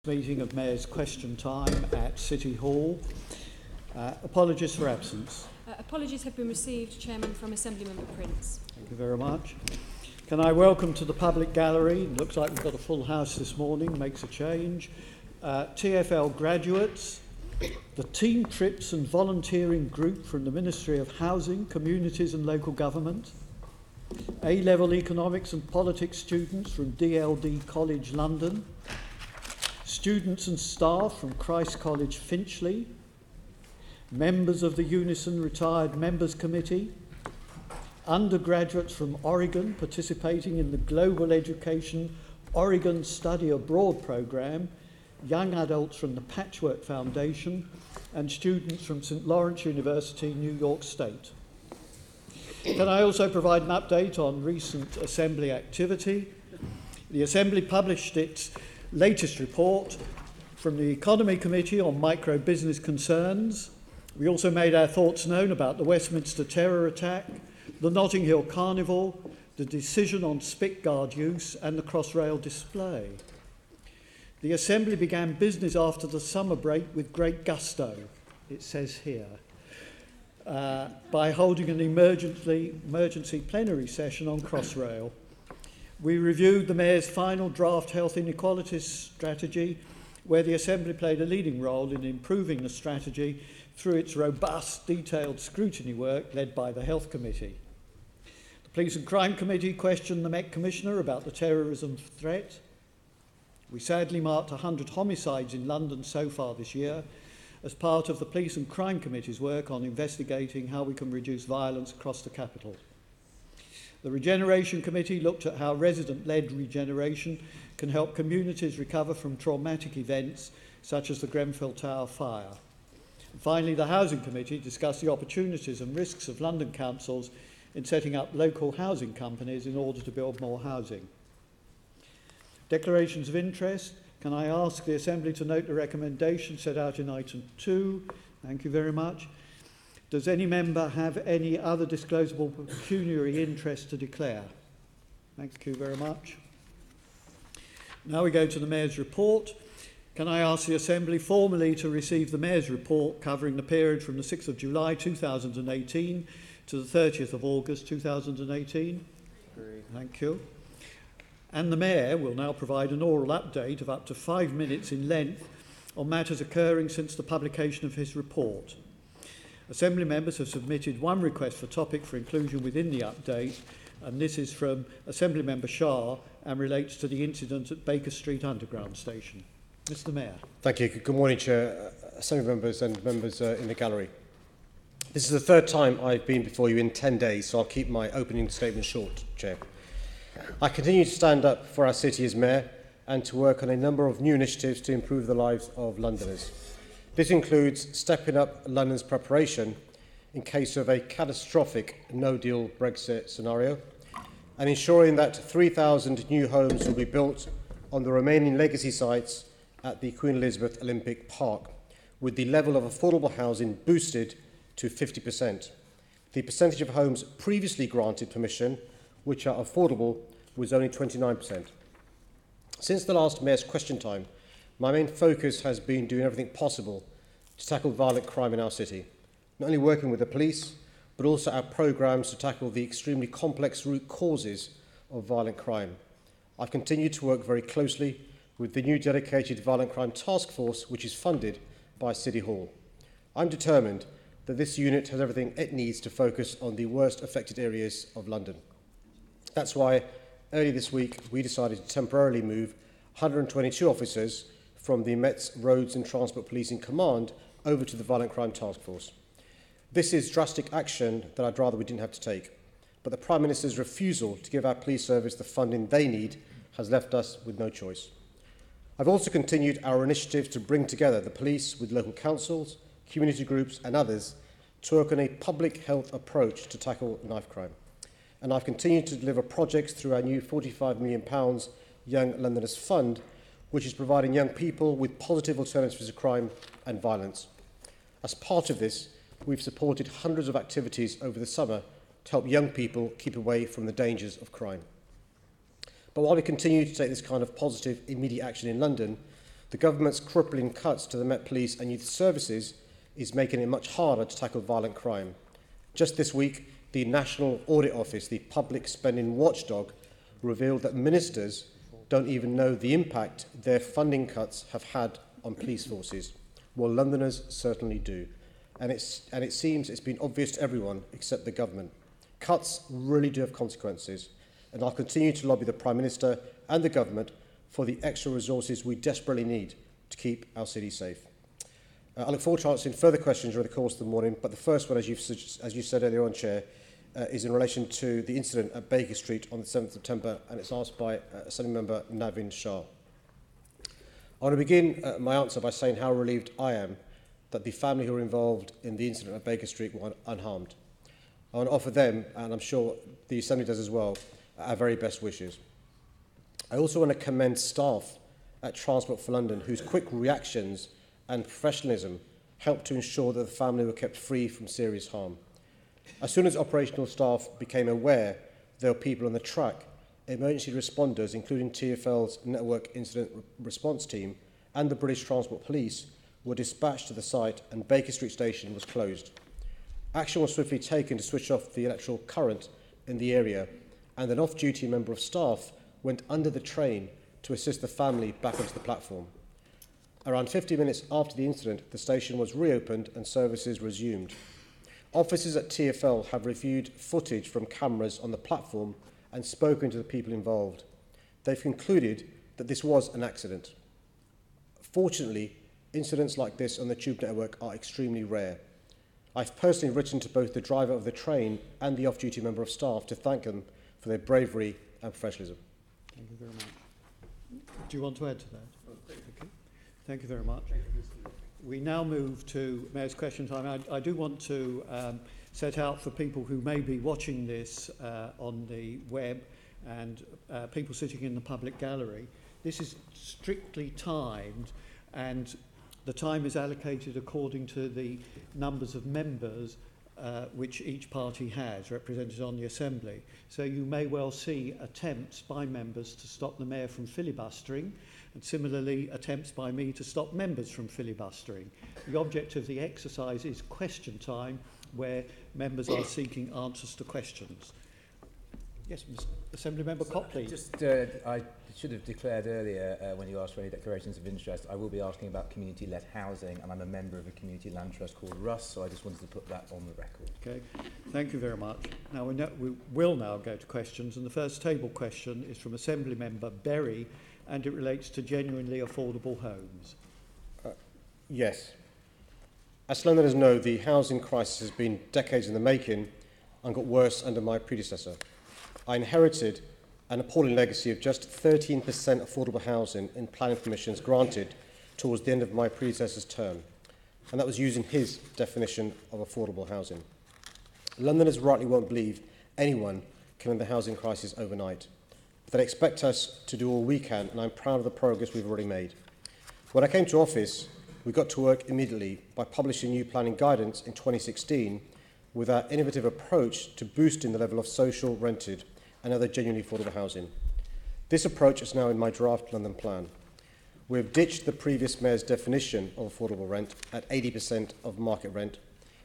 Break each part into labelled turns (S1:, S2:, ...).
S1: Meeting of Mayor's Question Time at City Hall. Apologies for absence.
S2: Apologies have been received, Chairman, from Assemblymember Prince.
S1: Thank you very much. Can I welcome to the public gallery, it looks like we've got a full house this morning, makes a change, TfL graduates, the Team Trips and Volunteering Group from the Ministry of Housing, Communities and Local Government, A-level Economics and Politics students from DLD College London, students and staff from Christ College Finchley, members of the Unison Retired Members Committee, undergraduates from Oregon participating in the Global Education Oregon Study Abroad programme, young adults from the Patchwork Foundation, and students from St Lawrence University, New York State. Can I also provide an update on recent Assembly activity? The Assembly published its latest report from the Economy Committee on micro business concerns. We also made our thoughts known about the Westminster terror attack, the Notting Hill Carnival, the decision on Spitguard use and the Crossrail display. The Assembly began business after the summer break with great gusto, it says here, by holding an emergency plenary session on Crossrail. We reviewed the Mayor's final draft health inequalities strategy, where the Assembly played a leading role in improving the strategy through its robust, detailed scrutiny work led by the Health Committee. The Police and Crime Committee questioned the Met Commissioner about the terrorism threat. We sadly marked 100 homicides in London so far this year as part of the Police and Crime Committee's work on investigating how we can reduce violence across the capital. The Regeneration Committee looked at how resident-led regeneration can help communities recover from traumatic events such as the Grenfell Tower fire. And finally, the Housing Committee discussed the opportunities and risks of London councils in setting up local housing companies in order to build more housing. Declarations of interest. Can I ask the Assembly to note the recommendation set out in item 2? Thank you very much. Does any member have any other disclosable pecuniary interest to declare? Thank you very much. Now we go to the Mayor's report. Can I ask the Assembly formally to receive the Mayor's report covering the period from the 6th of July 2018 to the 30th of August 2018? Agree. Thank you. And the Mayor will now provide an oral update of up to 5 minutes in length on matters occurring since the publication of his report. Assembly members have submitted one request for topic for inclusion within the update, and this is from Assembly Member Shah and relates to the incident at Baker Street Underground Station. Mr. Mayor.
S3: Thank you. Good morning, Chair, Assembly members and members in the gallery. This is the third time I've been before you in 10 days, so I'll keep my opening statement short, Chair. I continue to stand up for our city as Mayor and to work on a number of new initiatives to improve the lives of Londoners. This includes stepping up London's preparation in case of a catastrophic no-deal Brexit scenario and ensuring that 3,000 new homes will be built on the remaining legacy sites at the Queen Elizabeth Olympic Park, with the level of affordable housing boosted to 50%. The percentage of homes previously granted permission, which are affordable, was only 29%. Since the last Mayor's Question Time, my main focus has been doing everything possible to tackle violent crime in our city, not only working with the police, but also our programmes to tackle the extremely complex root causes of violent crime. I've continued to work very closely with the new dedicated Violent Crime Task Force, which is funded by City Hall. I'm determined that this unit has everything it needs to focus on the worst affected areas of London. That's why early this week we decided to temporarily move 122 officers from the Met's Roads and Transport Policing Command over to the Violent Crime Task Force. This is drastic action that I'd rather we didn't have to take, but the Prime Minister's refusal to give our police service the funding they need has left us with no choice. I've also continued our initiative to bring together the police with local councils, community groups and others to work on a public health approach to tackle knife crime. And I've continued to deliver projects through our new £45 million Young Londoners Fund, which is providing young people with positive alternatives to crime and violence. As part of this, we've supported hundreds of activities over the summer to help young people keep away from the dangers of crime. But while we continue to take this kind of positive, immediate action in London, The government's crippling cuts to the Met Police and Youth Services is making it much harder to tackle violent crime. Just this week, the National Audit Office, the public spending watchdog, revealed that ministers don't even know the impact their funding cuts have had on police forces, while Londoners certainly do. And it seems it's been obvious to everyone except the government. Cuts really do have consequences, and I'll continue to lobby the Prime Minister and the government for the extra resources we desperately need to keep our city safe. I look forward to answering further questions during the course of the morning, but the first one, as you said earlier on, Chair, is in relation to the incident at Baker Street on the 7th of September, and it's asked by Assembly Member Navin Shah. I want to begin my answer by saying how relieved I am that the family who were involved in the incident at Baker Street were unharmed. I want to offer them, and I'm sure the Assembly does as well, our very best wishes. I also want to commend staff at Transport for London whose quick reactions and professionalism helped to ensure that the family were kept free from serious harm. As soon as operational staff became aware there were people on the track, emergency responders, including TfL's Network Incident Response Team and the British Transport Police, were dispatched to the site and Baker Street Station was closed. Action was swiftly taken to switch off the electrical current in the area, and an off-duty member of staff went under the train to assist the family back onto the platform. Around 50 minutes after the incident, the station was reopened and services resumed. Officers at TfL have reviewed footage from cameras on the platform and spoken to the people involved. They've concluded that this was an accident. Fortunately, incidents like this on the tube network are extremely rare. I've personally written to both the driver of the train and the off-duty member of staff to thank them for their bravery and professionalism.
S1: Thank you very much. Do you want to add to that? Okay. Thank you very much. We now move to Mayor's question time. I do want to set out for people who may be watching this on the web and people sitting in the public gallery. This is strictly timed, and the time is allocated according to the numbers of members which each party has represented on the Assembly. So you may well see attempts by members to stop the Mayor from filibustering, and similarly attempts by me to stop members from filibustering. The object of the exercise is question time, where members are seeking answers to questions. Yes, Assembly Member Copley.
S4: I should have declared earlier when you asked for any declarations of interest, I will be asking about community-led housing, and I'm a member of a community land trust called Russ, so I just wanted to put that on the record.
S1: Okay, thank you very much. Now we will now go to questions, and the first table question is from Assembly Member Berry, and it relates to genuinely affordable homes.
S3: Yes. As Londoners know, the housing crisis has been decades in the making and got worse under my predecessor. I inherited an appalling legacy of just 13% affordable housing in planning permissions granted towards the end of my predecessor's term, and that was using his definition of affordable housing. Londoners rightly won't believe anyone can end the housing crisis overnight, but they expect us to do all we can, and I'm proud of the progress we've already made. When I came to office, we got to work immediately by publishing new planning guidance in 2016 with our innovative approach to boosting the level of social, rented and other genuinely affordable housing. This approach is now in my draft London plan. We have ditched the previous Mayor's definition of affordable rent at 80% of market rent.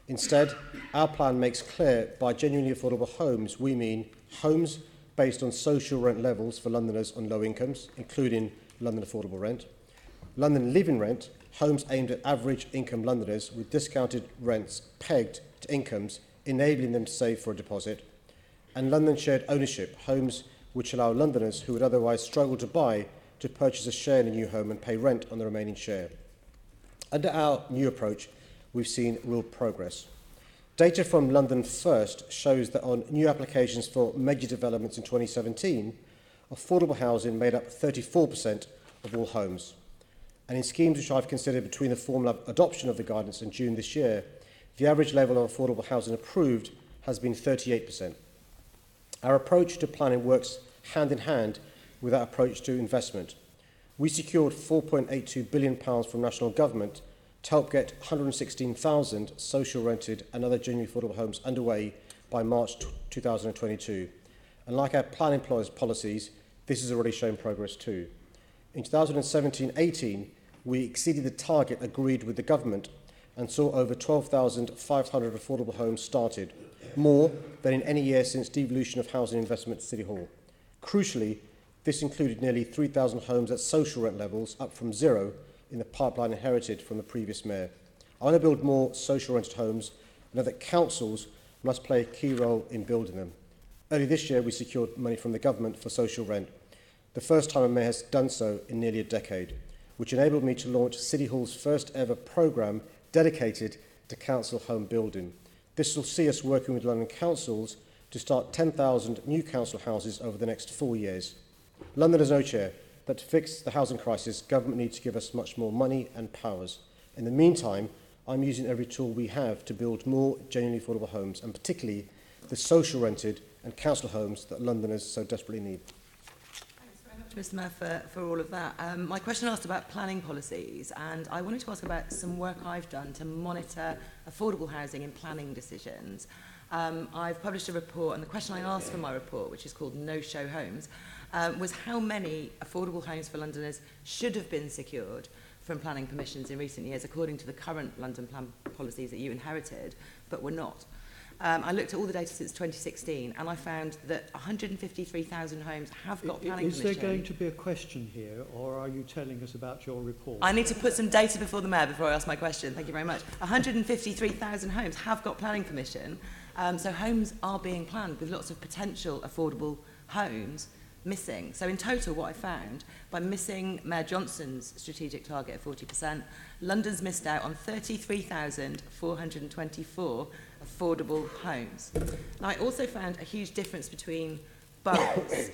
S3: Instead, our plan makes clear by genuinely affordable homes, we mean homes based on social rent levels for Londoners on low incomes, including London affordable rent, London living rent, homes aimed at average income Londoners with discounted rents pegged to incomes, enabling them to save for a deposit, and London shared ownership, homes which allow Londoners who would otherwise struggle to buy to purchase a share in a new home and pay rent on the remaining share. Under our new approach, we've seen real progress. Data from London First shows that on new applications for major developments in 2017, affordable housing made up 34% of all homes. And in schemes which I've considered between the formal adoption of the guidance and June this year, the average level of affordable housing approved has been 38%. Our approach to planning works hand in hand with our approach to investment. We secured £4.82 billion from national government to help get 116,000 social rented and other genuinely affordable homes underway by March 2022. And like our planning policies, this has already shown progress too. In 2017-18, we exceeded the target agreed with the government and saw over 12,500 affordable homes started, more than in any year since devolution of housing investment to City Hall. Crucially, this included nearly 3,000 homes at social rent levels, up from 0 in the pipeline inherited from the previous mayor. I want to build more social rented homes and know that councils must play a key role in building them. Early this year, we secured money from the government for social rent, the first time a mayor has done so in nearly a decade, which enabled me to launch City Hall's first ever programme dedicated to council home building. This will see us working with London councils to start 10,000 new council houses over the next 4 years. London has no chair that to fix the housing crisis, government needs to give us much more money and powers. In the meantime, I'm using every tool we have to build more genuinely affordable homes, and particularly the social rented and council homes that Londoners so desperately need.
S5: Mr Mayor, for all of that. My question asked about planning policies, and I wanted to ask about some work I've done to monitor affordable housing in planning decisions. I've published a report, and the question I asked for my report, which is called No-Show Homes, was how many affordable homes for Londoners should have been secured from planning permissions in recent years, according to the current London plan policies that you inherited, but were not. I looked at all the data since 2016, and I found that 153,000 homes have got planning permission.
S1: Is there going to be a question here, or are you telling us about your report?
S5: I need to put some data before the Mayor before I ask my question. Thank you very much. 153,000 homes have got planning permission. So homes are being planned with lots of potential affordable homes missing. So in total, what I found, by missing Mayor Johnson's strategic target of 40%, London's missed out on 33,424 affordable homes. Now, I also found a huge difference between boroughs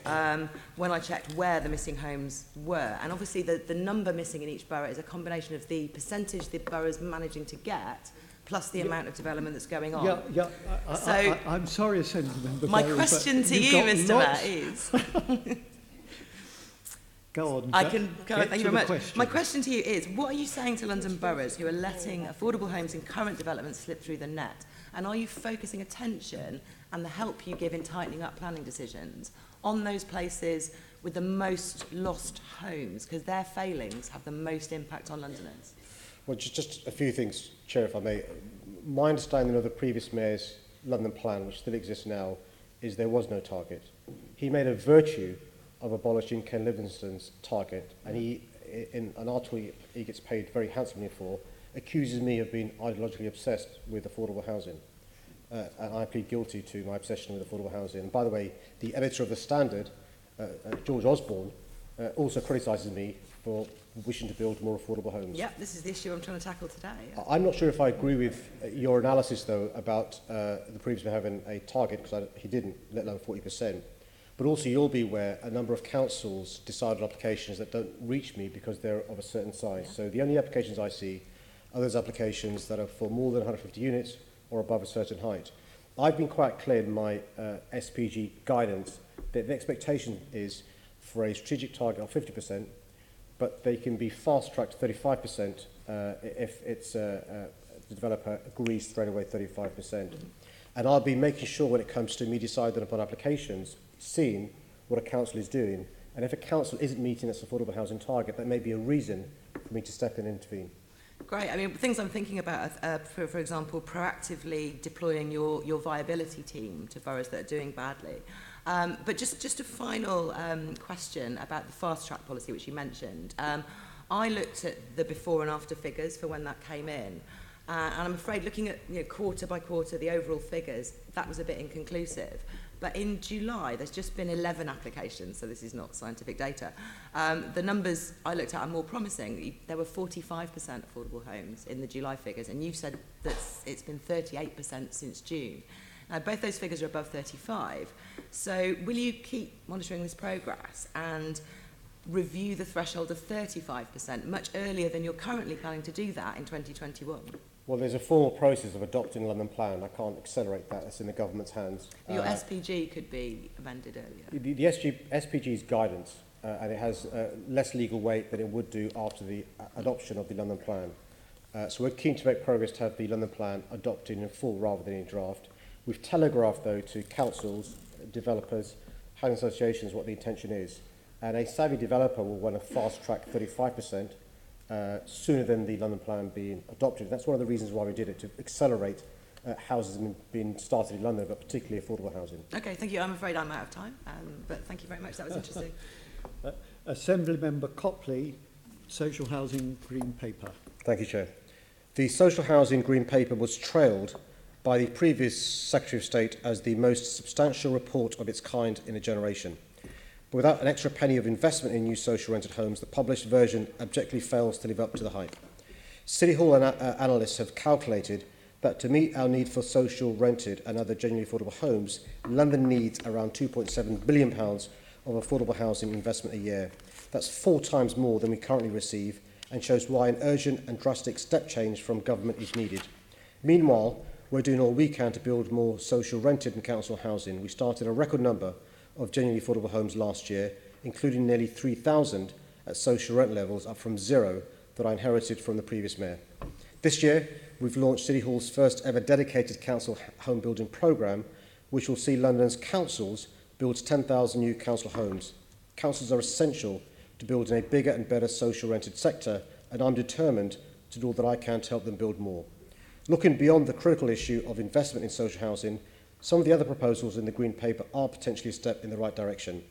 S5: when I checked where the missing homes were. And obviously, the number missing in each borough is a combination of the percentage the borough's managing to get plus the amount of development that's going on.
S1: I'm sorry, Senator Member.
S5: My question to you, Mr. Mayor, is...
S1: Go on.
S5: I can go. Thank you very much.
S1: Question.
S5: My question to you is, what are you saying to London boroughs who are letting affordable homes in current developments slip through the net? And are you focusing attention and the help you give in tightening up planning decisions on those places with the most lost homes, because their failings have the most impact on Londoners?
S3: Well, just a few things, Chair, if I may. My understanding of the previous mayor's London plan, which still exists now, is there was no target. He made a virtue of abolishing Ken Livingstone's target, and he, in an article he gets paid very handsomely for, accuses me of being ideologically obsessed with affordable housing. And I plead guilty to my obsession with affordable housing. And by the way, the editor of The Standard, George Osborne, also criticises me for wishing to build more affordable homes.
S5: Yeah, this is the issue I'm trying to tackle today. Yeah.
S3: I'm not sure if I agree with your analysis, though, about the previous mayor having a target, because he didn't, let alone 40%. But also, you'll be aware, a number of councils decided on applications that don't reach me because they're of a certain size. Yeah. So the only applications I see are those applications that are for more than 150 units or above a certain height. I've been quite clear in my SPG guidance that the expectation is for a strategic target of 50%, but they can be fast-tracked to 35% if the developer agrees to throw away 35%. Mm-hmm. And I'll be making sure when it comes to me deciding upon applications, seeing what a council is doing, and if a council isn't meeting its affordable housing target, that may be a reason for me to step in and intervene.
S5: Great. I mean, things I'm thinking about, for example, proactively deploying your viability team to boroughs that are doing badly. But just a final question about the fast-track policy, which you mentioned. I looked at the before and after figures for when that came in, and I'm afraid looking at quarter by quarter, the overall figures, that was a bit inconclusive. But in July, there's just been 11 applications, so this is not scientific data. The numbers I looked at are more promising. There were 45% affordable homes in the July figures, and you've said that it's been 38% since June. Now, both those figures are above 35. So will you keep monitoring this progress and review the threshold of 35% much earlier than you're currently planning to do that in 2021? Well,
S3: there's a formal process of adopting the London Plan. I can't accelerate that. That's in the government's hands.
S5: Your SPG could be amended earlier.
S3: The SPG's guidance, and it has less legal weight than it would do after the adoption of the London Plan. So we're keen to make progress to have the London Plan adopted in full rather than in draft. We've telegraphed, though, to councils, developers, housing associations what the intention is. And a savvy developer will want to fast-track 35%, sooner than the London Plan being adopted. That's one of the reasons why we did it, to accelerate houses being started in London, but particularly affordable housing.
S5: Okay, thank you. I'm afraid I'm out of time, but thank you very much. That was interesting.
S1: Assembly Member Copley, Social Housing Green Paper.
S3: Thank you, Chair. The Social Housing Green Paper was trailed by the previous Secretary of State as the most substantial report of its kind in a generation. But without an extra penny of investment in new social rented homes, the published version objectively fails to live up to the hype. City Hall analysts have calculated that to meet our need for social rented and other genuinely affordable homes, London needs around £2.7 billion of affordable housing investment a year. That's 4 times more than we currently receive, and shows why an urgent and drastic step change from government is needed. Meanwhile, we're doing all we can to build more social rented and council housing. We started a record number of genuinely affordable homes last year, including nearly 3,000 at social rent levels, up from 0 that I inherited from the previous mayor. This year, we've launched City Hall's first ever dedicated council home building programme, which will see London's councils build 10,000 new council homes. Councils are essential to building a bigger and better social rented sector, and I'm determined to do all that I can to help them build more. Looking beyond the critical issue of investment in social housing, some of the other proposals in the Green Paper are potentially a step in the right direction.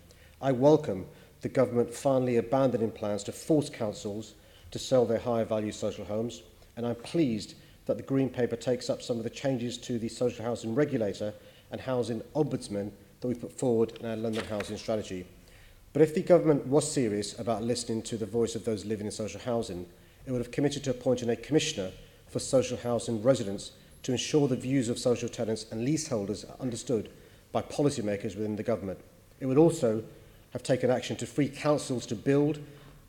S3: I welcome the government finally abandoning plans to force councils to sell their higher value social homes, and I'm pleased that the Green Paper takes up some of the changes to the social housing regulator and housing ombudsman that we put forward in our London housing strategy. But if the government was serious about listening to the voice of those living in social housing, it would have committed to appointing a commissioner for social housing residents to ensure the views of social tenants and leaseholders are understood by policymakers within the government. It would also have taken action to free councils to build,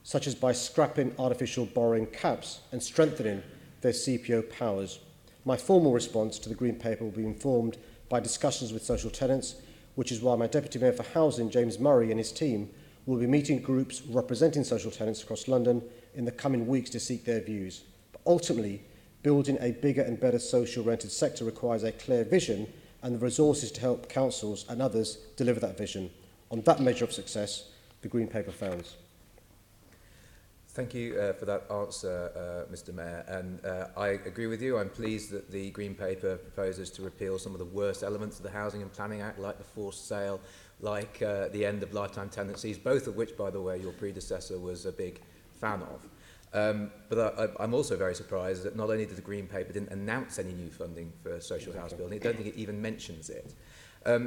S3: such as by scrapping artificial borrowing caps and strengthening their CPO powers. My formal response to the Green Paper will be informed by discussions with social tenants, which is why my Deputy Mayor for Housing, James Murray, and his team will be meeting groups representing social tenants across London in the coming weeks to seek their views. But ultimately, building a bigger and better social rented sector requires a clear vision and the resources to help councils and others deliver that vision. On that measure of success, the Green Paper fails.
S4: Thank you for that answer, Mr Mayor. And I agree with you. I'm pleased that the Green Paper proposes to repeal some of the worst elements of the Housing and Planning Act, like the forced sale, like the end of lifetime tenancies, both of which, by the way, your predecessor was a big fan of. But I'm also very surprised that not only did the Green Paper didn't announce any new funding for social house building, I don't think it even mentions it.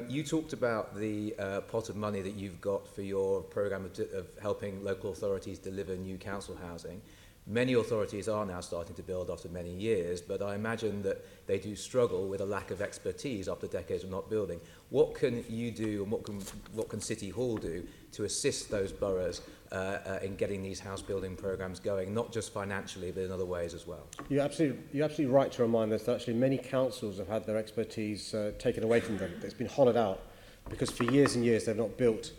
S4: You talked about the pot of money that you've got for your programme of helping local authorities deliver new council housing. Many authorities are now starting to build after many years, but I imagine that they do struggle with a lack of expertise after decades of not building. What can you do, and what can City Hall do to assist those boroughs in getting these house building programmes going, not just financially, but in other ways as well? You're
S3: absolutely right to remind us that actually many councils have had their expertise taken away from them. It's been hollowed out because for years and years they've not built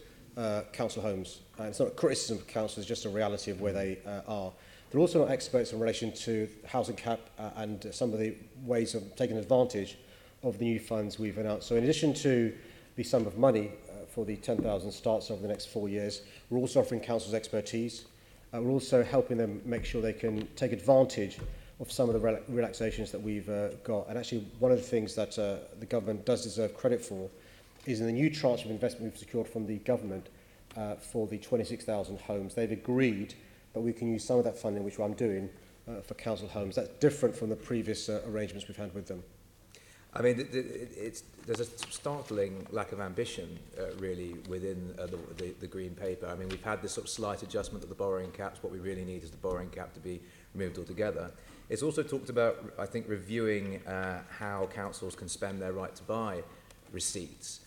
S3: council homes. And it's not a criticism of councils, it's just a reality of where they are. They're also not experts in relation to housing cap and some of the ways of taking advantage of the new funds we've announced. So in addition to the sum of money for the 10,000 starts over the next 4 years, we're also offering councils expertise. We're also helping them make sure they can take advantage of some of the relaxations that we've got. And actually, one of the things that the government does deserve credit for is in the new tranche of investment we've secured from the government for the 26,000 homes. They've agreed that we can use some of that funding, which I'm doing, for council homes. That's different from the previous arrangements we've had with them.
S4: I mean, there's a startling lack of ambition, really, within the Green Paper. I mean, we've had this sort of slight adjustment of the borrowing caps. What we really need is the borrowing cap to be removed altogether. It's also talked about, I think, reviewing how councils can spend their right to buy receipts.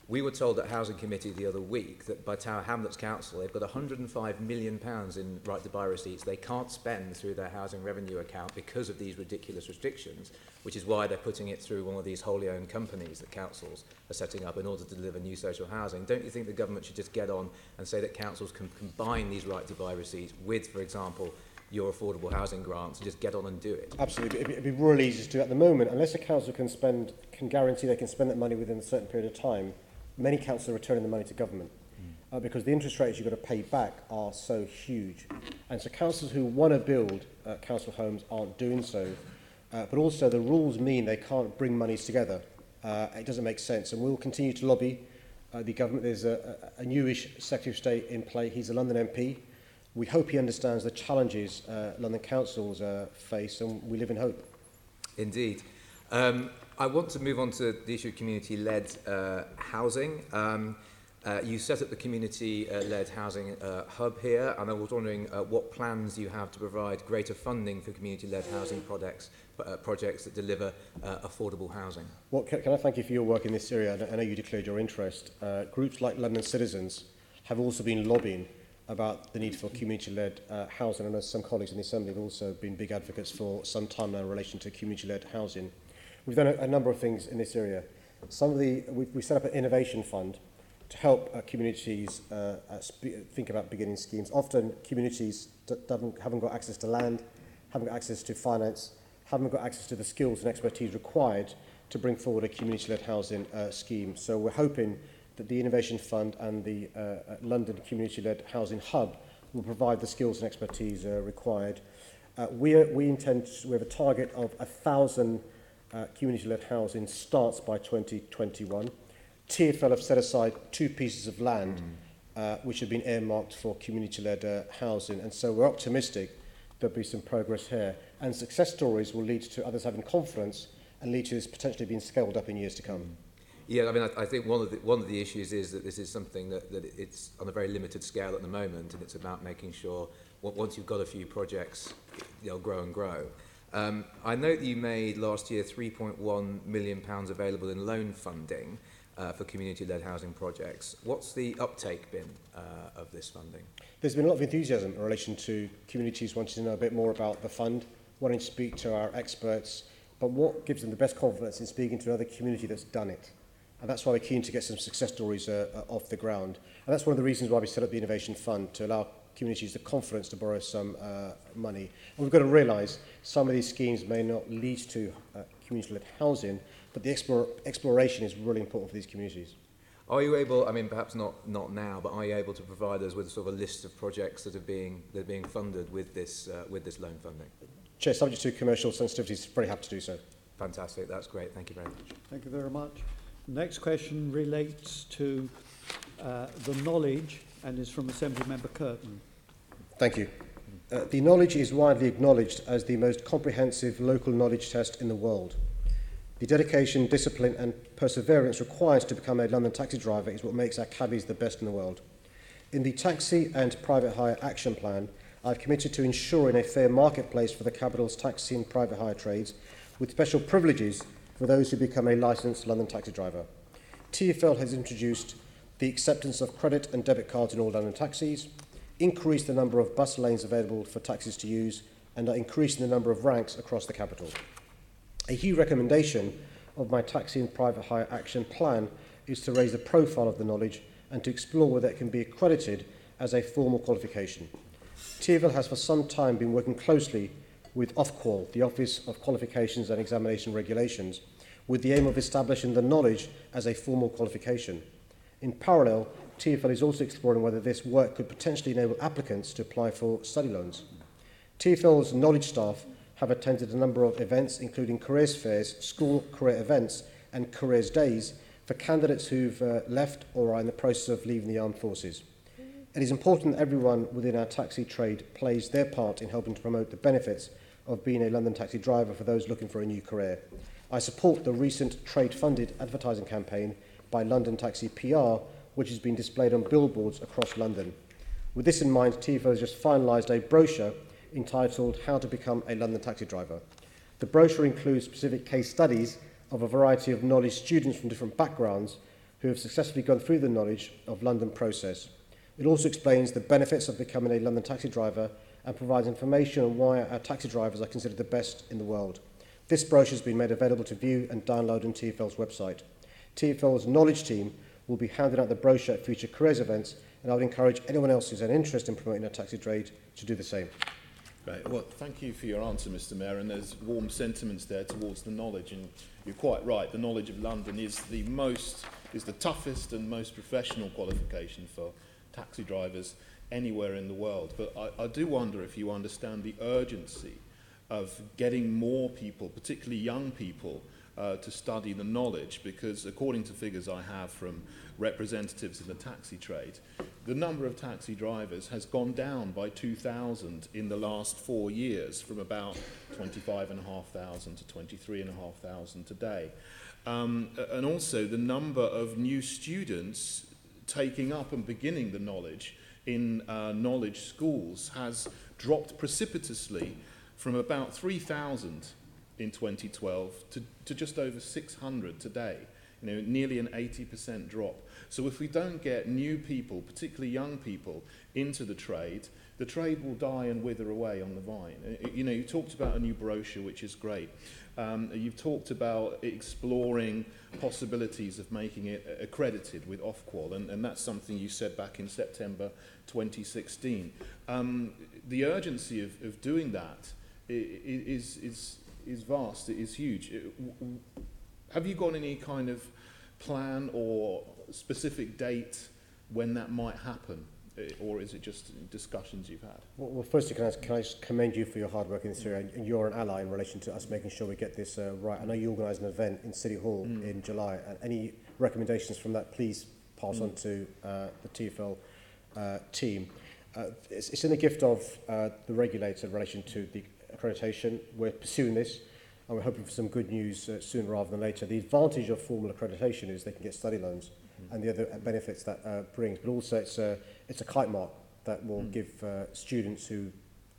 S4: We were told at Housing Committee the other week that by Tower Hamlets Council, they've got £105 million in right to buy receipts they can't spend through their housing revenue account because of these ridiculous restrictions, which is why they're putting it through one of these wholly owned companies that councils are setting up in order to deliver new social housing. Don't you think the government should just get on and say that councils can combine these right to buy receipts with, for example, your affordable housing grants, and just get on and do it?
S3: Absolutely. It'd be really easy to do at the moment. Unless a council can guarantee they can spend that money within a certain period of time, many councils are returning the money to government. because the interest rates you've got to pay back are so huge. And so councils who want to build council homes aren't doing so. But also the rules mean they can't bring monies together. It doesn't make sense. And we'll continue to lobby the government. There's a newish Secretary of State in play. He's a London MP. We hope he understands the challenges London councils face, and we live in hope.
S4: Indeed. I want to move on to the issue of community-led housing. You set up the community-led housing hub here, and I was wondering what plans you have to provide greater funding for community-led housing projects that deliver affordable housing.
S3: Well, can I thank you for your work in this area? I know you declared your interest. Groups like London Citizens have also been lobbying about the need for community-led housing, and as some colleagues in the Assembly have also been big advocates for some time now in relation to community-led housing. We've done a number of things in this area. We set up an innovation fund to help communities think about beginning schemes. Often communities haven't got access to land, haven't got access to finance, haven't got access to the skills and expertise required to bring forward a community-led housing scheme. So we're hoping that the Innovation Fund and the London Community-Led Housing Hub will provide the skills and expertise required. We have a target of 1,000 community-led housing starts by 2021. TfL have set aside 2 pieces of land which have been earmarked for community-led housing, and so we're optimistic there'll be some progress here, and success stories will lead to others having confidence and lead to this potentially being scaled up in years to come.
S4: Yeah, I mean, I think one of the issues is that this is something that it's on a very limited scale at the moment, and it's about making sure once you've got a few projects, they'll grow and grow. I note that you made last year £3.1 million available in loan funding for community-led housing projects. What's the uptake been of this funding? There's
S3: been a lot of enthusiasm in relation to communities wanting to know a bit more about the fund, wanting to speak to our experts, but what gives them the best confidence in speaking to another community that's done it. And that's why we're keen to get some success stories off the ground. And that's one of the reasons why we set up the Innovation Fund, to allow communities the confidence to borrow some money. And we've got to realise some of these schemes may not lead to community-led housing, but the exploration is really important for these communities.
S4: Are you able, I mean, perhaps not now, but are you able to provide us with sort of a list of projects that are being funded with this loan funding?
S3: Chair, subject to commercial sensitivities, very happy to do so.
S4: Fantastic, that's great. Thank you very much.
S1: Thank you very much. Next question relates to the knowledge and is from Assembly Member Curtin.
S3: Thank you. The knowledge is widely acknowledged as the most comprehensive local knowledge test in the world. The dedication, discipline and perseverance required to become a London taxi driver is what makes our cabbies the best in the world. In the Taxi and Private Hire Action Plan, I've committed to ensuring a fair marketplace for the capital's taxi and private hire trades, with special privileges for those who become a licensed London taxi driver. TfL has introduced the acceptance of credit and debit cards in all London taxis, increased the number of bus lanes available for taxis to use, and are increasing the number of ranks across the capital. A key recommendation of my Taxi and Private Hire Action Plan is to raise the profile of the knowledge and to explore whether it can be accredited as a formal qualification. TfL has for some time been working closely with Ofqual, the Office of Qualifications and Examination Regulations, with the aim of establishing the knowledge as a formal qualification. In parallel, TfL is also exploring whether this work could potentially enable applicants to apply for study loans. TfL's knowledge staff have attended a number of events, including careers fairs, school career events and careers days for candidates who've left or are in the process of leaving the armed forces. It is important that everyone within our taxi trade plays their part in helping to promote the benefits of being a London taxi driver for those looking for a new career. I support the recent trade-funded advertising campaign by London Taxi PR, which has been displayed on billboards across London. With this in mind, TfL has just finalised a brochure entitled How to Become a London Taxi Driver. The brochure includes specific case studies of a variety of knowledge students from different backgrounds who have successfully gone through the knowledge of London process. It also explains the benefits of becoming a London taxi driver and provides information on why our taxi drivers are considered the best in the world. This brochure has been made available to view and download on TfL's website. TfL's knowledge team will be handing out the brochure at future careers events, and I would encourage anyone else who's an interest in promoting a taxi trade to do the same.
S6: Right. Well, thank you for your answer, Mr. Mayor, and there's warm sentiments there towards the knowledge, and you're quite right. The knowledge of London is the toughest and most professional qualification for taxi drivers anywhere in the world. But I do wonder if you understand the urgency of getting more people, particularly young people, to study the knowledge, because according to figures I have from representatives in the taxi trade, the number of taxi drivers has gone down by 2,000 in the last 4 years, from about 25,500 to 23,500 today. And also the number of new students taking up and beginning the knowledge in knowledge schools has dropped precipitously from about 3,000 in 2012 to just over 600 today. You know, nearly an 80% drop. So if we don't get new people, particularly young people, into the trade will die and wither away on the vine. You know, you talked about a new brochure, which is great. You've talked about exploring possibilities of making it accredited with Ofqual, and that's something you said back in September 2016. The urgency of doing that is vast, it is huge. Have you got any kind of plan or specific date when that might happen? Or is it just discussions you've had?
S3: Well, firstly, can I just commend you for your hard work in this area, and you're an ally in relation to us making sure we get this right. I know you organised an event in City Hall in July, and any recommendations from that, please pass on to the TfL team. It's in the gift of the regulator in relation to the accreditation. We're pursuing this, and we're hoping for some good news sooner rather than later. The advantage of formal accreditation is they can get study loans and the other benefits that brings, but also it's a kite mark that will give students who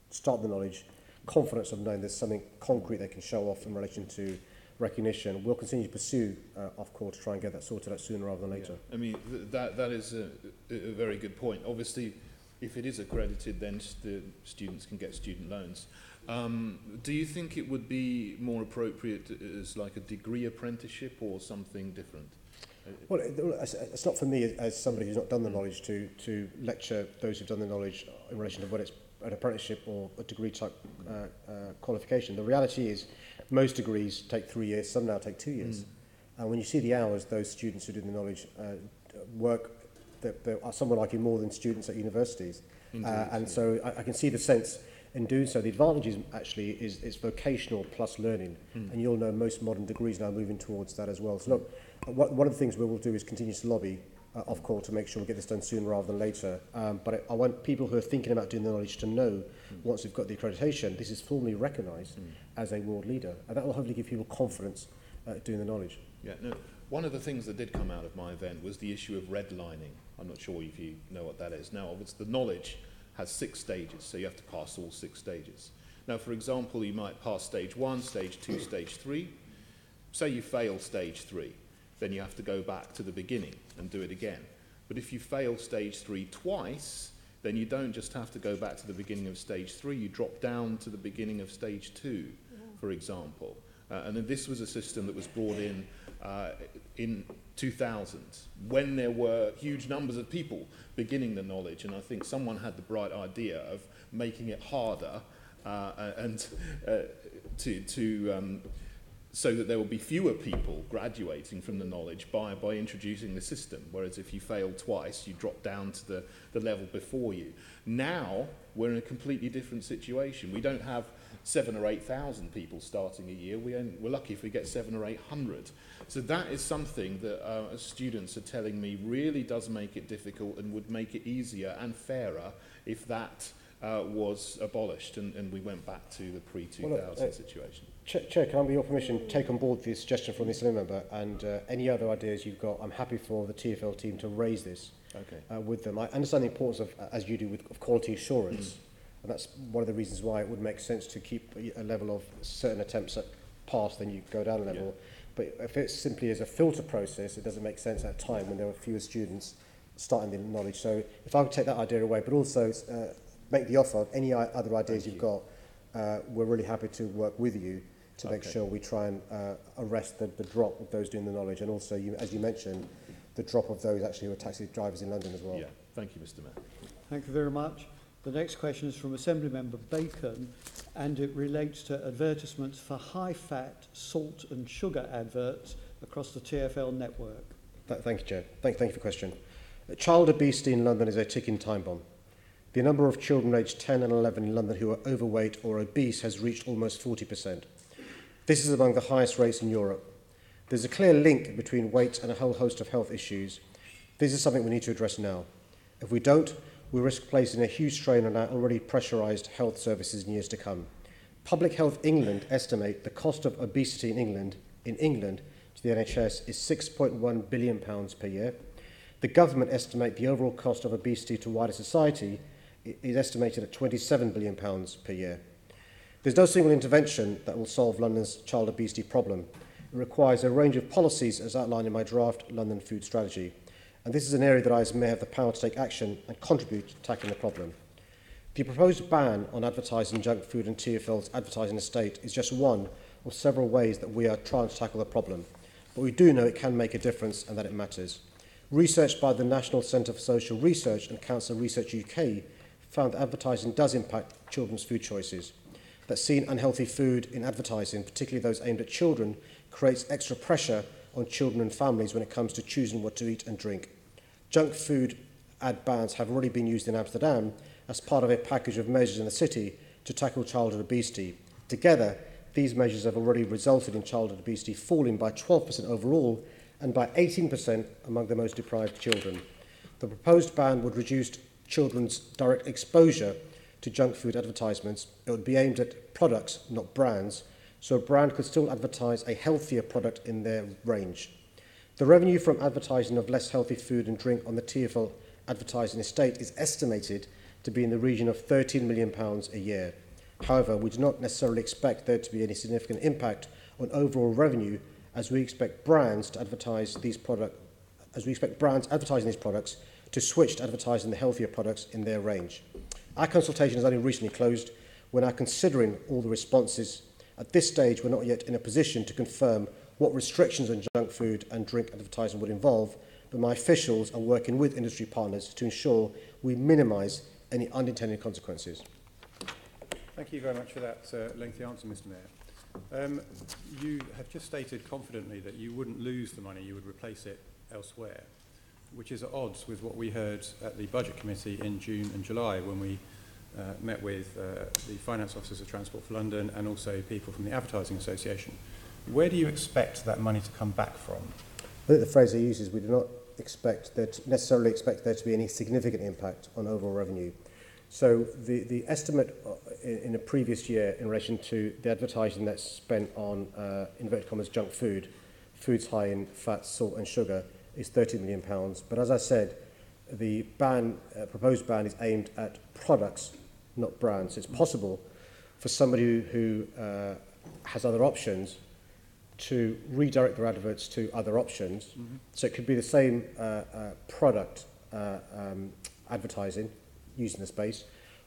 S3: start the knowledge confidence of knowing there's something concrete they can show off in relation to recognition. We'll continue to pursue Ofqual to try and get that sorted out sooner rather than later.
S6: Yeah. I mean, that is a very good point. Obviously, if it is accredited, then the students can get student loans. Do you think it would be more appropriate as like a degree apprenticeship or something different?
S3: Well, it's not for me as somebody who's not done the knowledge to lecture those who've done the knowledge in relation to whether it's an apprenticeship or a degree type qualification. The reality is most degrees take 3 years, some now take 2 years. And when you see the hours those students who do the knowledge work, there are some would argue more than students at universities. And so I can see the sense in doing so. The advantage is actually is vocational plus learning, and you'll know most modern degrees now moving towards that as well. So look, one of the things we will do is continue to lobby Ofqual to make sure we get this done sooner rather than later. But I want people who are thinking about doing the knowledge to know, once we've got the accreditation, this is formally recognised as a world leader, and that will hopefully give people confidence doing the knowledge.
S6: Yeah, no. One of the things that did come out of my event was the issue of redlining. I'm not sure if you know what that is. Now, it's the knowledge has 6 stages, so you have to pass all 6 stages. Now, for example, you might pass stage 1, stage 2, stage 3. Say you fail stage 3, then you have to go back to the beginning and do it again. But if you fail stage 3 twice, then you don't just have to go back to the beginning of stage 3, you drop down to the beginning of stage 2, for example. And then this was a system that was brought in 2000, when there were huge numbers of people beginning the knowledge, and I think someone had the bright idea of making it harder so that there will be fewer people graduating from the knowledge by introducing the system, whereas if you fail twice, you drop down to the level before you. Now, we're in a completely different situation. We don't have 7,000 or 8,000 people starting a year. We're lucky if we get 700 or 800. So that is something that students are telling me really does make it difficult and would make it easier and fairer if that was abolished and we went back to the pre-2000 situation.
S3: Chair, can I, with your permission, take on board the suggestion from this member, and any other ideas you've got, I'm happy for the TfL team to raise this with them. I understand the importance of, as you do, of quality assurance, and that's one of the reasons why it would make sense to keep a level of certain attempts at pass, then you go down a level. Yeah. But if it simply is a filter process, it doesn't make sense at a time when there are fewer students starting the knowledge. So if I could take that idea away, but also make the offer of any other ideas you've got, we're really happy to work with you to make sure we try and arrest the drop of those doing the knowledge, and also, as you mentioned, the drop of those actually who are taxi drivers in London as well.
S6: Yeah, thank you, Mr. Mayor.
S1: Thank you very much. The next question is from Assembly Member Bacon, and it relates to advertisements for high-fat, salt and sugar adverts across the TfL network.
S3: Thank you, Chair. Thank you for the question. Child obesity in London is a ticking time bomb. The number of children aged 10 and 11 in London who are overweight or obese has reached almost 40%. This is among the highest rates in Europe. There's a clear link between weight and a whole host of health issues. This is something we need to address now. If we don't, we risk placing a huge strain on our already pressurised health services in years to come. Public Health England estimate the cost of obesity in England to the NHS is £6.1 billion per year. The government estimate the overall cost of obesity to wider society is estimated at £27 billion per year. There's no single intervention that will solve London's child obesity problem. It requires a range of policies as outlined in my draft London Food Strategy. And this is an area that I, as Mayor, have the power to take action and contribute to tackling the problem. The proposed ban on advertising junk food in TfL's advertising estate is just one of several ways that we are trying to tackle the problem. But we do know it can make a difference and that it matters. Research by the National Centre for Social Research and Council Research UK found that advertising does impact children's food choices. That seeing unhealthy food in advertising, particularly those aimed at children, creates extra pressure on children and families when it comes to choosing what to eat and drink. Junk food ad bans have already been used in Amsterdam as part of a package of measures in the city to tackle childhood obesity. Together, these measures have already resulted in childhood obesity falling by 12% overall and by 18% among the most deprived children. The proposed ban would reduce children's direct exposure to junk food advertisements. It would be aimed at products, not brands, so a brand could still advertise a healthier product in their range. The revenue from advertising of less healthy food and drink on the TfL advertising estate is estimated to be in the region of £13 million a year. However, we do not necessarily expect there to be any significant impact on overall revenue, as we expect brands to advertise these products, advertising these products to switch to advertising the healthier products in their range. Our consultation has only recently closed. We're now considering all the responses. At this stage, we're not yet in a position to confirm what restrictions on junk food and drink advertising would involve, but my officials are working with industry partners to ensure we minimise any unintended consequences.
S7: Thank you very much for that lengthy answer, Mr. Mayor. You have just stated confidently that you wouldn't lose the money, you would replace it elsewhere, which is at odds with what we heard at the Budget Committee in June and July when we met with the Finance Officers of Transport for London and also people from the Advertising Association. Where do you expect that money to come back from?
S3: I think the phrase I use is we do not necessarily expect there to be any significant impact on overall revenue. So the estimate in a previous year in relation to the advertising that's spent on, inverted commas, junk food, foods high in fat, salt and sugar, is £30 million. But as I said, the proposed ban is aimed at products, not brands. It's possible for somebody who has other options to redirect their adverts to other options. Mm-hmm. So it could be the same product advertising using the space,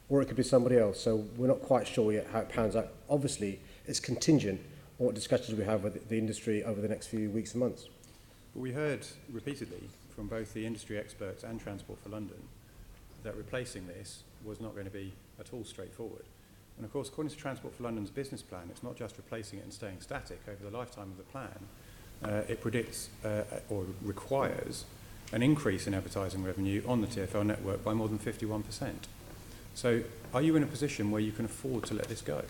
S3: or it could be somebody else. So we're not quite sure yet how it pans out. Obviously, it's contingent on what discussions we have with the industry over the next few weeks and months.
S7: But we heard repeatedly from both the industry experts and Transport for London that replacing this was not going to be at all straightforward. And of course, according to Transport for London's business plan, it's not just replacing it and staying static. Over the lifetime of the plan, it predicts or requires an increase in advertising revenue on the TfL network by more than 51%. So are you in a position where you can afford to let this go?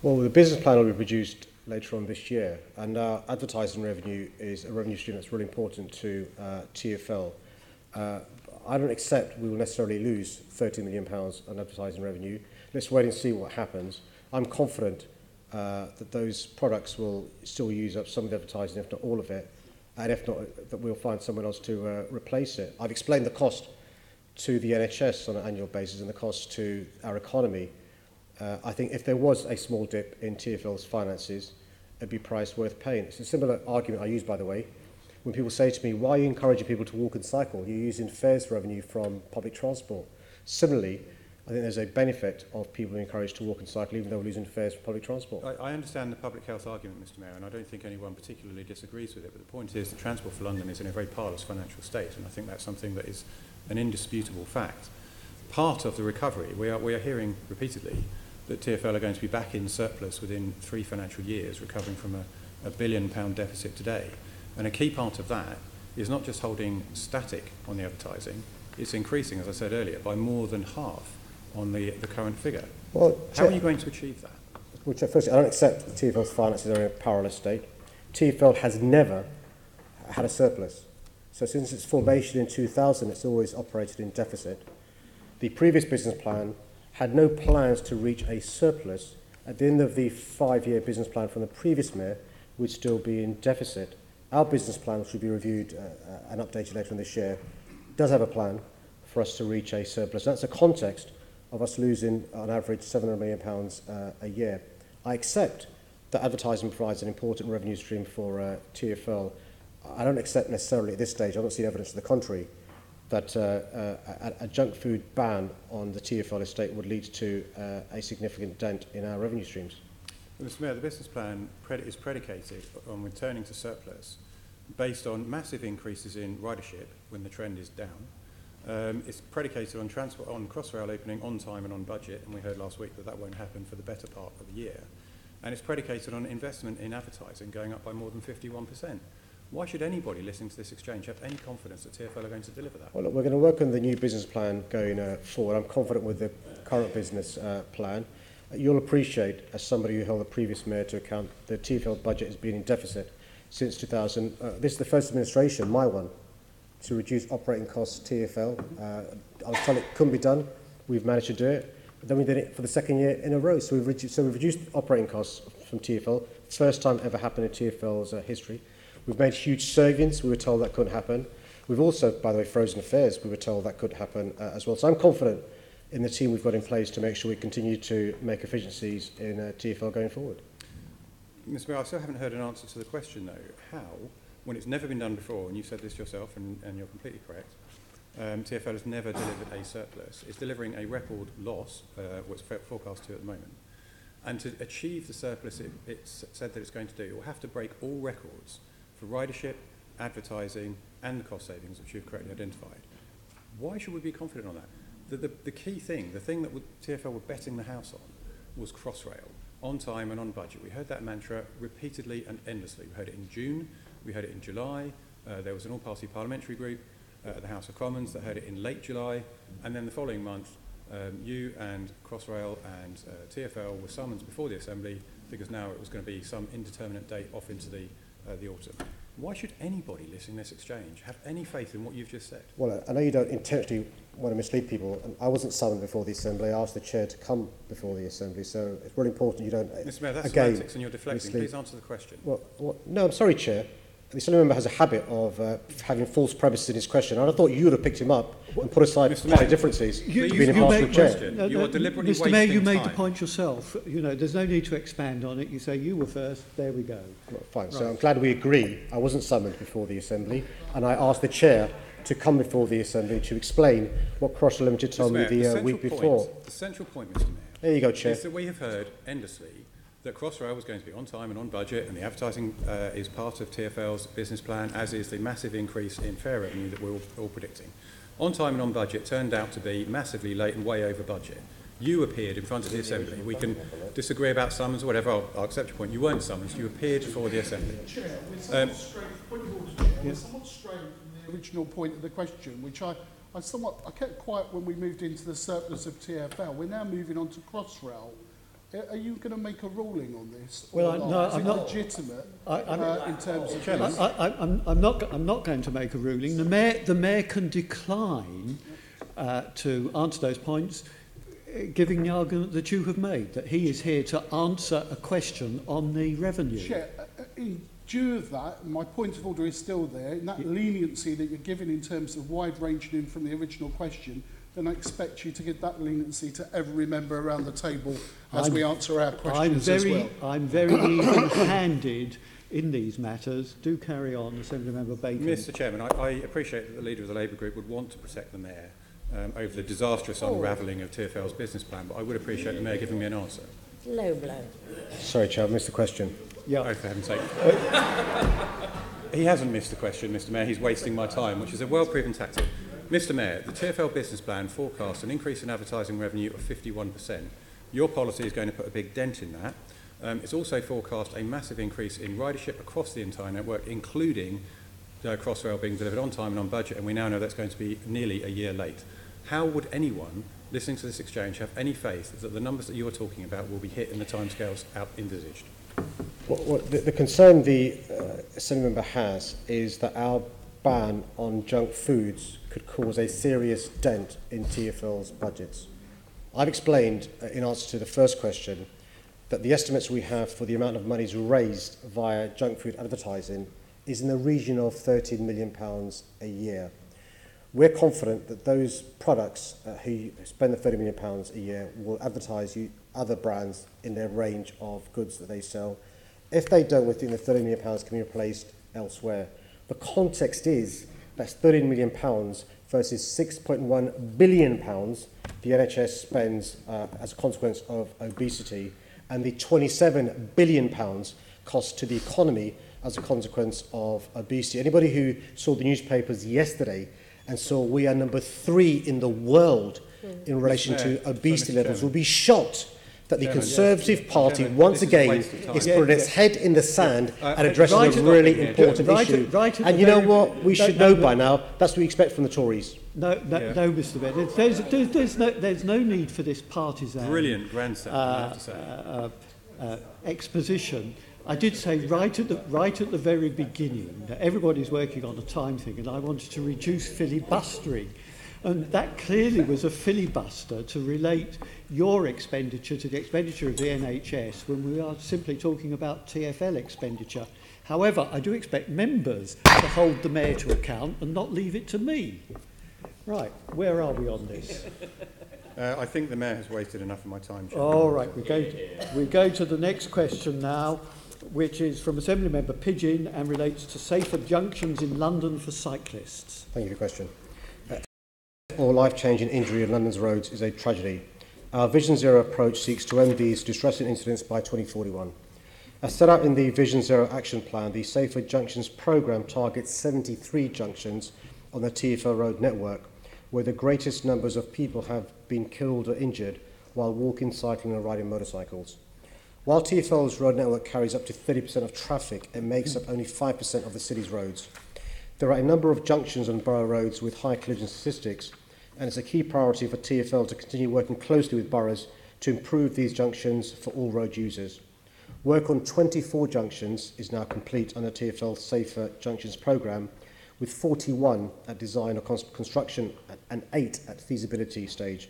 S3: Well, the business plan will be produced later on this year, and our advertising revenue is a revenue stream that's really important to TfL. I don't accept we will necessarily lose £30 million on advertising revenue. Let's wait and see what happens. I'm confident that those products will still use up some of the advertising, if not all of it, and if not, that we'll find someone else to replace it. I've explained the cost to the NHS on an annual basis and the cost to our economy. I think if there was a small dip in TfL's finances, it'd be a price worth paying. It's a similar argument I use, by the way, when people say to me, why are you encouraging people to walk and cycle? You're using fares revenue from public transport. Similarly, I think there's a benefit of people being encouraged to walk and cycle, even though we're losing fares for public transport.
S7: I understand the public health argument, Mr. Mayor, and I don't think anyone particularly disagrees with it, but the point is that Transport for London is in a very parlous financial state, and I think that's something that is an indisputable fact. Part of the recovery, we are hearing repeatedly that TfL are going to be back in surplus within 3 financial years, recovering from a £1 billion deficit today. And a key part of that is not just holding static on the advertising, it's increasing, as I said earlier, by more than half on the current figure.
S3: Well,
S7: how are you going to achieve that?
S3: Well, firstly, I don't accept that TfL's finances are in a powerless state. TfL has never had a surplus. So since its formation in 2000, it's always operated in deficit. The previous business plan had no plans to reach a surplus. At the end of the 5-year business plan from the previous mayor, would still be in deficit. Our business plan, which will be reviewed and updated later in this year, does have a plan for us to reach a surplus. That's a context of us losing, on average, £700 million a year. I accept that advertising provides an important revenue stream for TfL. I don't accept necessarily at this stage, I don't see evidence to the contrary, that a junk food ban on the TfL estate would lead to a significant dent in our revenue streams.
S7: Well, Mr. Mayor, the business plan is predicated on returning to surplus based on massive increases in ridership when the trend is down. It's predicated on transport, on Crossrail opening on time and on budget, and we heard last week that that won't happen for the better part of the year. And it's predicated on investment in advertising going up by more than 51%. Why should anybody listening to this exchange have any confidence that TfL are going to deliver that?
S3: Well, look, we're going to work on the new business plan going forward. I'm confident with the current business plan. You'll appreciate, as somebody who held the previous mayor to account, the TfL budget has been in deficit since 2000. This is the first administration, my one, to reduce operating costs TfL. I was told it couldn't be done. We've managed to do it. But then we did it for the second year in a row. So we've reduced operating costs from TfL. First time ever happened in TfL's history. We've made huge savings. We were told that couldn't happen. We've also, by the way, frozen affairs. We were told that could happen as well. So I'm confident in the team we've got in place to make sure we continue to make efficiencies in TfL going forward.
S7: Mr. Mayor, I still haven't heard an answer to the question, though. How, when it's never been done before, and you said this yourself, and you're completely correct, TfL has never delivered a surplus. It's delivering a record loss, what's forecast to at the moment. And to achieve the surplus it's said that it's going to do, it will have to break all records for ridership, advertising, and the cost savings, which you've correctly identified. Why should we be confident on that? The key thing, the thing that TfL were betting the house on, was Crossrail, on time and on budget. We heard that mantra repeatedly and endlessly. We heard it in June, we heard it in July, there was an all-party parliamentary group at the House of Commons that heard it in late July, and then the following month, you and Crossrail and TfL were summoned before the Assembly because now it was going to be some indeterminate date off into the autumn. Why should anybody listening to this exchange have any faith in what you've just said?
S3: Well, I know you don't intentionally want to mislead people. I wasn't summoned before the Assembly. I asked the Chair to come before the Assembly, so it's really important you don't,
S7: Mr. Mayor, that's
S3: again,
S7: semantics and you're deflecting.
S3: mislead.
S7: Please answer the question.
S3: Well, no, I'm sorry, Chair. The Assembly member has a habit of having false premises in his question. And I thought you would have picked him up and put aside party differences to be an impartial Chair.
S7: You are deliberately
S1: Mr. Mayor, you
S7: wasting
S1: made
S7: time.
S1: the point yourself. You know, there's no need to expand on it. You say you were first, there we go.
S3: Well, fine,
S1: Right.
S3: so I'm glad we agree. I wasn't summoned before the Assembly, and I asked the Chair to come before the Assembly to explain what Crossrail Limited told me the week before.
S7: The central point, Mr. Mayor,
S3: There you go, Chair.
S7: is that we have heard endlessly that Crossrail was going to be on time and on budget, and the advertising is part of TfL's business plan, as is the massive increase in fare revenue that we're all predicting. On time and on budget turned out to be massively late and way over budget. You appeared in front of the Assembly. We can disagree about summons or whatever. I'll accept your point. You weren't summoned. You appeared before the Assembly.
S8: Chair, we're somewhat strayed from the original point of the question, which I kept quiet when we moved into the surplus of TfL. We're now moving on to Crossrail. Are you going to make a ruling on this?
S1: Well, no,
S8: Is
S1: I'm
S8: it
S1: not.
S8: legitimate
S1: in
S8: terms of
S7: Chairman.
S1: I'm not going to make a ruling. The mayor can decline to answer those points, giving the argument that you have made, that he is here to answer a question on the revenue.
S8: Chair, in due of that, my point of order is still there, in that leniency that you're giving in terms of wide-ranging from the original question, then I expect you to give that leniency to every member around the table as we answer our questions as well.
S1: I'm very even-handed in these matters. Do carry on, Assemblymember Bacon.
S7: Mr. Chairman, I appreciate that the leader of the Labour Group would want to protect the Mayor over the disastrous unravelling of TfL's business plan, but I would appreciate the Mayor giving me an answer.
S9: Low blow.
S3: Sorry, Chair, I missed the question.
S1: Yeah.
S7: Oh, for heaven's sake. He hasn't missed the question, Mr. Mayor. He's wasting my time, which is a well-proven tactic. Mr. Mayor, the TfL business plan forecasts an increase in advertising revenue of 51%. Your policy is going to put a big dent in that. It's also forecast a massive increase in ridership across the entire network, including Crossrail being delivered on time and on budget, and we now know that's going to be nearly a year late. How would anyone listening to this exchange have any faith that the numbers that you are talking about will be hit in the timescales out envisaged?
S3: The concern the Assembly member has is that our ban on junk foods could cause a serious dent in TfL's budgets. I've explained in answer to the first question that the estimates we have for the amount of monies raised via junk food advertising is in the region of £13 million a year. We're confident that those products who spend the £30 million a year will advertise other brands in their range of goods that they sell. If they don't, we think the £30 million can be replaced elsewhere. The context is that's £13 million versus £6.1 billion the NHS spends as a consequence of obesity, and the £27 billion cost to the economy as a consequence of obesity. Anybody who saw the newspapers yesterday and saw we are number 3 in the world in relation to obesity levels will be shocked that the Conservative Party once again is putting its head in the sand and addressing a really important issue. And you know what? We should know by now. That's what we expect from the Tories.
S1: No, Mr. Bennett. There's no need for this partisan
S7: Brilliant grandstand, I have to say.
S1: Exposition. I did say right at the very beginning that everybody's working on a time thing, and I wanted to reduce filibustering. And that clearly was a filibuster to relate your expenditure to the expenditure of the NHS when we are simply talking about TfL expenditure. However, I do expect members to hold the Mayor to account and not leave it to me. Right, where are we on this?
S7: I think the Mayor has wasted enough of my time, Chair.
S1: All right, we go to the next question now, which is from Assembly Member Pidgeon and relates to safer junctions in London for cyclists.
S3: Thank you for the question. Or life-changing injury on London's roads is a tragedy. Our Vision Zero approach seeks to end these distressing incidents by 2041. As set out in the Vision Zero action plan, the Safer Junctions programme targets 73 junctions on the TfL road network where the greatest numbers of people have been killed or injured while walking, cycling or riding motorcycles. While TfL's road network carries up to 30% of traffic, it makes up only 5% of the city's roads. There are a number of junctions on borough roads with high collision statistics, and it's a key priority for TfL to continue working closely with boroughs to improve these junctions for all road users. Work on 24 junctions is now complete under TfL's Safer Junctions programme, with 41 at design or construction and 8 at feasibility stage.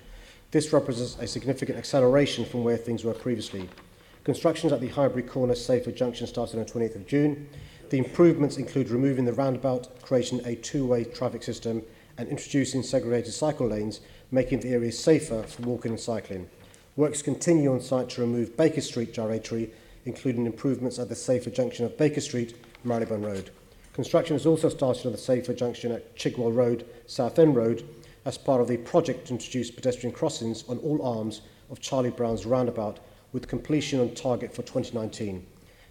S3: This represents a significant acceleration from where things were previously. Constructions at the Highbury Corner Safer Junction started on 28th of June. The improvements include removing the roundabout, creating a two-way traffic system and introducing segregated cycle lanes, making the area safer for walking and cycling. Works continue on site to remove Baker Street gyratory, including improvements at the safer junction of Baker Street, Marylebone Road. Construction has also started on the safer junction at Chigwell Road, Southend Road, as part of the project to introduce pedestrian crossings on all arms of Charlie Brown's roundabout, with completion on target for 2019.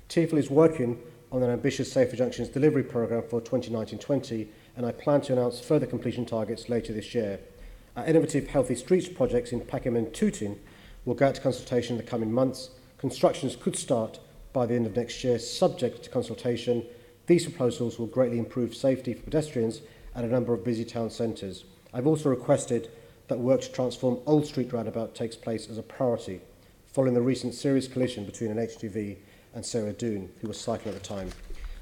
S3: TfL is working on an ambitious Safer Junctions delivery programme for 2019-20, and I plan to announce further completion targets later this year. Our innovative Healthy Streets projects in Peckham and Tooting will go out to consultation in the coming months. Constructions could start by the end of next year, subject to consultation. These proposals will greatly improve safety for pedestrians at a number of busy town centres. I've also requested that work to transform Old Street roundabout takes place as a priority, following the recent serious collision between an HGV and Sarah Doon, who was cycling at the time.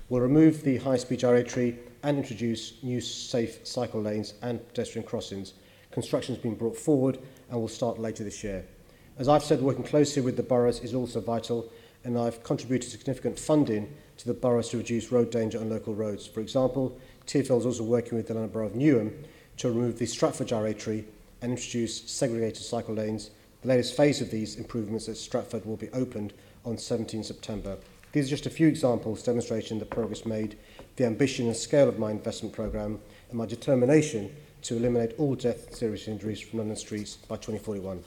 S3: We'll remove the high-speed gyratory and introduce new safe cycle lanes and pedestrian crossings. Construction has been brought forward and will start later this year. As I've said, working closely with the boroughs is also vital, and I've contributed significant funding to the boroughs to reduce road danger on local roads. For example, TfL is also working with the London Borough of Newham to remove the Stratford gyratory and introduce segregated cycle lanes. The latest phase of these improvements at Stratford will be opened on 17 September. These are just a few examples demonstrating the progress made, the ambition and scale of my investment programme, and my determination to eliminate all death and serious injuries from London streets by 2041.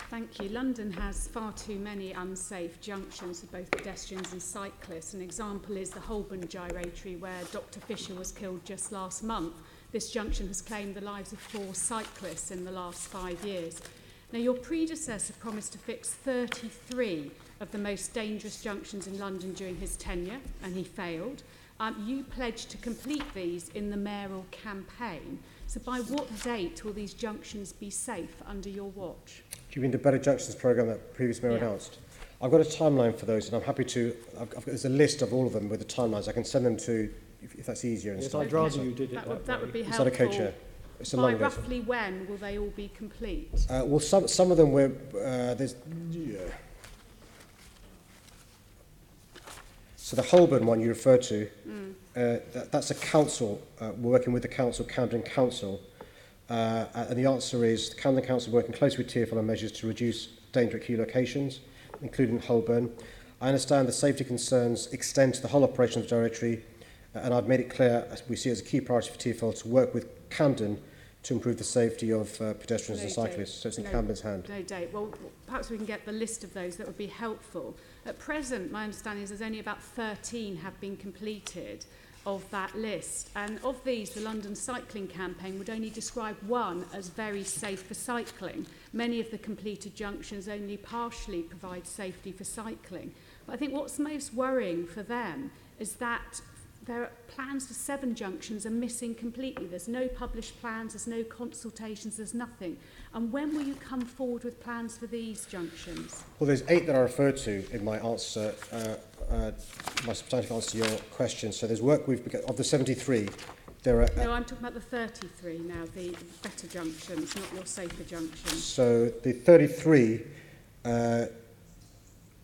S9: Thank you. London has far too many unsafe junctions for both pedestrians and cyclists. An example is the Holborn gyratory, where Dr. Fisher was killed just last month. This junction has claimed the lives of 4 cyclists in the last 5 years. Now, your predecessor promised to fix 33 of the most dangerous junctions in London during his tenure, and he failed. You pledged to complete these in the mayoral campaign. So by what date will these junctions be safe under your watch?
S3: Do you mean the Better Junctions programme that previous mayor announced? I've got a timeline for those, and I'm happy to. There's a list of all of them with the timelines. I can send them to, if that's easier.
S1: Yes, I'd rather you did it
S9: that would be
S3: Is
S9: helpful.
S3: that okay, Chair? It's a
S9: By
S3: long list.
S9: roughly when will they all be complete?
S3: Well, some of them were there's. Yeah. So the Holborn one you referred to, that's a council. We're working with the council, Camden Council, and the answer is the Camden Council working closely with TfL on measures to reduce danger at key locations, including Holborn. I understand the safety concerns extend to the whole operation of the directory, and I've made it clear we see it as a key priority for TfL to work with Camden to improve the safety of pedestrians and cyclists. So it's in Camden's hand.
S9: No date. Well, perhaps we can get the list of those. That would be helpful. At present, my understanding is there's only about 13 have been completed of that list. And of these, the London Cycling Campaign would only describe one as very safe for cycling. Many of the completed junctions only partially provide safety for cycling. But I think what's most worrying for them is that there are plans for 7 junctions are missing completely. There's no published plans, there's no consultations, there's nothing. And when will you come forward with plans for these junctions?
S3: Well, there's 8 that I referred to in my answer, my substantive answer to your question. So there's work of the 73, there are...
S9: No, I'm talking about the 33 now, the better junctions, not your safer junctions.
S3: So the 33,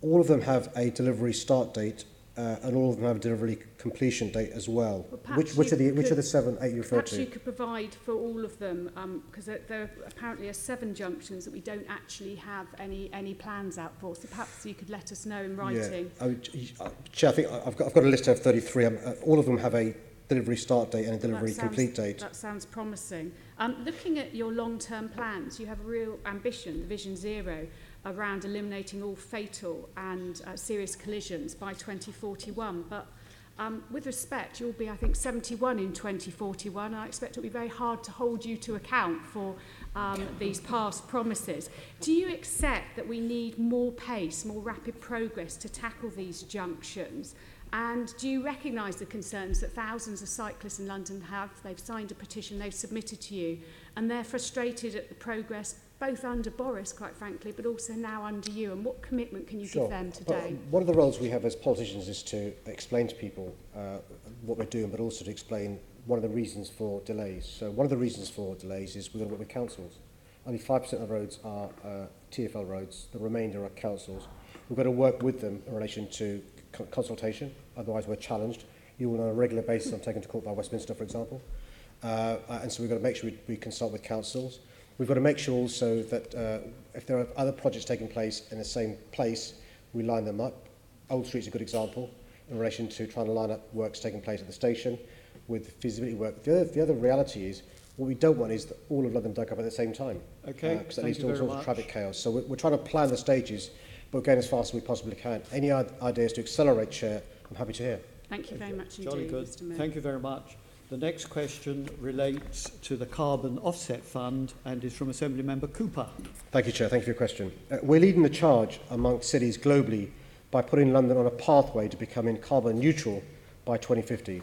S3: all of them have a delivery start date, and all of them have a delivery completion date as well. Which of the 7, 8 you referred
S9: perhaps
S3: to?
S9: you could provide for all of them, because there apparently are 7 junctions that we don't actually have any plans out for. So perhaps you could let us know in writing.
S3: Yeah, Chair, I think I've got a list of 33. All of them have a delivery start date and a delivery complete date.
S9: That sounds promising. Looking at your long-term plans, you have a real ambition, the Vision Zero, around eliminating all fatal and serious collisions by 2041. But with respect, you'll be, I think, 71 in 2041. I expect it'll be very hard to hold you to account for these past promises. Do you accept that we need more pace, more rapid progress to tackle these junctions? And do you recognise the concerns that thousands of cyclists in London have? They've signed a petition, they've submitted to you, and they're frustrated at the progress, both under Boris, quite frankly, but also now under you. And what commitment can you give them today?
S3: One of the roles we have as politicians is to explain to people what we're doing, but also to explain one of the reasons for delays. So one of the reasons for delays is we've got to work with councils. Only 5% of roads are TfL roads, the remainder are councils. We've got to work with them in relation to consultation, otherwise we're challenged. You will on a regular basis, I'm taken to court by Westminster, for example. And so we've got to make sure we consult with councils. We've got to make sure also that if there are other projects taking place in the same place, we line them up. Old Street's a good example in relation to trying to line up works taking place at the station with feasibility work. The other reality is what we don't want is that all of London dug up at the same time.
S1: Okay,
S3: because that leads to all sorts of traffic chaos. So we're trying to plan the stages, but we're going as fast as we possibly can. Any ideas to accelerate, Chair, I'm happy to hear.
S9: Thank you very much
S1: Jolly
S9: indeed,
S1: good.
S9: Mr Mayor.
S1: Thank you very much. The next question relates to the Carbon Offset Fund and is from Assembly Member Cooper.
S3: Thank you, Chair. Thank you for your question. We're leading the charge amongst cities globally by putting London on a pathway to becoming carbon neutral by 2050.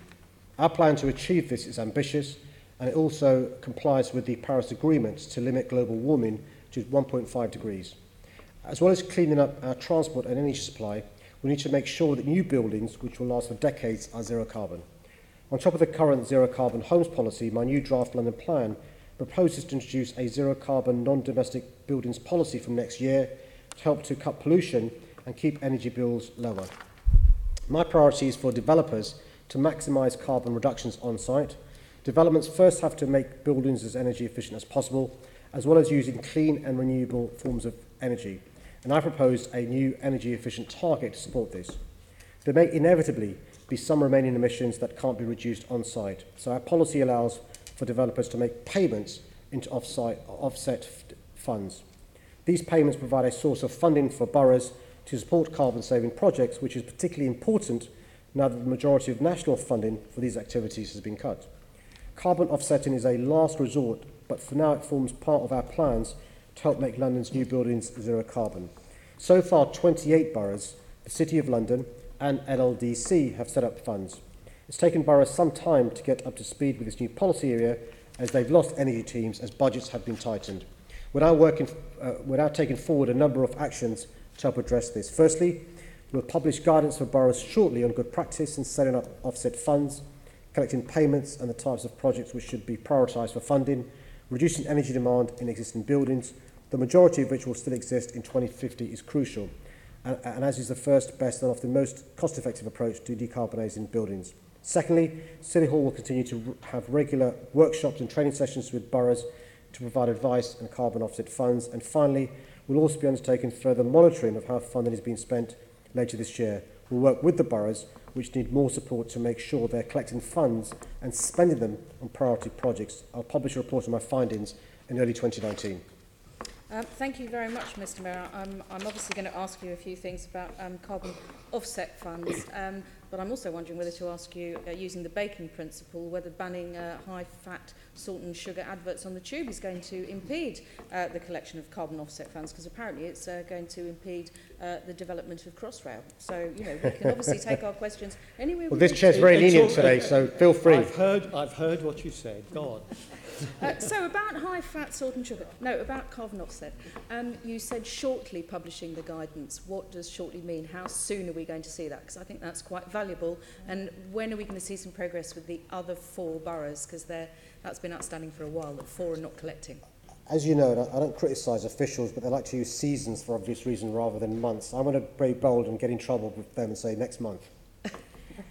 S3: Our plan to achieve this is ambitious, and it also complies with the Paris Agreement to limit global warming to 1.5 degrees. As well as cleaning up our transport and energy supply, we need to make sure that new buildings, which will last for decades, are zero carbon. On top of the current zero carbon homes policy, my new draft London plan proposes to introduce a zero carbon non-domestic buildings policy from next year to help to cut pollution and keep energy bills lower. My priority is for developers to maximise carbon reductions on site. Developments first have to make buildings as energy efficient as possible, as well as using clean and renewable forms of energy. And I proposed a new energy efficient target to support this. There may inevitably be some remaining emissions that can't be reduced on site. So our policy allows for developers to make payments into offset funds. These payments provide a source of funding for boroughs to support carbon saving projects, which is particularly important now that the majority of national funding for these activities has been cut. Carbon offsetting is a last resort, but for now it forms part of our plans to help make London's new buildings zero carbon. So far, 28 boroughs, the City of London and LLDC have set up funds. It's taken boroughs some time to get up to speed with this new policy area, as they've lost energy teams as budgets have been tightened. We're now taking forward a number of actions to help address this. Firstly, we'll publish guidance for boroughs shortly on good practice in setting up offset funds, collecting payments and the types of projects which should be prioritised for funding, reducing energy demand in existing buildings, the majority of which will still exist in 2050 is crucial, and as is the first, best and often most cost-effective approach to decarbonising buildings. Secondly, City Hall will continue to have regular workshops and training sessions with boroughs to provide advice on carbon offset funds. And finally, we'll also be undertaking further monitoring of how funding is being spent later this year. We'll work with the boroughs, which need more support, to make sure they're collecting funds and spending them on priority projects. I'll publish a report on my findings in early 2019.
S10: Thank you very much, Mr Mayor. I'm obviously going to ask you a few things about carbon offset funds, but I'm also wondering whether to ask you, using the baking principle, whether banning high-fat, salt and sugar adverts on the tube is going to impede the collection of carbon offset funds, because apparently it's going to impede the development of Crossrail. So, you know, we can obviously take our questions anywhere.
S3: Well, this chair's very lenient today, so feel free.
S1: I've heard what you said. Go on.
S10: So about high-fat, salt and sugar. No, about carbon offset. You said shortly publishing the guidance. What does shortly mean? How soon are we going to see that? Because I think that's quite valuable. And when are we going to see some progress with the other 4 boroughs? Because that's been outstanding for a while, that 4 are not collecting.
S3: As you know, I don't criticise officials, but they like to use seasons for obvious reasons rather than months. I'm going to be bold and get in trouble with them and say next month.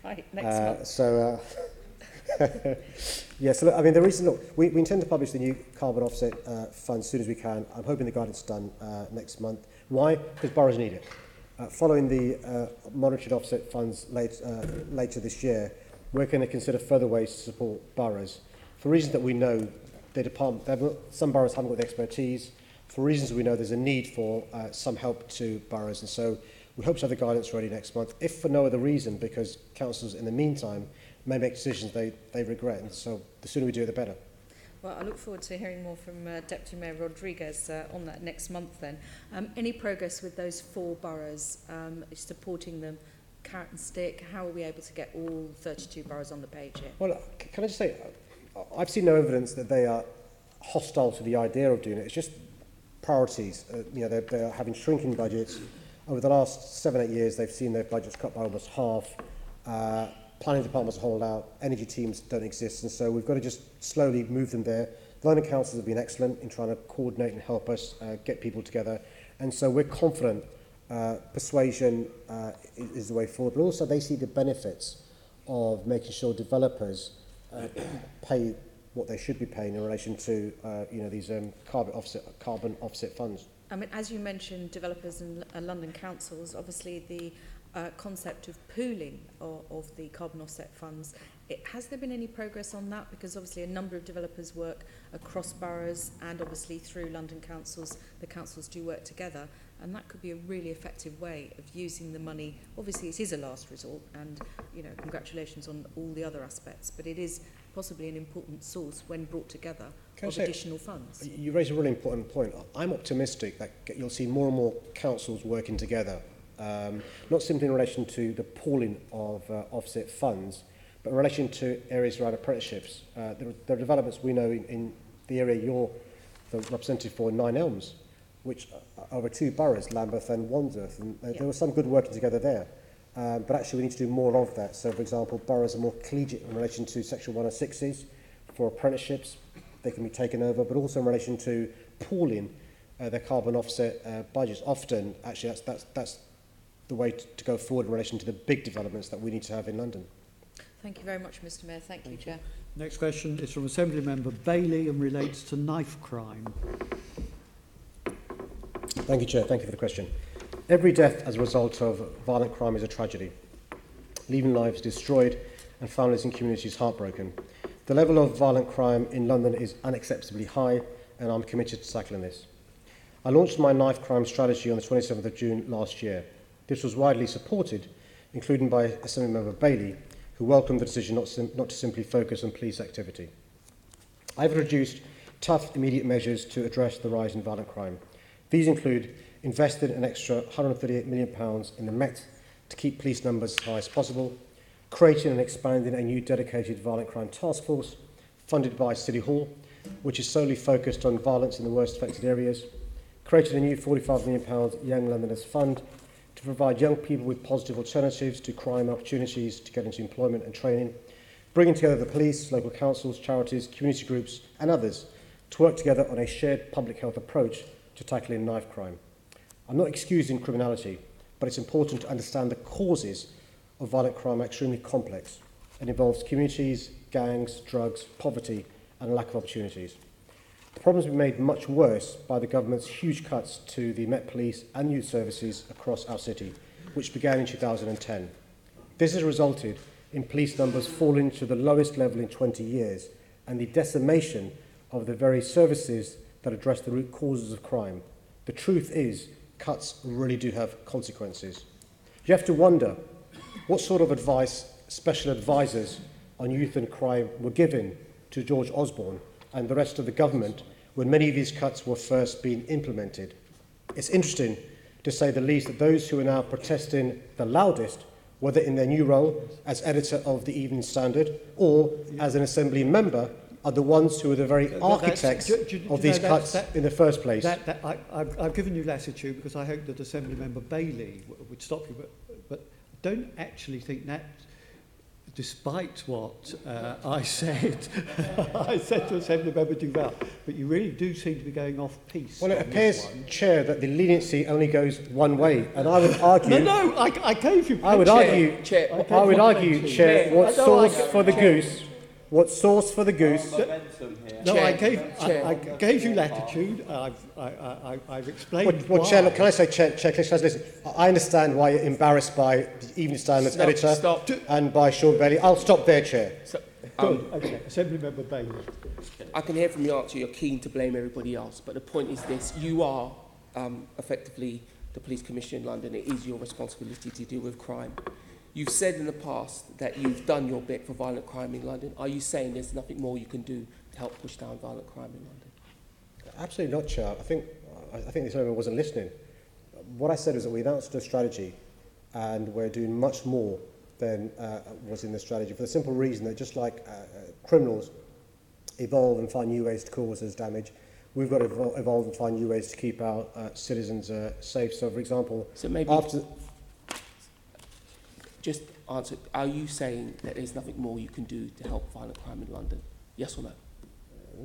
S10: Right, next month.
S3: So... yeah, so look, I mean, the reason, look, we intend to publish the new carbon offset fund as soon as we can. I'm hoping the guidance is done next month. Why? Because boroughs need it. Following the monitored offset funds later this year, we're going to consider further ways to support boroughs. For reasons that we know, some boroughs haven't got the expertise. For reasons we know, there's a need for some help to boroughs. And so we hope to have the guidance ready next month, if for no other reason, because councils in the meantime may make decisions they regret, and so the sooner we do it, the better.
S10: Well, I look forward to hearing more from Deputy Mayor Rodriguez on that next month then. Any progress with those 4 boroughs, supporting them, carrot and stick? How are we able to get all 32 boroughs on the page here?
S3: Well, can I just say, I've seen no evidence that they are hostile to the idea of doing it. It's just priorities. You know, they're having shrinking budgets. Over the last 7-8 years, they've seen their budgets cut by almost half. Planning departments are hollowed out, energy teams don't exist, and so we've got to just slowly move them there. The London councils have been excellent in trying to coordinate and help us get people together, and so we're confident persuasion is the way forward, but also they see the benefits of making sure developers pay what they should be paying in relation to these carbon offset funds.
S10: I mean, as you mentioned, developers and London councils, obviously the concept of pooling of the carbon offset funds, has there been any progress on that? Because obviously a number of developers work across boroughs, and obviously through London councils, the councils do work together, and that could be a really effective way of using the money. Obviously it is a last resort, and you know, congratulations on all the other aspects, but it is possibly an important source when brought together of additional funds.
S3: You raise a really important point. I'm optimistic that you'll see more and more councils working together. Not simply in relation to the pooling of offset funds, but in relation to areas around apprenticeships. There are developments we know in the area you're the representative for, Nine Elms, which are over 2 boroughs, Lambeth and Wandsworth, and there was some good working together there. But actually we need to do more of that. So, for example, boroughs are more collegiate in relation to Section 106s for apprenticeships. They can be taken over, but also in relation to pooling their carbon offset budgets. Often, actually, that's the way to go forward in relation to the big developments that we need to have in London.
S10: Thank you very much, Mr Mayor. Thank you, Chair.
S1: Next question is from Assembly Member Bailey and relates to knife crime.
S3: Thank you, Chair. Thank you for the question. Every death as a result of violent crime is a tragedy, leaving lives destroyed and families and communities heartbroken. The level of violent crime in London is unacceptably high, and I'm committed to tackling this. I launched my knife crime strategy on the 27th of June last year. This was widely supported, including by Assembly Member Bailey, who welcomed the decision not to simply focus on police activity. I've introduced tough, immediate measures to address the rise in violent crime. These include invested an extra £138 million in the Met to keep police numbers as high as possible, creating and expanding a new dedicated violent crime task force funded by City Hall, which is solely focused on violence in the worst affected areas, created a new £45 million Young Londoners Fund to provide young people with positive alternatives to crime opportunities to get into employment and training, bringing together the police, local councils, charities, community groups and others to work together on a shared public health approach to tackling knife crime. I'm not excusing criminality, but it's important to understand the causes of violent crime are extremely complex and involves communities, gangs, drugs, poverty and a lack of opportunities. The problems have been made much worse by the government's huge cuts to the Met Police and youth services across our city, which began in 2010. This has resulted in police numbers falling to the lowest level in 20 years and the decimation of the very services that address the root causes of crime. The truth is, cuts really do have consequences. You have to wonder what sort of advice special advisors on youth and crime were given to George Osborne and the rest of the government when many of these cuts were first being implemented. It's interesting, to say the least, that those who are now protesting the loudest, whether in their new role as editor of the Evening Standard or as an Assembly member, are the ones who are the very architects of these cuts in the first place.
S1: I've given you latitude because I hope that Assembly Member Bailey would stop you, but I don't actually think that, despite what I said, I said to Assembly Member Duval, but you really do seem to be going off piece.
S3: Well, it appears, Chair, that the leniency only goes one way, and I would argue...
S1: No, I gave you...
S3: I would argue, Chair, what sauce for the goose... What sauce for the goose?
S1: No, I gave you latitude. I've explained
S3: well,
S1: why.
S3: Chair, look, can I say, Chair, listen, I understand why you're embarrassed by the Evening Standard's editor and by Sean Bailey. I'll stop there, Chair.
S1: Good, okay. Assembly Member Bailey.
S11: I can hear from your answer you're keen to blame everybody else, but the point is this: you are effectively the Police Commissioner in London. It is your responsibility to deal with crime. You've said in the past that you've done your bit for violent crime in London. Are you saying there's nothing more you can do to help push down violent crime in London?
S3: Absolutely not, Chair. I think this member wasn't listening. What I said is that we announced a strategy and we're doing much more than was in the strategy, for the simple reason that just like criminals evolve and find new ways to cause us damage, we've got to evolve and find new ways to keep our citizens safe. So, for example,
S11: so maybe
S3: after...
S11: Just answer, are you saying that there's nothing more you can do to help violent crime in London? Yes or no?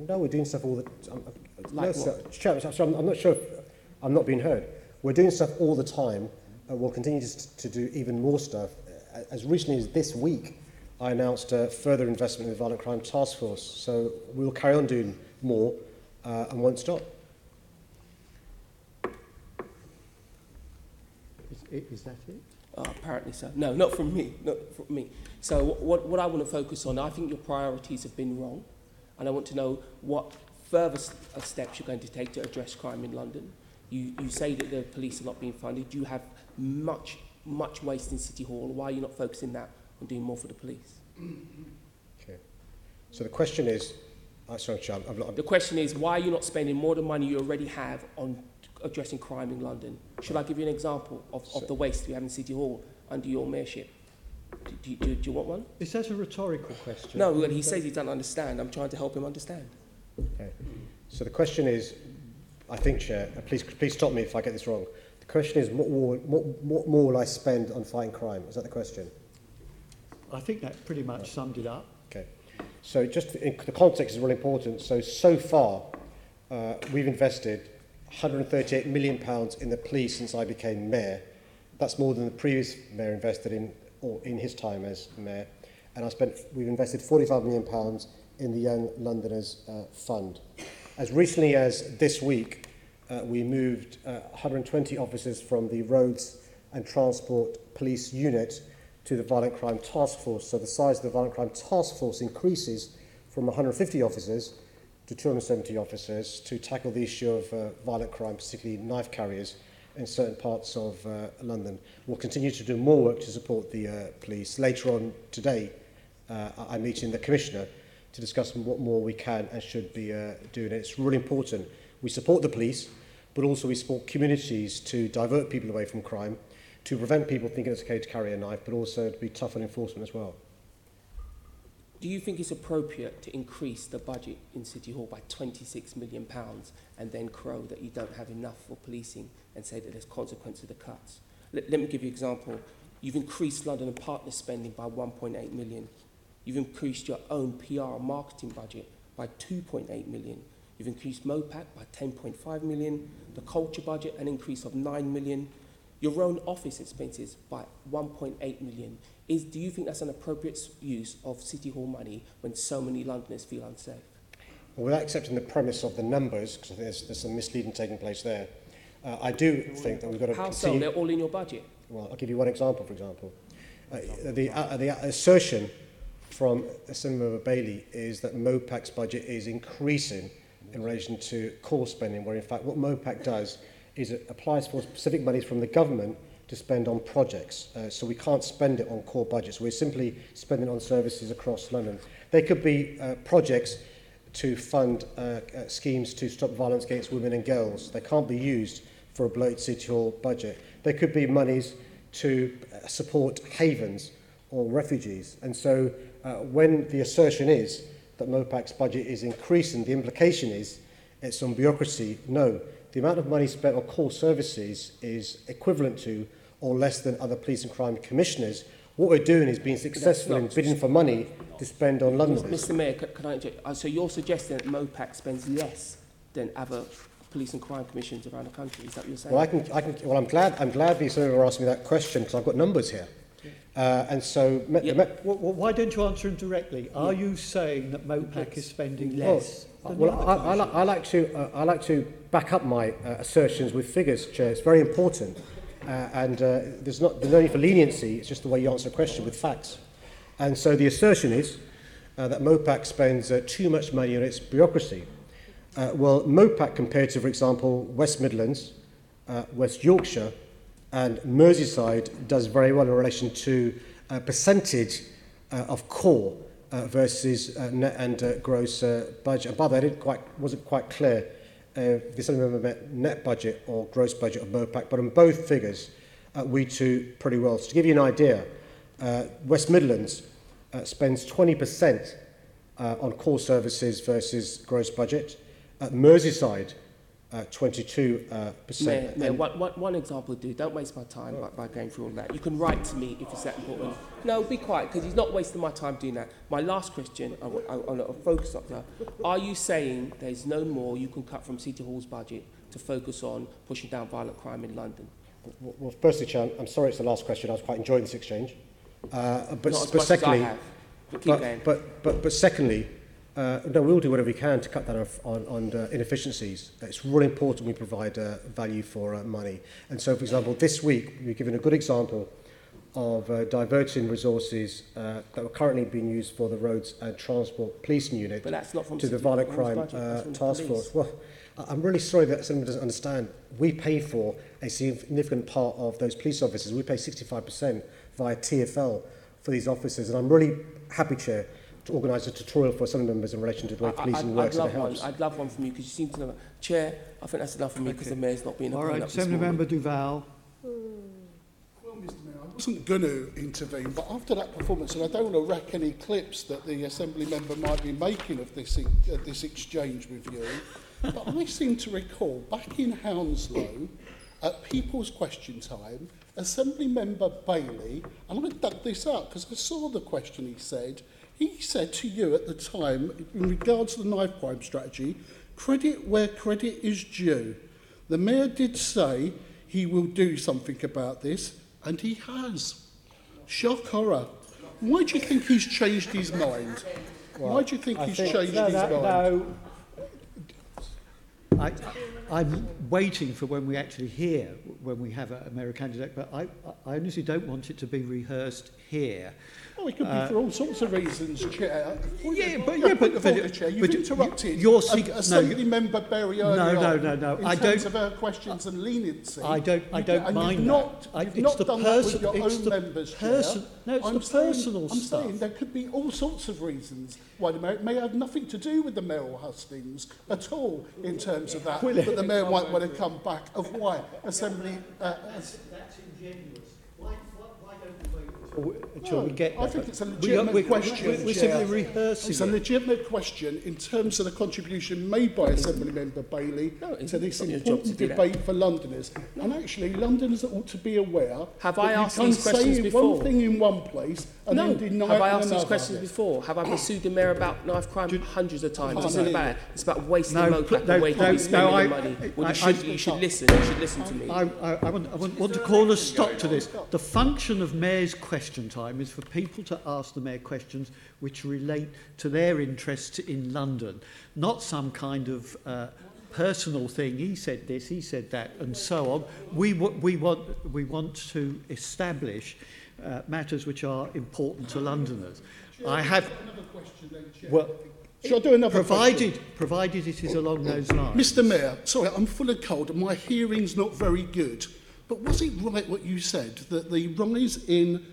S3: No, we're doing stuff all the time.
S11: Like
S3: Chair, I'm not sure if I'm not being heard. We're doing stuff all the time. We'll continue to do even more stuff. As recently as this week, I announced further investment in the Violent Crime Task Force. So we'll carry on doing more and won't stop.
S1: Is that it?
S11: Apparently so. No, not from me. Not from me. So what I want to focus on, I think your priorities have been wrong, and I want to know what further steps you're going to take to address crime in London. You say that the police are not being funded. You have much waste in City Hall. Why are you not focusing that on doing more for the police?
S3: Okay. So the question is, sorry, Chair,
S11: the question is, why are you not spending more of the money you already have on addressing crime in London? Should I give you an example of the waste we have in City Hall under your mayorship? Do you want one?
S1: Is that a rhetorical question?
S11: No, well, he says he doesn't understand. I'm trying to help him understand.
S3: Okay. So the question is, I think, Chair, please stop me if I get this wrong. The question is, what more will I spend on fighting crime? Is that the question?
S1: I think that pretty much summed it up.
S3: Okay. So just the context is really important. So far, we've invested £138 million in the police since I became mayor. That's more than the previous mayor invested in his time as mayor. And we've invested £45 million in the Young Londoners Fund. As recently as this week, we moved 120 officers from the Roads and Transport Police Unit to the Violent Crime Task Force. So the size of the Violent Crime Task Force increases from 150 officers to 270 officers to tackle the issue of violent crime, particularly knife carriers in certain parts of London. We'll continue to do more work to support the police. Later on today, I'm meeting the Commissioner to discuss what more we can and should be doing. It's really important. We support the police, but also we support communities to divert people away from crime, to prevent people thinking it's okay to carry a knife, but also to be tough on enforcement as well.
S11: do you think it's appropriate to increase the budget in City Hall by £26 million and then crow that you don't have enough for policing and say that there's consequence of the cuts? Let me give you an example. You've increased London and Partner spending by 1.8 million. You've increased your own PR and marketing budget by 2.8 million. You've increased MOPAC by 10.5 million. The culture budget, an increase of 9 million. Your own office expenses by 1.8 million. Do you think that's an appropriate use of City Hall money when so many Londoners feel unsafe?
S3: Well, without accepting the premise of the numbers, because I think there's some misleading taking place there, I do think that we've got to
S11: How
S3: continue...
S11: so? They're all in your budget.
S3: Well, I'll give you one example, for example. The assertion from Assemblymember Bailey is that MOPAC's budget is increasing in relation to core spending, where in fact what MOPAC does is it applies for specific monies from the government to spend on projects. So we can't spend it on core budgets. We're simply spending on services across London. They could be projects to fund schemes to stop violence against women and girls. They can't be used for a bloated City Hall budget. There could be monies to support havens or refugees. And so when the assertion is that MOPAC's budget is increasing, the implication is it's on bureaucracy. No, the amount of money spent on core services is equivalent to or less than other police and crime commissioners. What we're doing is being successful in bidding for money to spend on Londoners.
S11: Mr. Mayor, can I interject? So you're suggesting that MOPAC spends less than other police and crime commissions around the country? Is that what you're saying?
S3: Well, I'm glad the Senator asked me that question because I've got numbers here. And so...
S1: why don't you answer him directly? Are you saying that MOPAC is spending less?
S3: I like to back up my assertions with figures, Chair. It's very important. There's no need for leniency. It's just the way you answer a question with facts. And so the assertion is that MOPAC spends too much money on its bureaucracy. Well, MOPAC compared to, for example, West Midlands, West Yorkshire and Merseyside does very well in relation to percentage of core versus net and gross budget. And by the way, wasn't quite clear if this only meant net budget or gross budget of MOPAC, but on both figures we do pretty well. So to give you an idea, West Midlands spends 20% on core services versus gross budget. Merseyside, 22%.
S11: Mayor, one example, dude. Don't waste my time by going through all that. You can write to me if it's that important. No, be quiet, because he's not wasting my time doing that. My last question, I want to focus on that. Are you saying there's no more you can cut from City Hall's budget to focus on pushing down violent crime in London?
S3: Well, firstly, Chair, I'm sorry it's the last question. I was quite enjoying this exchange. But
S11: secondly,
S3: but secondly, no, we'll do whatever we can to cut down on inefficiencies. It's really important we provide value for money. And so, for example, this week we've given a good example of diverting resources that were currently being used for the Roads and Transport Policing Unit
S11: but that's not from
S3: to the Violent Crime Task Force. Well, I'm really sorry that someone doesn't understand. We pay for a significant part of those police officers. We pay 65% via TfL for these officers. And I'm really happy, Chair, to organise a tutorial for some members in relation to the way policing works in the House.
S11: I'd love one from you, because you seem to know. Chair, I think that's enough from me, because the Mayor's not being a
S1: All right, Assemblymember Duval.
S8: Well, Mr. Mayor, I wasn't going to intervene, but after that performance, and I don't want to wreck any clips that the Assembly member might be making of this exchange with you, but I seem to recall back in Hounslow, at People's Question Time, Assembly member Bailey, and I dug this up because I saw the question he said to you at the time, in regards to the knife crime strategy, credit where credit is due. The Mayor did say he will do something about this, and he has. Shock horror. Why do you think he's changed his mind? Why do you think he's changed his mind?
S1: I'm waiting for when we actually hear, when we have a Mayor candidate, but I honestly don't want it to be rehearsed here.
S8: Oh, it could be for all sorts of reasons, Chair.
S1: Chair,
S8: you've interrupted Assembly member Berry earlier
S1: No.
S8: in terms of her questions and leniency.
S1: I don't mind
S8: you've not done that with your own members, Chair.
S1: No, it's the personal
S8: I'm
S1: stuff.
S8: saying there could be all sorts of reasons why the Mayor may have nothing to do with the mayoral hustings at all in terms of that, but the Mayor might want to come back of why Assembly...
S1: That's ingenuous. Why don't we wait Shall we get
S8: I think it's a legitimate question.
S1: We're simply rehearsing
S8: It's a legitimate question in terms of the contribution made by Assemblymember Bailey to this important debate for Londoners. And actually, Londoners ought to be aware
S11: Have
S8: that
S11: I
S8: you
S11: asked
S8: can
S11: these questions
S8: say
S11: before?
S8: one thing in one place and
S11: No.
S8: then deny
S11: Have I
S8: it in
S11: asked these
S8: another.
S11: questions before? Have I pursued the mayor about knife crime hundreds of times? It's not about it. It's about wasting mopap and where you spending the money. Well, you should listen. You should listen to me.
S1: I want to call a stop to this. The function of Mayor's question time is for people to ask the Mayor questions which relate to their interests in London, not some kind of personal thing. He said this, he said that, and so on. We want to establish matters which are important to Londoners. I have
S8: Another question then, Chair.
S1: well.
S8: Shall I do another question?
S1: Provided it is along those lines.
S8: Mr Mayor, sorry, I'm full of cold and my hearing's not very good. But was it right what you said, that the rise in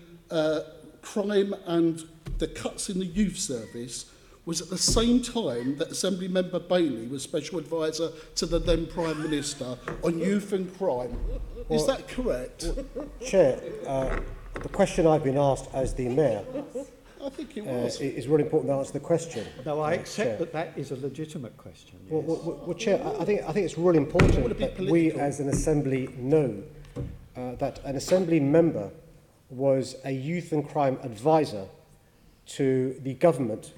S8: crime and the cuts in the youth service was at the same time that Assemblymember Bailey was Special Advisor to the then Prime Minister on youth and crime? Is that correct?
S3: Chair, the question I've been asked as the Mayor
S8: I think it was.
S3: is really important to answer the question.
S1: No, I accept
S3: Chair.
S1: that is a legitimate question. Yes.
S3: Well, Chair, I think it's really important that we as an Assembly know that an Assembly member was a youth and crime advisor to the government,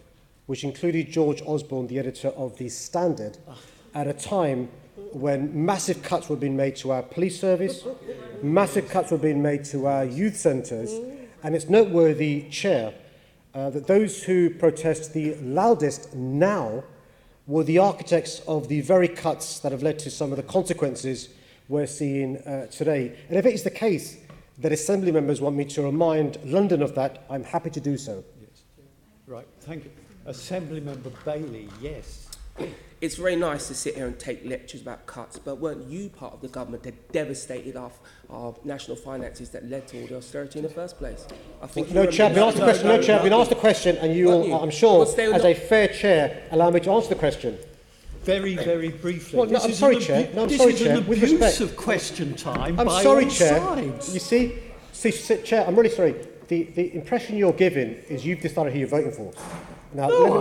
S3: which included George Osborne, the editor of The Standard, at a time when massive cuts were being made to our police service, massive cuts were being made to our youth centres, and it's noteworthy, Chair, that those who protest the loudest now were the architects of the very cuts that have led to some of the consequences we're seeing today. And if it is the case that Assembly members want me to remind London of that, I'm happy to do so.
S1: Yes. Right, thank you. Assemblymember Bailey, yes.
S11: It's very nice to sit here and take lectures about cuts, but weren't you part of the government that devastated our national finances that led to all the austerity in the first place? I think
S3: No, Chair, I've been asked the question. No, Chair, I've been asked the question, and you will, I'm sure, as a fair Chair, allow me to answer the question.
S1: Very, very briefly.
S3: Well, no, I'm sorry, Chair. No, I'm sorry, Chair. With respect.
S1: This is an abuse of question time
S3: I'm
S1: by
S3: sorry,
S1: all
S3: Chair.
S1: sides.
S3: You see, Chair, I'm really sorry. The impression you're giving is you've decided who you're voting for. Now,
S1: No,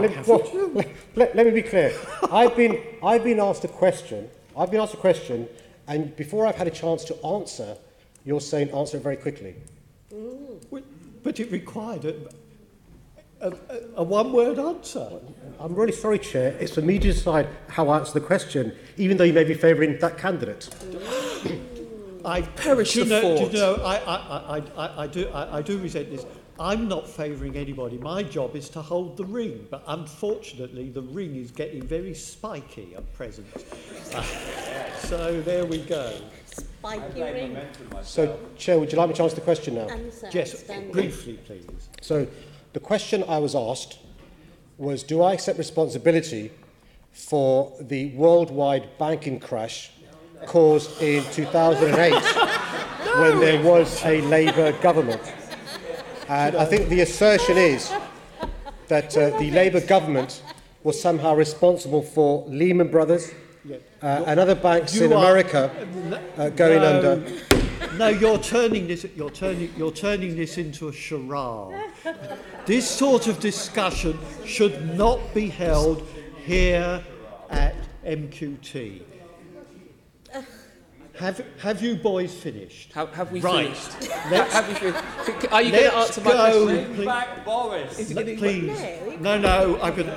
S3: let me be clear. I've been asked a question. And before I've had a chance to answer, you're saying answer it very quickly.
S1: But it required a one-word answer.
S3: I'm really sorry, Chair. It's for me to decide how I answer the question, even though you may be favouring that candidate.
S1: I
S11: perish the thought.
S1: I do resent this. I'm not favouring anybody. My job is to hold the ring, but unfortunately the ring is getting very spiky at present. So there we go.
S12: Spiky ring.
S3: So, Chair, would you like me to answer the question now?
S1: Yes, briefly, please.
S3: So, the question I was asked was, do I accept responsibility for the worldwide banking crash caused in 2008 when there was a Labour government? And I think the assertion is that the Labour government was somehow responsible for Lehman Brothers and other banks in America going under.
S1: No, you're turning this into a charade. This sort of discussion should not be held here at MQT. Have you boys finished?
S11: Have we
S1: right.
S11: finished? Have we finished? Are you going to answer my question?
S1: Please.
S12: Back, Boris.
S1: Please. No, I'm going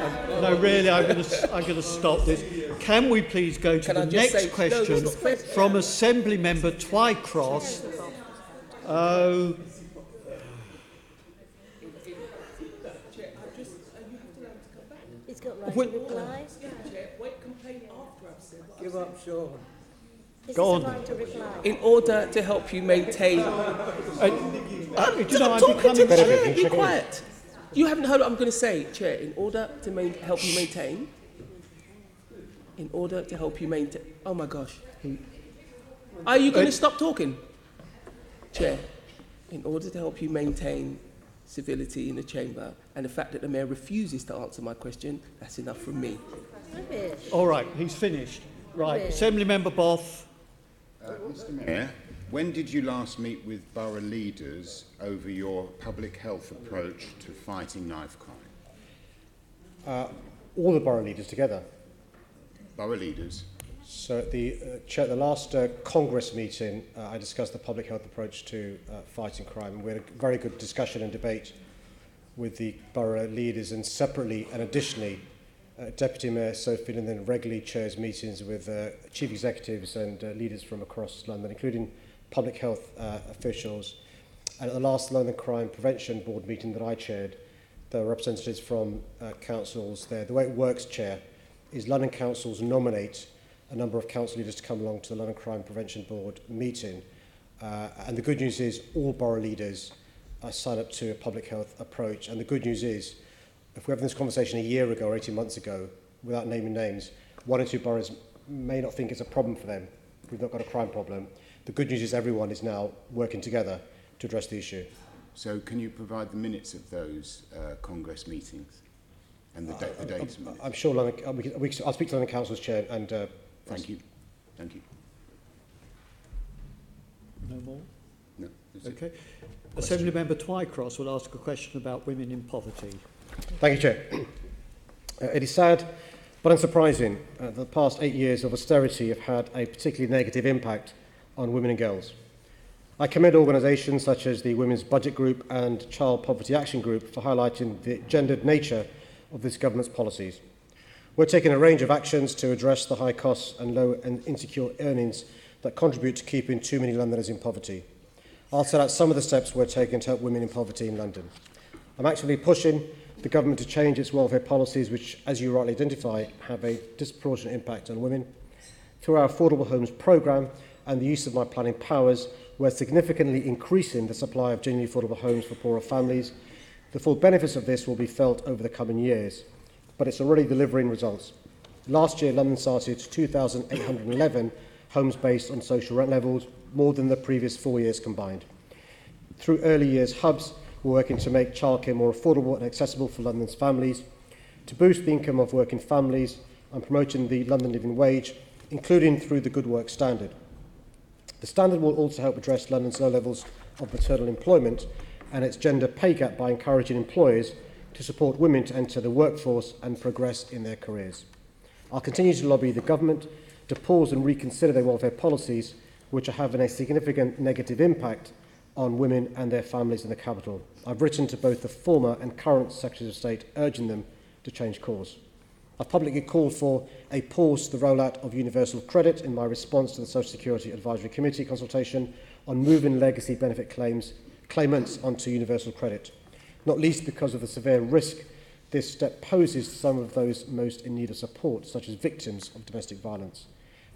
S1: to stop this. Can we please go to the next question from Assemblymember Twycross? Oh.
S12: He's got right to reply.
S13: Give up, Sean.
S1: Go on.
S12: Right to reply.
S11: In order to help you maintain... Be quiet. You haven't heard what I'm going to say, Chair. In order to help you maintain... In order to help you maintain... Oh, my gosh. Are you going to stop talking? Chair, in order to help you maintain civility in the chamber and the fact that the Mayor refuses to answer my question, that's enough from me.
S1: All right, he's finished. Right, Assemblymember Boff.
S14: Mr Mayor,
S13: When did you last meet with borough leaders over your public health approach to fighting knife crime?
S3: All the borough leaders together.
S13: Borough leaders?
S3: So at the last Congress meeting, I discussed the public health approach to fighting crime, and we had a very good discussion and debate with the borough leaders, and separately and additionally, Deputy Mayor Sophie and then regularly chairs meetings with chief executives and leaders from across London, including public health officials. And at the last London Crime Prevention Board meeting that I chaired, there were representatives from councils there. The way it works, Chair, is London councils nominate a number of council leaders to come along to the London Crime Prevention Board meeting. And the good news is all borough leaders sign up to a public health approach. And the good news is, if we were having this conversation a year ago or 18 months ago, without naming names, 1 or 2 boroughs may not think it's a problem for them. We've not got a crime problem. The good news is everyone is now working together to address the issue.
S13: So can you provide the minutes of those Congress meetings and the dates?
S3: I'm sure London, I'll speak to London Council's chair and...
S13: Thank you. Thank you.
S1: No more?
S13: No.
S1: Okay. Assembly Member Twycross will ask a question about women in poverty.
S3: Thank you, Chair. It is sad but unsurprising that the past 8 years of austerity have had a particularly negative impact on women and girls. I commend organisations such as the Women's Budget Group and Child Poverty Action Group for highlighting the gendered nature of this government's policies. We're taking a range of actions to address the high costs and low and insecure earnings that contribute to keeping too many Londoners in poverty. I'll set out some of the steps we're taking to help women in poverty in London. I'm actively pushing the government to change its welfare policies, which, as you rightly identify, have a disproportionate impact on women. Through our Affordable Homes programme and the use of my planning powers, we're significantly increasing the supply of genuinely affordable homes for poorer families. The full benefits of this will be felt over the coming years, but it's already delivering results. Last year, London started 2,811 homes based on social rent levels, more than the previous 4 years combined. Through early years hubs, we're working to make childcare more affordable and accessible for London's families, to boost the income of working families and promoting the London living wage, including through the Good Work Standard. The standard will also help address London's low levels of maternal employment and its gender pay gap by encouraging employers to support women to enter the workforce and progress in their careers. I'll continue to lobby the government to pause and reconsider their welfare policies, which are having a significant negative impact on women and their families in the capital. I've written to both the former and current Secretaries of State urging them to change course. I've publicly called for a pause to the rollout of universal credit in my response to the Social Security Advisory Committee consultation on moving legacy benefit claimants onto universal credit, not least because of the severe risk this step poses to some of those most in need of support, such as victims of domestic violence.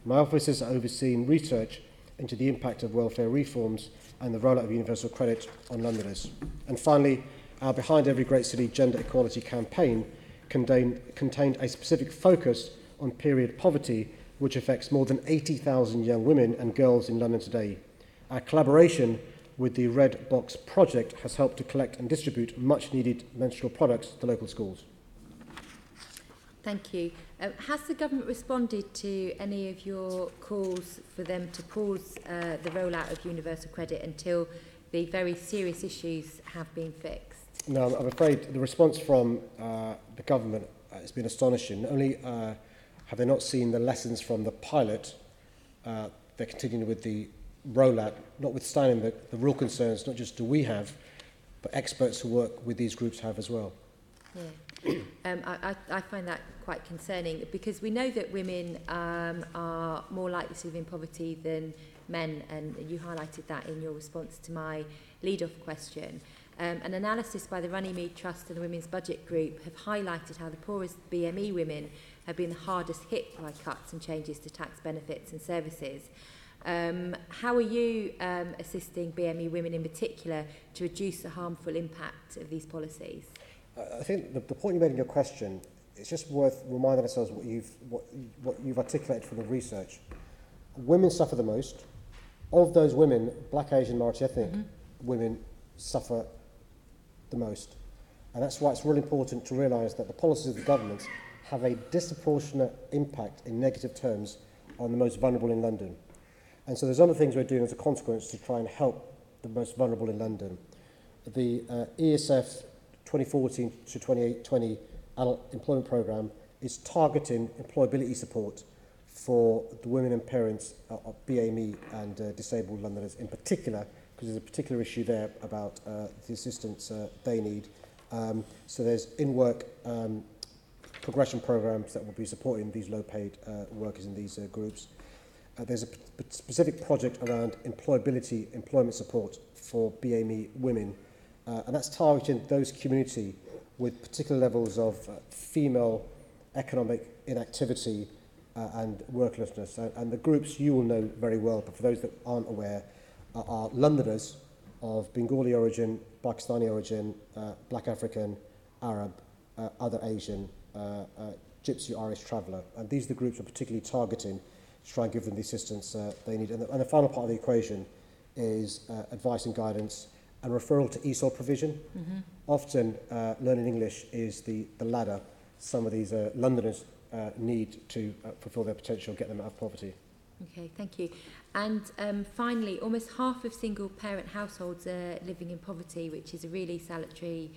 S3: My offices are overseeing research into the impact of welfare reforms and the rollout of universal credit on Londoners. And finally, our Behind Every Great City gender equality campaign contained a specific focus on period poverty, which affects more than 80,000 young women and girls in London today. Our collaboration with the Red Box project has helped to collect and distribute much-needed menstrual products to local schools.
S14: Thank you. Has the government responded to any of your calls for them to pause the rollout of universal credit until the very serious issues have been fixed?
S3: No, I'm afraid the response from the government has been astonishing. Not only have they not seen the lessons from the pilot, they're continuing with the rollout, notwithstanding the real concerns, not just do we have, but experts who work with these groups have as well.
S14: Yeah. I find that quite concerning because we know that women are more likely to live in poverty than men, and you highlighted that in your response to my lead-off question. An analysis by the Runnymede Trust and the Women's Budget Group have highlighted how the poorest BME women have been the hardest hit by cuts and changes to tax benefits and services. How are you assisting BME women in particular to reduce the harmful impact of these policies?
S3: I think the point you made in your question, it's just worth reminding ourselves what you've articulated from the research. Women suffer the most. Of those women, Black, Asian, minority ethnic women suffer the most. And that's why it's really important to realise that the policies of the government have a disproportionate impact in negative terms on the most vulnerable in London. And so there's other things we're doing as a consequence to try and help the most vulnerable in London. The ESF 2014 to 2020 adult employment programme is targeting employability support for the women and parents of BAME and disabled Londoners in particular, because there's a particular issue there about the assistance they need. So there's in-work progression programs that will be supporting these low-paid workers in these groups. There's a specific project around employment support for BAME women, and that's targeting those community with particular levels of female economic inactivity and worklessness. And the groups you will know very well, but for those that aren't aware, are Londoners of Bengali origin, Pakistani origin, Black African, Arab, other Asian, Gypsy Irish traveller. And these are the groups we're particularly targeting to try and give them the assistance they need. And the final part of the equation is advice and guidance and referral to ESOL provision. Often learning English is the ladder some of these Londoners need to fulfil their potential, get them out of poverty.
S14: Okay, thank you. And finally, almost half of single-parent households are living in poverty, which is a really salutary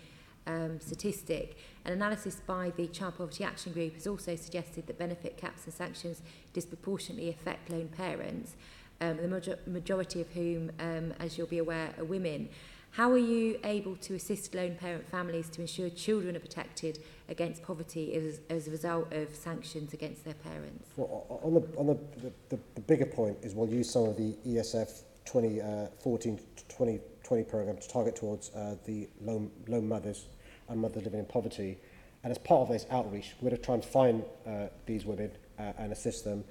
S14: statistic. An analysis by the Child Poverty Action Group has also suggested that benefit caps and sanctions disproportionately affect lone parents, the majority of whom, as you'll be aware, are women. How are you able to assist lone parent families to ensure children are protected against poverty as a result of sanctions against their parents?
S3: Well, on the bigger point is we'll use some of the ESF 2014 to 2020 programme to target towards the lone mothers and mothers living in poverty. And as part of this outreach, we're going to try and find these women and assist them.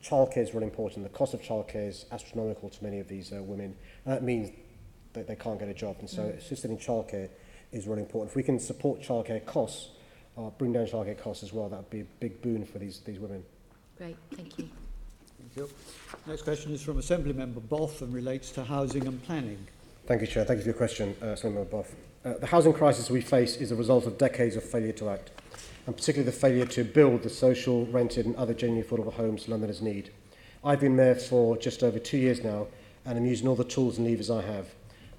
S3: Childcare is really important. The cost of childcare is astronomical to many of these women. And that means that they can't get a job. And so assisting in childcare is really important. If we can support childcare costs, bring down childcare costs as well, that would be a big boon for these women.
S14: Great, thank you.
S1: Thank you. Next question is from Assembly Member Boff and relates to housing and planning.
S3: Thank you, Chair. Thank you for your question, Assembly Member Boff. The housing crisis we face is a result of decades of failure to act, and particularly the failure to build the social, rented and other genuinely affordable homes Londoners need. I've been Mayor for just over 2 years now, and I'm using all the tools and levers I have.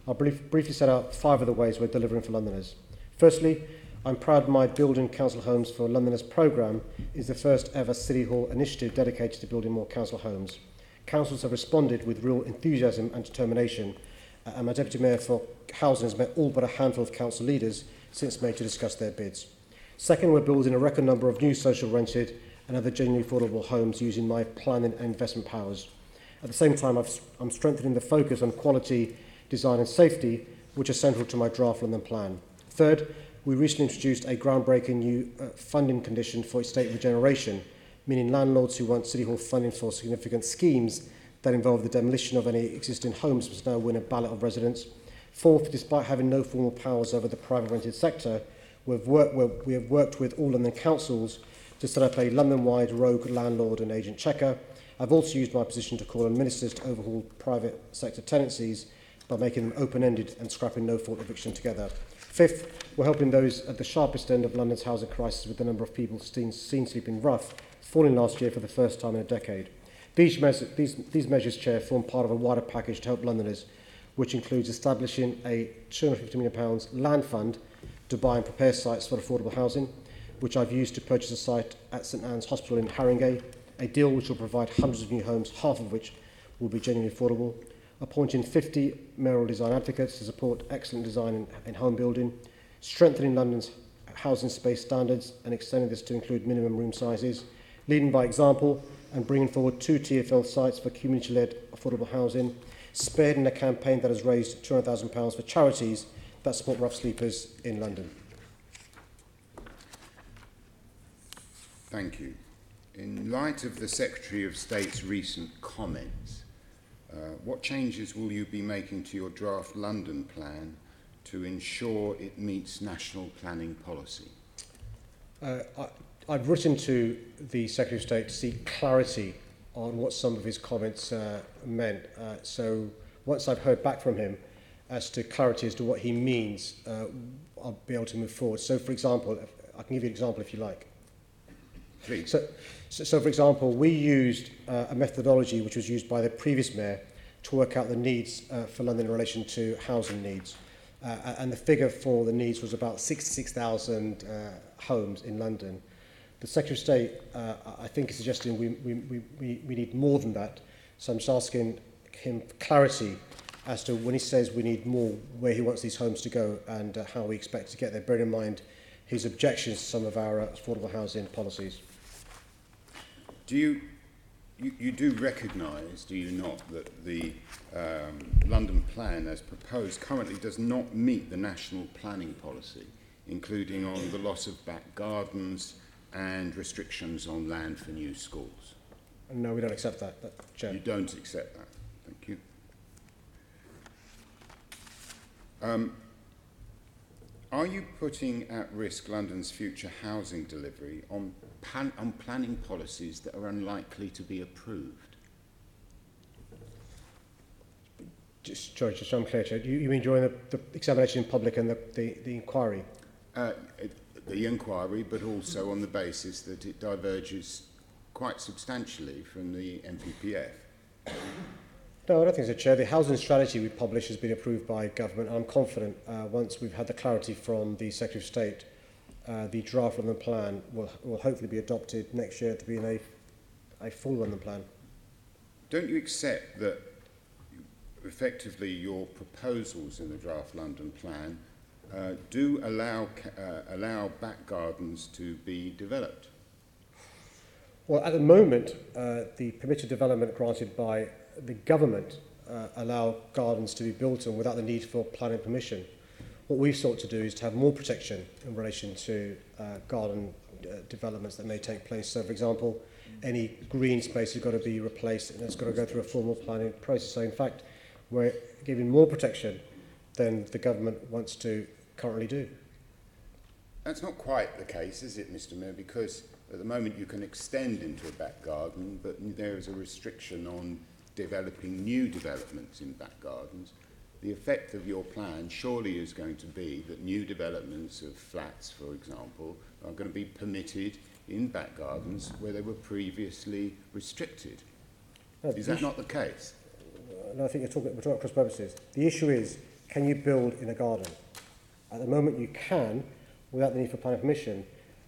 S3: I'll briefly set out 5 of the ways we're delivering for Londoners. Firstly, I'm proud my Building Council Homes for Londoners programme is the first ever City Hall initiative dedicated to building more council homes. Councils have responded with real enthusiasm and determination, and my Deputy Mayor for Housing has met all but a handful of council leaders since May to discuss their bids. Second, we're building a record number of new social rented and other genuinely affordable homes using my planning and investment powers. At the same time, I'm strengthening the focus on quality, design and safety, which are central to my draft London plan. Third, we recently introduced a groundbreaking new funding condition for estate regeneration, meaning landlords who want City Hall funding for significant schemes that involve the demolition of any existing homes must now win a ballot of residents. Fourth, despite having no formal powers over the private rented sector, we have worked with all London councils to set up a London-wide rogue landlord and agent checker. I've also used my position to call on ministers to overhaul private sector tenancies by making them open-ended and scrapping no-fault eviction together. Fifth, we're helping those at the sharpest end of London's housing crisis with the number of people seen sleeping rough, falling last year for the first time in a decade. These measures, Chair, form part of a wider package to help Londoners, which includes establishing a £250 million land fund to buy and prepare sites for affordable housing, which I've used to purchase a site at St Anne's Hospital in Haringey, a deal which will provide hundreds of new homes, half of which will be genuinely affordable, appointing 50 mayoral design advocates to support excellent design in home building, strengthening London's housing space standards and extending this to include minimum room sizes, leading by example and bringing forward 2 TfL sites for community-led affordable housing, spearheading a campaign that has raised £200,000 for charities that support rough sleepers in London.
S13: Thank you. In light of the Secretary of State's recent comments, what changes will you be making to your draft London plan to ensure it meets national planning policy?
S3: I've written to the Secretary of State to seek clarity on what some of his comments meant. So once I've heard back from him as to clarity as to what he means, I'll be able to move forward. So, for example, I can give you an example if you like.
S13: Please.
S3: So for example, we used a methodology which was used by the previous mayor to work out the needs for London in relation to housing needs. And the figure for the needs was about 66,000 homes in London. The Secretary of State, I think, is suggesting we need more than that. So I'm just asking him for clarity as to when he says we need more, where he wants these homes to go and how we expect to get there, bearing in mind his objections to some of our affordable housing policies.
S13: Do you do recognise, do you not, that the London plan as proposed currently does not meet the national planning policy, including on the loss of back gardens and restrictions on land for new schools?
S3: No, we don't accept that, Chair.
S13: You don't accept that. Thank you. Are you putting at risk London's future housing delivery on planning policies that are unlikely to be approved?
S3: Just so I'm clear, Chair, you mean during the examination in public and the inquiry?
S13: The inquiry, but also on the basis that it diverges quite substantially from the NPPF.
S3: No, I don't think so, Chair. The housing strategy we published has been approved by government, and I'm confident once we've had the clarity from the Secretary of State, the draft London plan will hopefully be adopted next year to be in a full London plan.
S13: Don't you accept that effectively your proposals in the draft London plan do allow back gardens to be developed?
S3: Well, at the moment, the permitted development granted by the government allow gardens to be built on without the need for planning permission. What we've sought to do is to have more protection in relation to garden developments that may take place. So, for example, any green space has got to be replaced and it's got to go through a formal planning process. So, in fact, we're giving more protection than the government wants to currently do.
S13: That's not quite the case, is it, Mr. Mayor? Because at the moment you can extend into a back garden, but there is a restriction on developing new developments in back gardens. The effect of your plan surely is going to be that new developments of flats, for example, are going to be permitted in back gardens where they were previously restricted. Is that not the case?
S3: No, I think we're talking cross purposes. The issue is, can you build in a garden? At the moment you can, without the need for planning permission,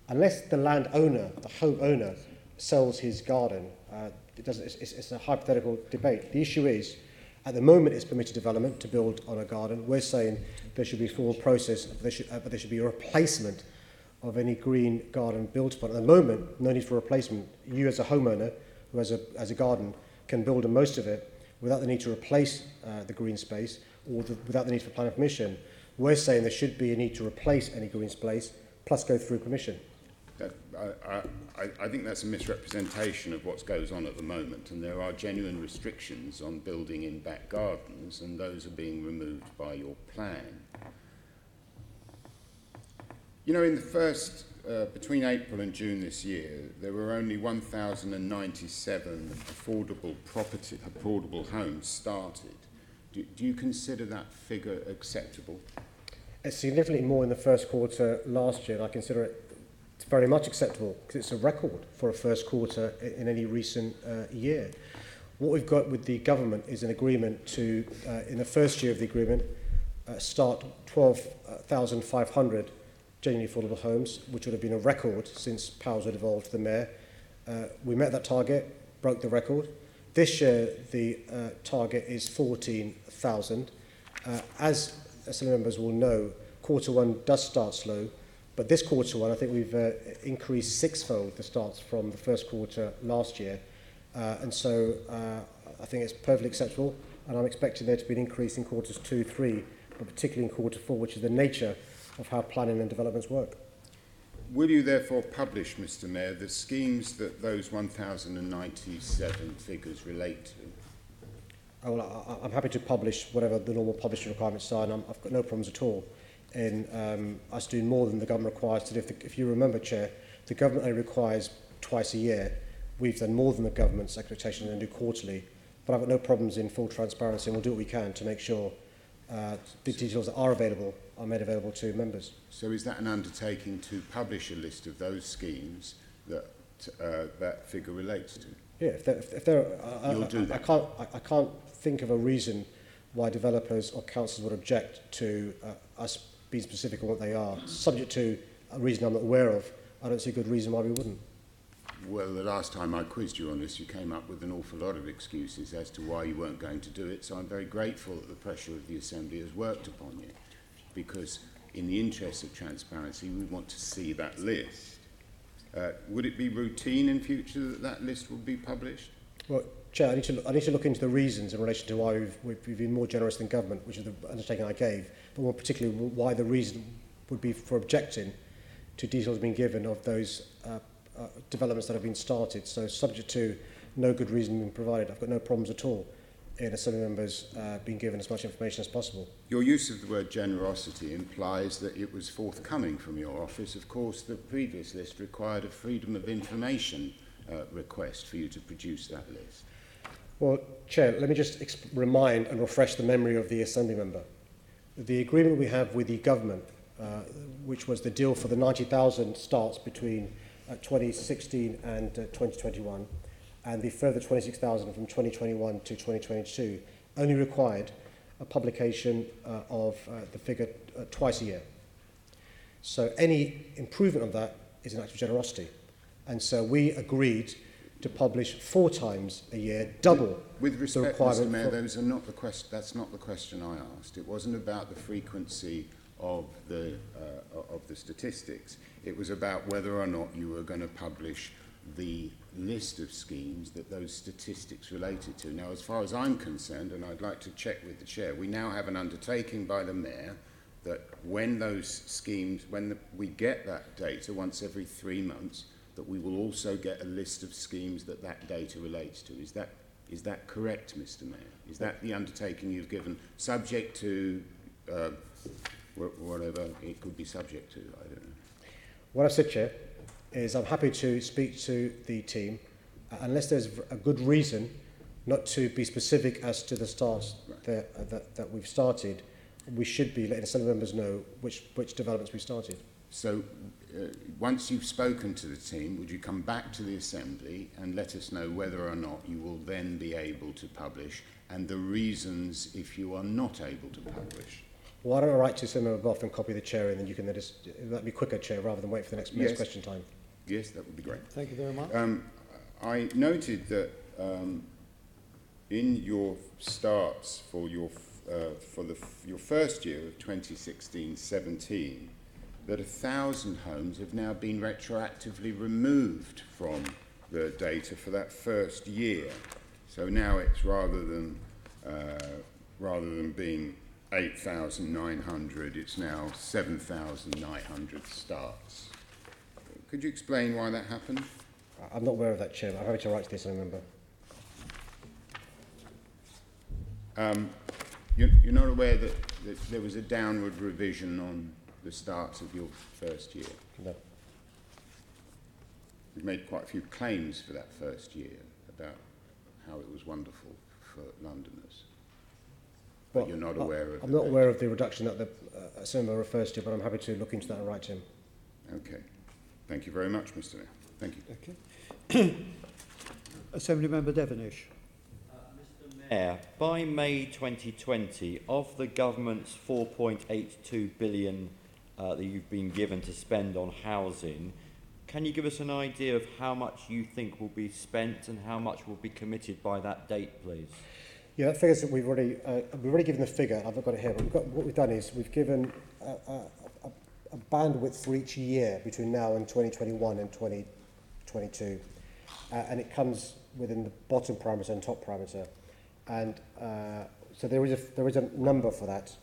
S3: unless the landowner, the homeowner, sells his garden. It's a hypothetical debate. The issue is, at the moment it's permitted development to build on a garden. We're saying there should be a formal process, but there should be a replacement of any green garden built upon. At the moment, no need for replacement. You as a homeowner who has a garden can build on most of it without the need to replace the green space or without the need for planning permission. We're saying there should be a need to replace any green space plus go through permission.
S13: I think that's a misrepresentation of what goes on at the moment, and there are genuine restrictions on building in back gardens, and those are being removed by your plan. You know, in the first, between April and June this year, there were only 1,097 affordable homes started. Do you consider that figure acceptable?
S3: It's significantly more in the first quarter last year, and I consider it very much acceptable because it's a record for a first quarter in any recent year. What we've got with the government is an agreement to, in the first year of the agreement, start 12,500 genuinely affordable homes, which would have been a record since powers had evolved to the mayor. We met that target, broke the record. This year, the target is 14,000. As some members will know, quarter one does start slow, but this quarter one, I think we've increased sixfold the starts from the first quarter last year. And so I think it's perfectly acceptable, and I'm expecting there to be an increase in quarters 2, 3, but particularly in quarter 4, which is the nature of how planning and developments work.
S13: Will you therefore publish, Mr. Mayor, the schemes that those 1,097 figures relate to?
S3: I'm happy to publish whatever the normal publishing requirements are, and I've got no problems at all in us doing more than the government requires to do. If you remember, Chair, the government only requires twice a year. We've done more than the government's expectation and do quarterly, but I've got no problems in full transparency, and we'll do what we can to make sure the details that are available are made available to members.
S13: So is that an undertaking to publish a list of those schemes that that figure relates to.
S3: Yeah, if there
S13: You'll do that.
S3: I can't think of a reason why developers or councils would object to us being specific on what they are, subject to a reason I'm not aware of. I don't see a good reason why we wouldn't.
S13: Well, the last time I quizzed you on this, you came up with an awful lot of excuses as to why you weren't going to do it, so I'm very grateful that the pressure of the Assembly has worked upon you, because in the interest of transparency, we want to see that list. Would it be routine in future that that list would be published?
S3: Well, Chair, I need to look into the reasons in relation to why we've been more generous than government, which is the undertaking I gave, but more particularly why the reason would be for objecting to details being given of those developments that have been started. So subject to no good reason being provided, I've got no problems at all in Assembly members being given as much information as possible.
S13: Your use of the word generosity implies that it was forthcoming from your office. Of course, the previous list required a freedom of information request for you to produce that list.
S3: Well, Chair, let me just remind and refresh the memory of the Assembly member. The agreement we have with the government, which was the deal for the 90,000 starts between 2016 and 2021, and the further 26,000 from 2021 to 2022, only required a publication of the figure twice a year. So any improvement of that is an act of generosity. And so we agreed to publish 4 times a year, double
S13: with respect,
S3: the requirement.
S13: Mr. Mayor, those are not the question. That's not the question I asked. It wasn't about the frequency of the statistics. It was about whether or not you were going to publish the list of schemes that those statistics related to. Now, as far as I'm concerned, and I'd like to check with the Chair, we now have an undertaking by the Mayor that when those schemes, we get that data once every 3 months, that we will also get a list of schemes that that data relates to. Is that correct, Mr. Mayor? Is that the undertaking you've given, subject to whatever it could be subject to? I don't know.
S3: What I've said, Chair, is I'm happy to speak to the team, unless there's a good reason not to be specific as to the starts that we've started. We should be letting Assembly members know which developments we started.
S13: So once you've spoken to the team, would you come back to the Assembly and let us know whether or not you will then be able to publish, and the reasons if you are not able to publish?
S3: Why don't I write to Senator Boff and copy the Chair, and then you can just, that'd be quicker, Chair, rather than wait for the next question time.
S13: Yes, that would be great.
S1: Thank you very much.
S13: I noted that in your starts for your first year of 2016-17, that 1,000 homes have now been retroactively removed from the data for that first year. So now it's rather than being 8,900, it's now 7,900 starts. Could you explain why that happened?
S3: I'm not aware of that, Chair. I'm happy to write to this, I remember.
S13: You're not aware that there was a downward revision on the starts of your first year?
S3: No.
S13: You've made quite a few claims for that first year about how it was wonderful for Londoners. But you're not aware of.
S3: I'm not aware of the reduction that the Assembly refers to, but I'm happy to look into that and write to him.
S13: Okay. Thank you very much, Mr. Mayor. Thank you.
S1: Okay. Assembly Member Devenish.
S15: Mr. Mayor, by May 2020, of the government's 4.82 billion that you've been given to spend on housing, can you give us an idea of how much you think will be spent and how much will be committed by that date, please?
S3: Yeah, that figures that we've already given the figure. I've not got it here, but what we've done is we've given a bandwidth for each year between now and 2021 and 2022, and it comes within the bottom parameter and top parameter, and so there is a number for that.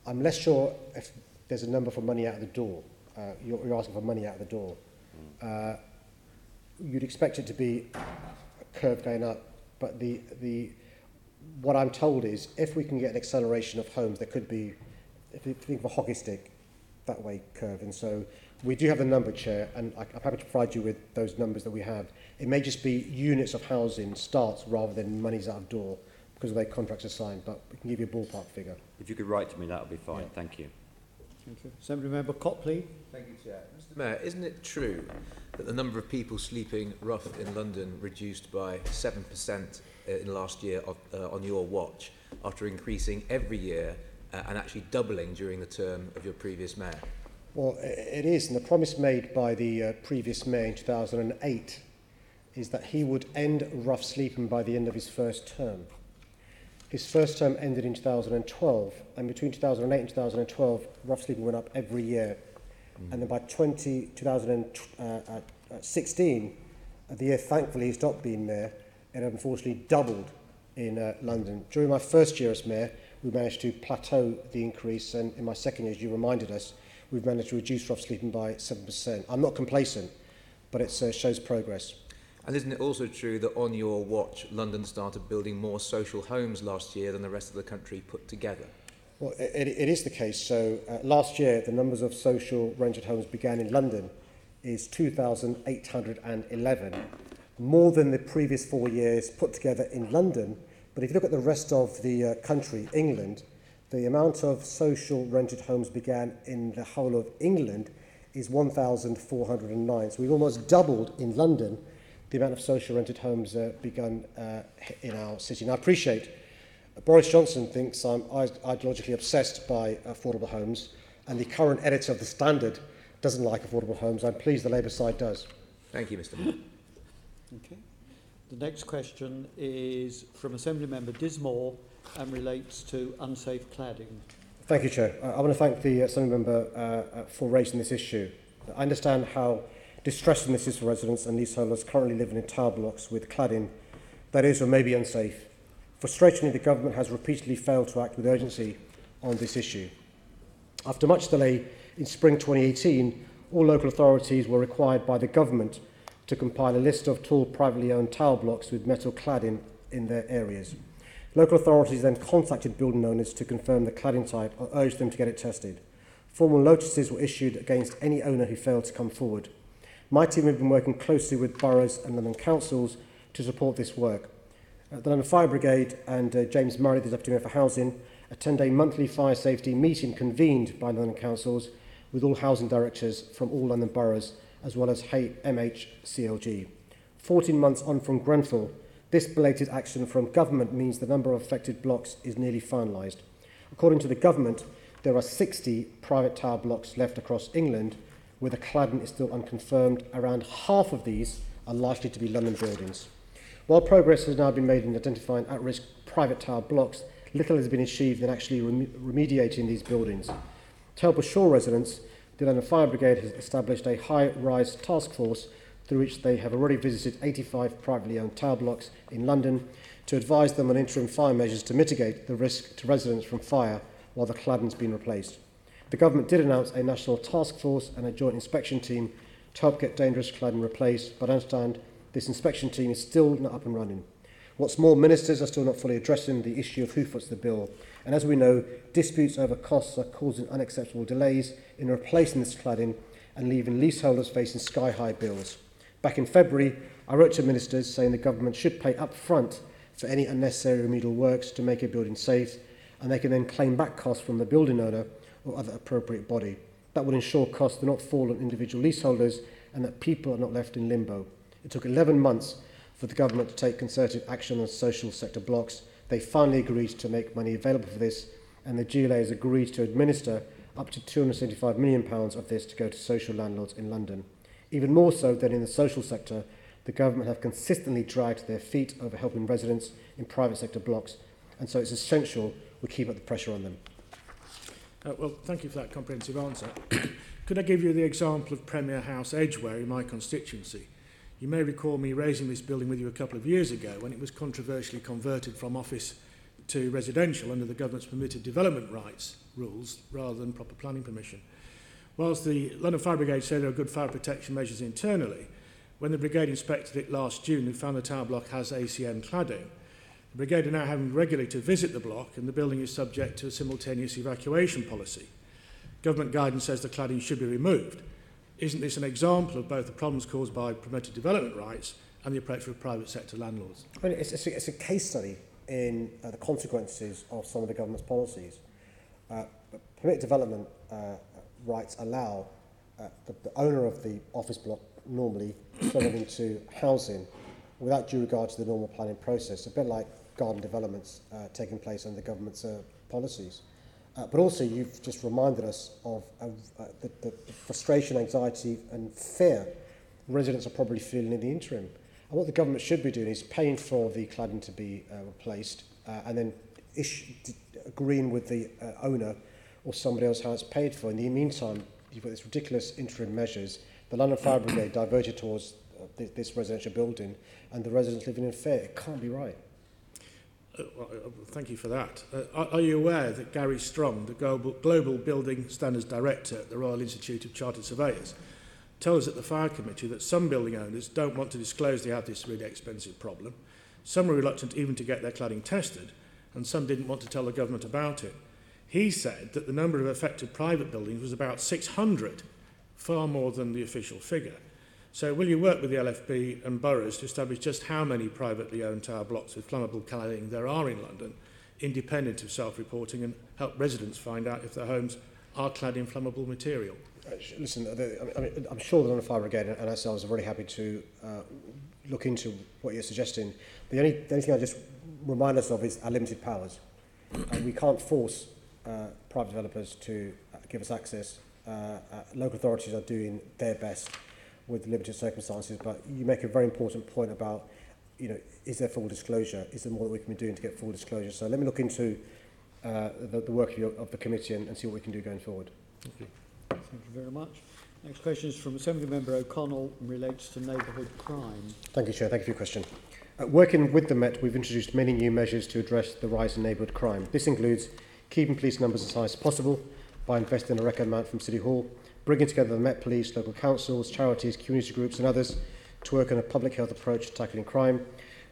S3: I'm less sure if there's a number for money out of the door. You're asking for money out of the door. You'd expect it to be a curve going up, but what I'm told is if we can get an acceleration of homes, there could be, if you think of a hockey stick, that way curve. And so we do have the number, Chair, and I'm happy to provide you with those numbers that we have. It may just be units of housing starts rather than monies out of door because of the way contracts are signed, but we can give you a ballpark figure.
S15: If you could write to me, that would be fine.
S3: Yeah.
S15: Thank you.
S1: Thank you. Assembly Member Copley.
S4: Thank you, Chair. Mr Mayor, isn't it true that the number of people sleeping rough in London reduced by 7% in last year on your watch, after increasing every year and actually doubling during the term of your previous mayor?
S3: Well, it is, and the promise made by the previous mayor in 2008 is that he would end rough sleeping by the end of his first term. His first term ended in 2012, and between 2008 and 2012, rough sleeping went up every year. And then by 2016, the year thankfully he stopped being mayor, it unfortunately doubled in London. During my first year as mayor, we managed to plateau the increase, and in my second year, as you reminded us, we've managed to reduce rough sleeping by 7%. I'm not complacent, but it shows progress.
S4: And isn't it also true that on your watch, London started building more social homes last year than the rest of the country put together?
S3: Well, it is the case. So last year, the numbers of social rented homes began in London is 2,811, more than the previous 4 years put together in London. But if you look at the rest of the country, England, the amount of social rented homes began in the whole of England is 1,409. So we've almost doubled in London the amount of social rented homes begun in our city. Now, I appreciate Boris Johnson thinks I'm ideologically obsessed by affordable homes, and the current editor of The Standard doesn't like affordable homes. I'm pleased the Labour side does.
S4: Thank you, Mr Mayor.
S1: Okay. The next question is from Assembly Member Dismore and relates to unsafe cladding. Thank you, Chair.
S3: I want to thank the Assembly Member for raising this issue. I understand how distressing this is for residents and leaseholders currently living in tower blocks with cladding that is or may be unsafe. Frustratingly, the government has repeatedly failed to act with urgency on this issue. After much delay, in spring 2018, all local authorities were required by the government to compile a list of tall privately owned tower blocks with metal cladding in their areas. Local authorities then contacted building owners to confirm the cladding type or urged them to get it tested. Formal notices were issued against any owner who failed to come forward. My team have been working closely with boroughs and London councils to support this work. The London Fire Brigade and James Murray, the Deputy Mayor for Housing, attend a monthly fire safety meeting convened by London councils with all housing directors from all London boroughs, as well as MHCLG. 14 months on from Grenfell, this belated action from government means the number of affected blocks is nearly finalised. According to the government, there are 60 private tower blocks left across England, where the cladding is still unconfirmed. Around half of these are likely to be London buildings. While progress has now been made in identifying at-risk private tower blocks, little has been achieved in actually remediating these buildings. To help assure residents, the London Fire Brigade has established a high-rise task force through which they have already visited 85 privately owned tower blocks in London to advise them on interim fire measures to mitigate the risk to residents from fire while the cladding has been replaced. The government did announce a national task force and a joint inspection team to help get dangerous cladding replaced, but I understand this inspection team is still not up and running. What's more, ministers are still not fully addressing the issue of who foots the bill. And as we know, disputes over costs are causing unacceptable delays in replacing this cladding and leaving leaseholders facing sky-high bills. Back in February, I wrote to ministers saying the government should pay up front for any unnecessary remedial works to make a building safe, and they can then claim back costs from the building owner or other appropriate body. That would ensure costs do not fall on individual leaseholders and that people are not left in limbo. It took 11 months for the government to take concerted action on social sector blocks. They finally agreed to make money available for this, and the GLA has agreed to administer up to £275 million of this to go to social landlords in London. Even more so than in the social sector, the government have consistently dragged their feet over helping residents in private sector blocks, and so it's essential we keep up the pressure on them.
S16: Well, thank you for that comprehensive answer. Could I give you the example of Premier House Edgware in my constituency? You may recall me raising this building with you a couple of years ago when it was controversially converted from office to residential under the government's permitted development rights rules rather than proper planning permission. Whilst the London Fire Brigade said there are good fire protection measures internally, when the brigade inspected it last June, they found the tower block has ACM cladding. The brigade are now having regularly to visit the block, and the building is subject to a simultaneous evacuation policy. Government guidance says the cladding should be removed. Isn't this an example of both the problems caused by permitted development rights and the approach for private sector landlords?
S3: I mean, it's a case study in the consequences of some of the government's policies. Permitted development rights allow the owner of the office block normally turning into housing without due regard to the normal planning process, a bit like garden developments taking place under the government's policies. But also you've just reminded us of the frustration, anxiety and fear residents are probably feeling in the interim. And what the government should be doing is paying for the cladding to be replaced and then agreeing with the owner or somebody else how it's paid for. In the meantime, you've got these ridiculous interim measures. The London Fire Brigade diverted towards this residential building and the residents living in fear. It can't be right.
S16: Thank you for that. Are you aware that Gary Strong, the Global Building Standards Director at the Royal Institute of Chartered Surveyors, told us at the Fire Committee that some building owners don't want to disclose they have this really expensive problem, some are reluctant even to get their cladding tested, and some didn't want to tell the government about it. He said that the number of affected private buildings was about 600, far more than the official figure. So will you work with the LFB and boroughs to establish just how many privately owned tower blocks with flammable cladding there are in London, independent of self-reporting, and help residents find out if their homes are clad in flammable material?
S3: Listen, I'm sure the London Fire Brigade and ourselves are very happy to look into what you're suggesting. The only thing I just remind us of is our limited powers. We can't force private developers to give us access. Local authorities are doing their best with limited circumstances, but you make a very important point about, is there full disclosure? Is there more that we can be doing to get full disclosure? So let me look into the work of the committee and see what we can do going forward.
S1: Thank you. Thank you very much. Next question is from Assembly Member O'Connell and relates to neighbourhood crime.
S3: Thank you, Chair. Thank you for your question. Working with the Met, we've introduced many new measures to address the rise in neighbourhood crime. This includes keeping police numbers as high as possible by investing a record amount from City Hall, bringing together the Met Police, local councils, charities, community groups and others to work on a public health approach to tackling crime,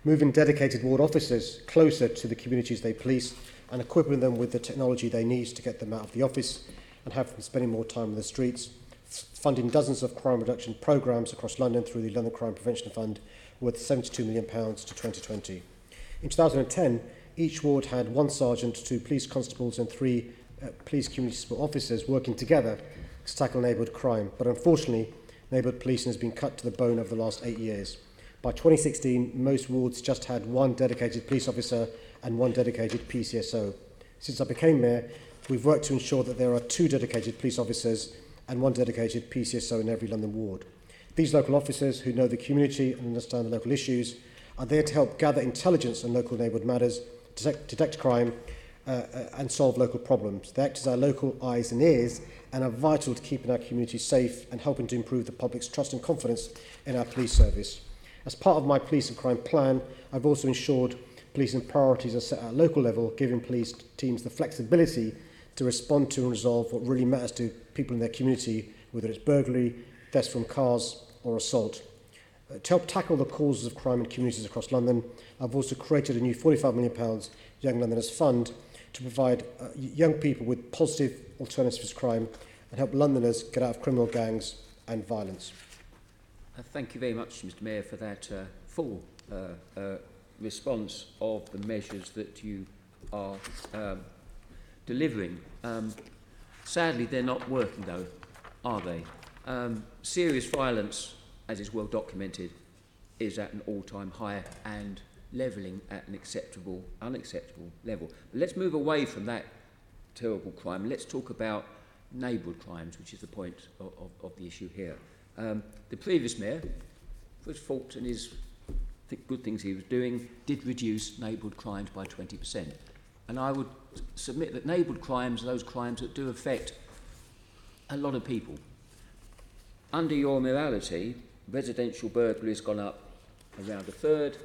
S3: moving dedicated ward officers closer to the communities they police and equipping them with the technology they need to get them out of the office and have them spending more time in the streets, funding dozens of crime reduction programmes across London through the London Crime Prevention Fund worth £72 million to 2020. In 2010, each ward had 1 sergeant, 2 police constables and 3 police community support officers working together to tackle neighbourhood crime. But unfortunately, neighbourhood policing has been cut to the bone over the last 8 years. By 2016, most wards just had 1 dedicated police officer and 1 dedicated PCSO. Since I became mayor, we've worked to ensure that there are 2 dedicated police officers and 1 dedicated PCSO in every London ward. These local officers, who know the community and understand the local issues, are there to help gather intelligence on local neighbourhood matters, detect crime and solve local problems. They act as our local eyes and ears and are vital to keeping our community safe and helping to improve the public's trust and confidence in our police service. As part of my police and crime plan, I've also ensured policing priorities are set at a local level, giving police teams the flexibility to respond to and resolve what really matters to people in their community, whether it's burglary, thefts from cars or assault. To help tackle the causes of crime in communities across London, I've also created a new £45 million Young Londoners Fund to provide young people with positive alternatives to crime and help Londoners get out of criminal gangs and violence.
S17: Thank you very much, Mr Mayor, for that full response of the measures that you are delivering. Sadly, they're not working, though, are they? Serious violence, as is well documented, is at an all-time high and levelling at an unacceptable level. But let's move away from that terrible crime. Let's talk about neighbourhood crimes, which is the point of the issue here. The previous mayor, for his fault and his good things he was doing, did reduce neighbourhood crimes by 20%. And I would submit that neighbourhood crimes are those crimes that do affect a lot of people. Under your morality, residential burglary has gone up around a third,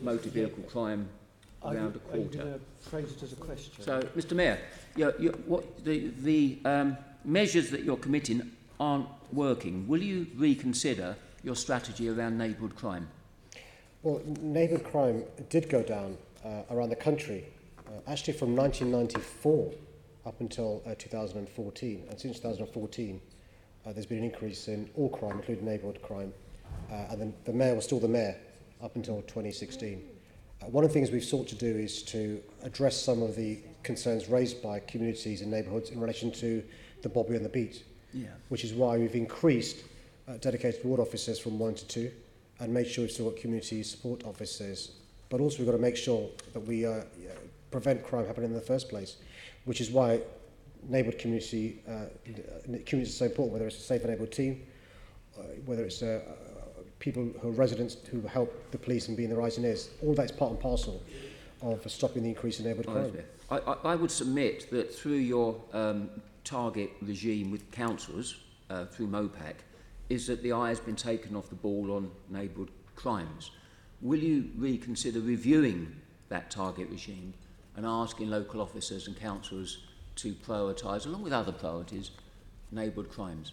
S17: motor vehicle crime around a quarter.
S1: Are you going to phrase it as a question?
S17: So, Mr Mayor, what the measures that you're committing aren't working. Will you reconsider your strategy around neighbourhood crime?
S3: Well, neighbourhood crime did go down around the country, actually from 1994 up until 2014. And since 2014, there's been an increase in all crime, including neighbourhood crime. And then the mayor was still the mayor up until 2016. One of the things we've sought to do is to address some of the concerns raised by communities and neighbourhoods in relation to the Bobby and the Beat, which is why we've increased dedicated ward officers from 1 to 2 and made sure we've still got community support officers. But also we've got to make sure that we prevent crime happening in the first place, which is why neighbourhood community is so important, whether it's a safe and able team, whether it's people who are residents who help the police and be in their eyes and ears. All that's part and parcel of stopping the increase in neighbourhood crime.
S17: I would submit that through your target regime with councils, through MOPAC, is that the eye has been taken off the ball on neighbourhood crimes. Will you reconsider reviewing that target regime and asking local officers and councils to prioritise, along with other priorities, neighbourhood crimes?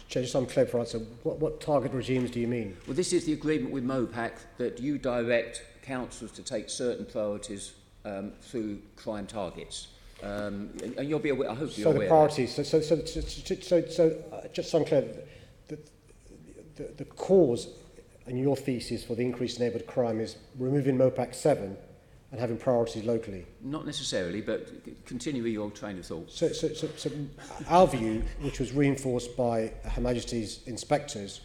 S3: Just so I'm clear for answer, what target regimes do you mean?
S17: Well, this is the agreement with MOPAC that you direct councils to take certain priorities through crime targets. And you'll be aware, I hope you're aware.
S3: So the priorities, just so I'm clear, the cause and your thesis for the increase in neighbourhood crime is removing MOPAC 7 and having priorities locally?
S17: Not necessarily, but continue with your train of thought.
S3: So our view, which was reinforced by Her Majesty's inspectors,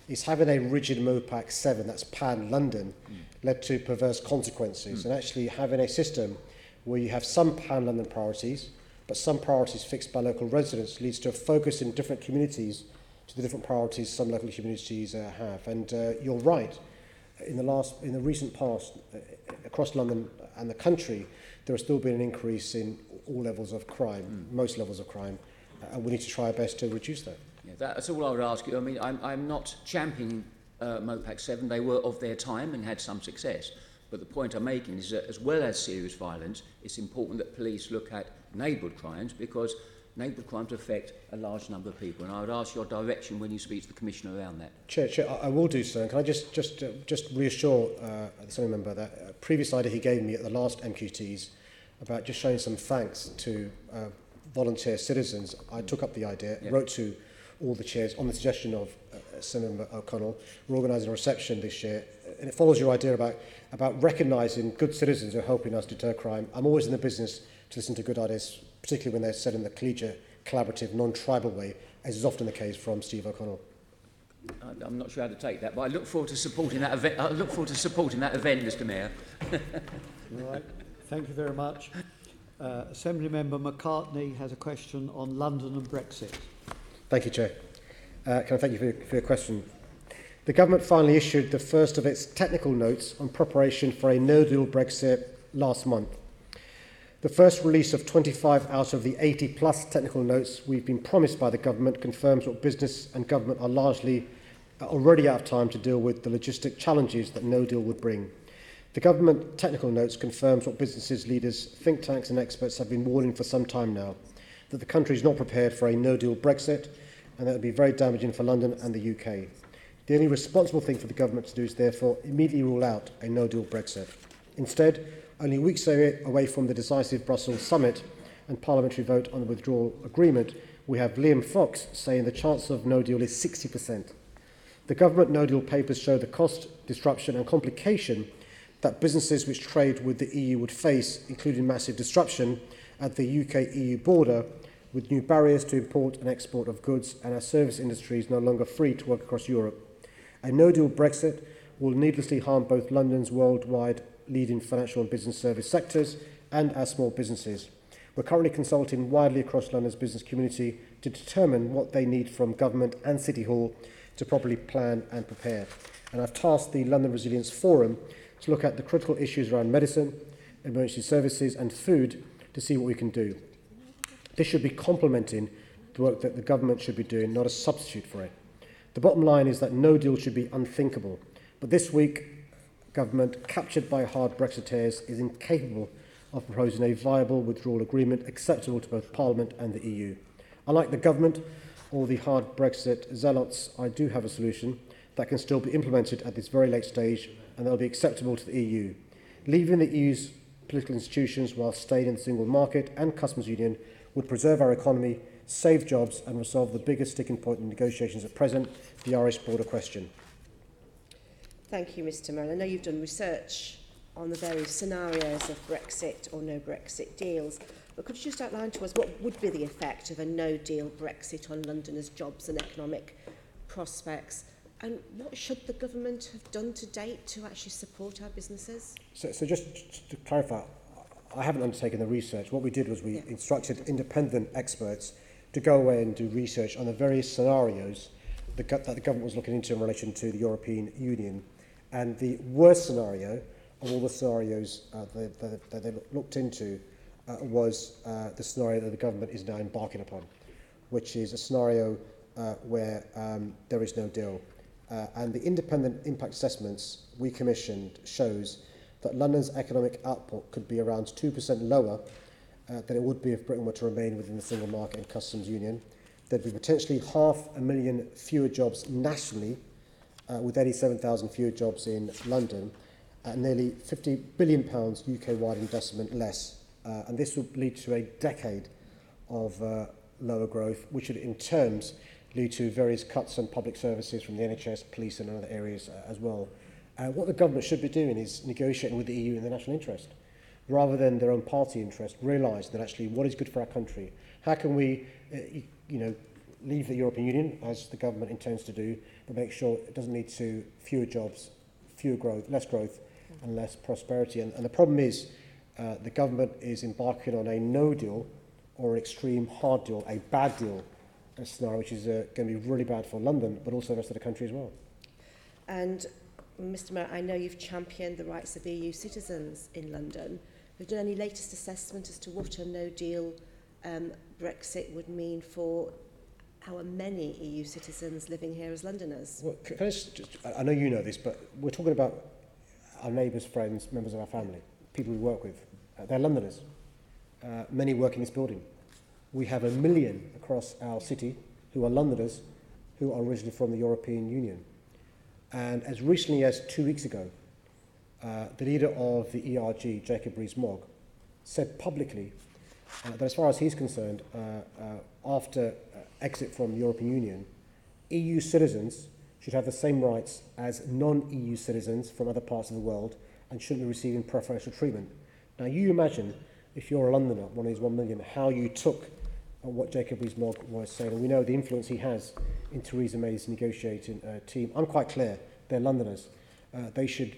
S3: is having a rigid MOPAC 7, that's pan-London, led to perverse consequences. And actually having a system where you have some pan-London priorities, but some priorities fixed by local residents leads to a focus in different communities to the different priorities some local communities have. And you're right, in the recent past, across London and the country, there has still been an increase in all levels of crime, most levels of crime, and we need to try our best to reduce that.
S17: Yeah, that's all I would ask you. I mean, I'm not championing MOPAC 7. They were of their time and had some success. But the point I'm making is that as well as serious violence, it's important that police look at neighbourhood crimes, because neighbourhood crimes affect a large number of people. And I would ask your direction when you speak to the Commissioner around that.
S3: Chair, I will do so. And can I just reassure the Assembly member that a previous idea he gave me at the last MQTs about just showing some thanks to volunteer citizens, I took up the idea, wrote to all the chairs on the suggestion of Assembly Member O'Connell. We're organising a reception this year, and it follows your idea about recognising good citizens who are helping us deter crime. I'm always in the business to listen to good ideas, particularly when they're said in the collegiate, collaborative, non-tribal way, as is often the case from Steve O'Connell.
S17: I'm not sure how to take that, but I look forward to supporting that event. I look forward to supporting that event, Mr. Mayor.
S1: Right. Thank you very much. Assembly Member McCartney has a question on London and Brexit.
S3: Thank you, Chair. Can I thank you for your question? The government finally issued the first of its technical notes on preparation for a no-deal Brexit last month. The first release of 25 out of the 80-plus technical notes we've been promised by the government confirms what business and government are largely already out of time to deal with the logistic challenges that no deal would bring. The government technical notes confirms what businesses, leaders, think tanks and experts have been warning for some time now, that the country is not prepared for a no-deal Brexit and that it would be very damaging for London and the UK. The only responsible thing for the government to do is therefore immediately rule out a no-deal Brexit. Instead, only weeks away from the decisive Brussels summit and parliamentary vote on the withdrawal agreement, we have Liam Fox saying the chance of no deal is 60%. The government no deal papers show the cost, disruption and complication that businesses which trade with the EU would face, including massive disruption at the UK-EU border, with new barriers to import and export of goods and our service industries no longer free to work across Europe. A no-deal Brexit will needlessly harm both London's worldwide leading financial and business service sectors and our small businesses. We're currently consulting widely across London's business community to determine what they need from government and City Hall to properly plan and prepare. And I've tasked the London Resilience Forum to look at the critical issues around medicine, emergency services and food to see what we can do. This should be complementing the work that the government should be doing, not a substitute for it. The bottom line is that no deal should be unthinkable. But this week, government, captured by hard Brexiteers, is incapable of proposing a viable withdrawal agreement acceptable to both Parliament and the EU. Unlike the government or the hard Brexit zealots, I do have a solution that can still be implemented at this very late stage and that will be acceptable to the EU. Leaving the EU's political institutions while staying in the single market and customs union would preserve our economy, save jobs and resolve the biggest sticking point in negotiations at present, the Irish border question.
S18: Thank you, Mr. Mayor. I know you've done research on the various scenarios of Brexit or no Brexit deals. But could you just outline to us what would be the effect of a no-deal Brexit on Londoners' jobs and economic prospects? And what should the government have done to date to actually support our businesses?
S3: So just to clarify, I haven't undertaken the research. What we did was we instructed independent experts to go away and do research on the various scenarios that the government was looking into in relation to the European Union. And the worst scenario of all the scenarios that they looked into was the scenario that the government is now embarking upon, which is a scenario where there is no deal. And the independent impact assessments we commissioned shows that London's economic output could be around 2% lower than it would be if Britain were to remain within the single market and customs union. There'd be potentially 500,000 fewer jobs nationally, with 87,000 fewer jobs in London, and nearly £50 billion UK-wide investment less. And this would lead to a decade of lower growth, which would in terms lead to various cuts on public services from the NHS, police and other areas as well. What the government should be doing is negotiating with the EU in the national interest, rather than their own party interest, realise that actually what is good for our country. How can we, leave the European Union, as the government intends to do, but make sure it doesn't lead to fewer jobs, less growth and less prosperity. And the problem is the government is embarking on a no deal or an extreme hard deal, a bad deal scenario, which is going to be really bad for London, but also the rest of the country as well.
S18: And Mr Mayor, I know you've championed the rights of EU citizens in London. Have you done any latest assessment as to what a no-deal Brexit would mean for our many EU citizens living here as Londoners?
S3: Well, I know you know this, but we're talking about our neighbours, friends, members of our family, people we work with. They're Londoners. Many work in this building. We have 1 million across our city who are Londoners who are originally from the European Union. And as recently as 2 weeks ago, the leader of the ERG, Jacob Rees-Mogg, said publicly that as far as he's concerned, after exit from the European Union, EU citizens should have the same rights as non-EU citizens from other parts of the world and shouldn't be receiving preferential treatment. Now, you imagine, if you're a Londoner, one of these 1 million, how you took what Jacob Rees-Mogg was saying. And we know the influence he has in Theresa May's negotiating team. I'm quite clear, they're Londoners. They should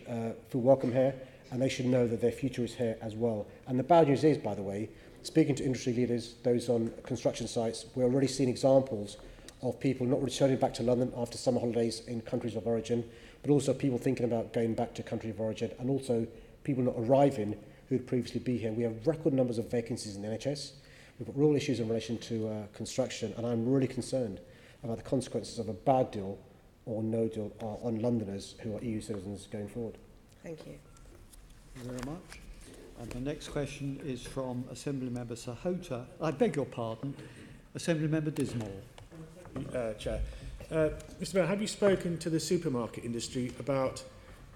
S3: feel welcome here, and they should know that their future is here as well. And the bad news is, by the way, speaking to industry leaders, those on construction sites, we're already seeing examples of people not returning back to London after summer holidays in countries of origin, but also people thinking about going back to country of origin, and also people not arriving who would previously be here. We have record numbers of vacancies in the NHS. We've got real issues in relation to construction, and I'm really concerned about the consequences of a bad deal or no deal on Londoners who are EU citizens going forward.
S18: Thank you.
S1: Thank you very much. And the next question is from Assemblymember Sahota. I beg your pardon, Assemblymember Dismore.
S16: Chair. Mr Mayor, have you spoken to the supermarket industry about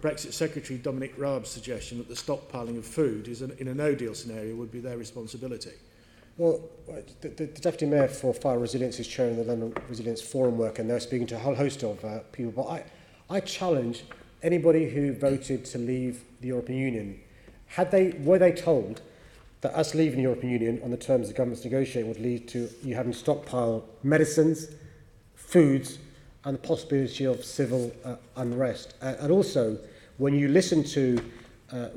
S16: Brexit Secretary Dominic Raab's suggestion that the stockpiling of food is in a no-deal scenario would be their responsibility?
S3: Well, the Deputy Mayor for Fire Resilience is chairing the London Resilience Forum work, and they're speaking to a whole host of people. But I challenge anybody who voted to leave the European Union, were they told that us leaving the European Union on the terms the government's negotiating would lead to you having to stockpile medicines, foods, and the possibility of civil unrest. And also, when you listen to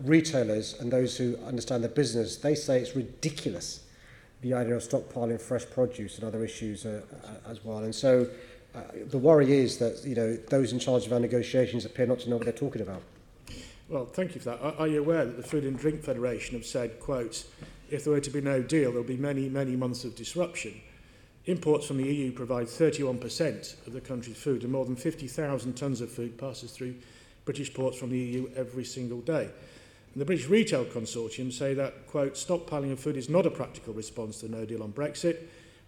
S3: retailers and those who understand the business, they say it's ridiculous, the idea of stockpiling fresh produce and other issues as well. And so the worry is that those in charge of our negotiations appear not to know what they're talking about.
S16: Well, thank you for that. Are you aware that the Food and Drink Federation have said, quote, if there were to be no deal, there'll be many, many months of disruption. Imports from the EU provide 31% of the country's food, and more than 50,000 tonnes of food passes through British ports from the EU every single day. And the British Retail Consortium say that, quote, stockpiling of food is not a practical response to the no deal on Brexit.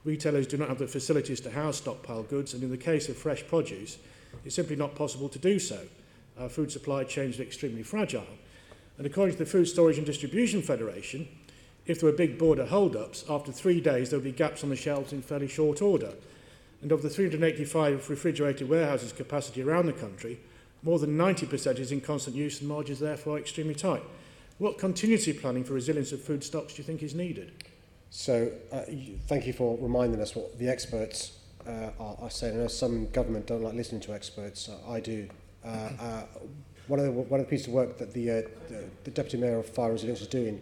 S16: Retailers do not have the facilities to house stockpile goods, and in the case of fresh produce, it's simply not possible to do so. Our food supply chains are extremely fragile. And according to the Food Storage and Distribution Federation, if there were big border hold-ups, after 3 days there would be gaps on the shelves in fairly short order. And of the 385 refrigerated warehouses capacity around the country, more than 90% is in constant use and margins therefore extremely tight. What contingency planning for resilience of food stocks do you think is needed?
S3: So thank you for reminding us what the experts are saying. I know some government don't like listening to experts. I do. One of the pieces of work that the Deputy Mayor of Fire Resilience is doing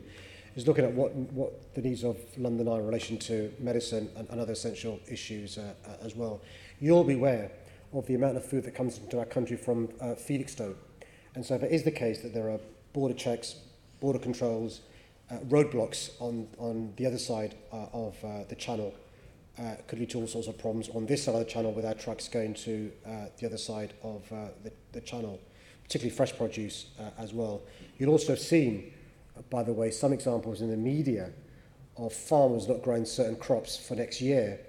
S3: is looking at what the needs of London are in relation to medicine and other essential issues as well. You'll be aware of the amount of food that comes into our country from Felixstowe. And so if it is the case that there are border checks, border controls, roadblocks on the other side of the channel, could lead to all sorts of problems on this side of the channel with our trucks going to the other side of the channel, particularly fresh produce as well. You'll also have seen, by the way, some examples in the media of farmers not growing certain crops for next year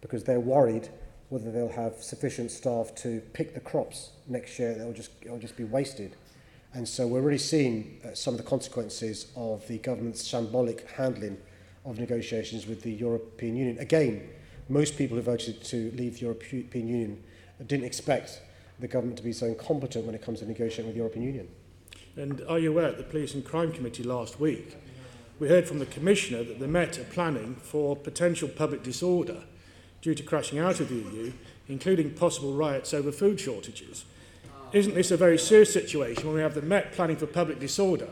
S3: because they're worried whether they'll have sufficient staff to pick the crops next year. It'll just be wasted. And so we're really seeing some of the consequences of the government's shambolic handling of negotiations with the European Union. Again, most people who voted to leave the European Union didn't expect the government to be so incompetent when it comes to negotiating with the European Union.
S16: And are you aware at the Police and Crime Committee last week, we heard from the Commissioner that the Met are planning for potential public disorder due to crashing out of the EU, including possible riots over food shortages. Isn't this a very serious situation when we have the Met planning for public disorder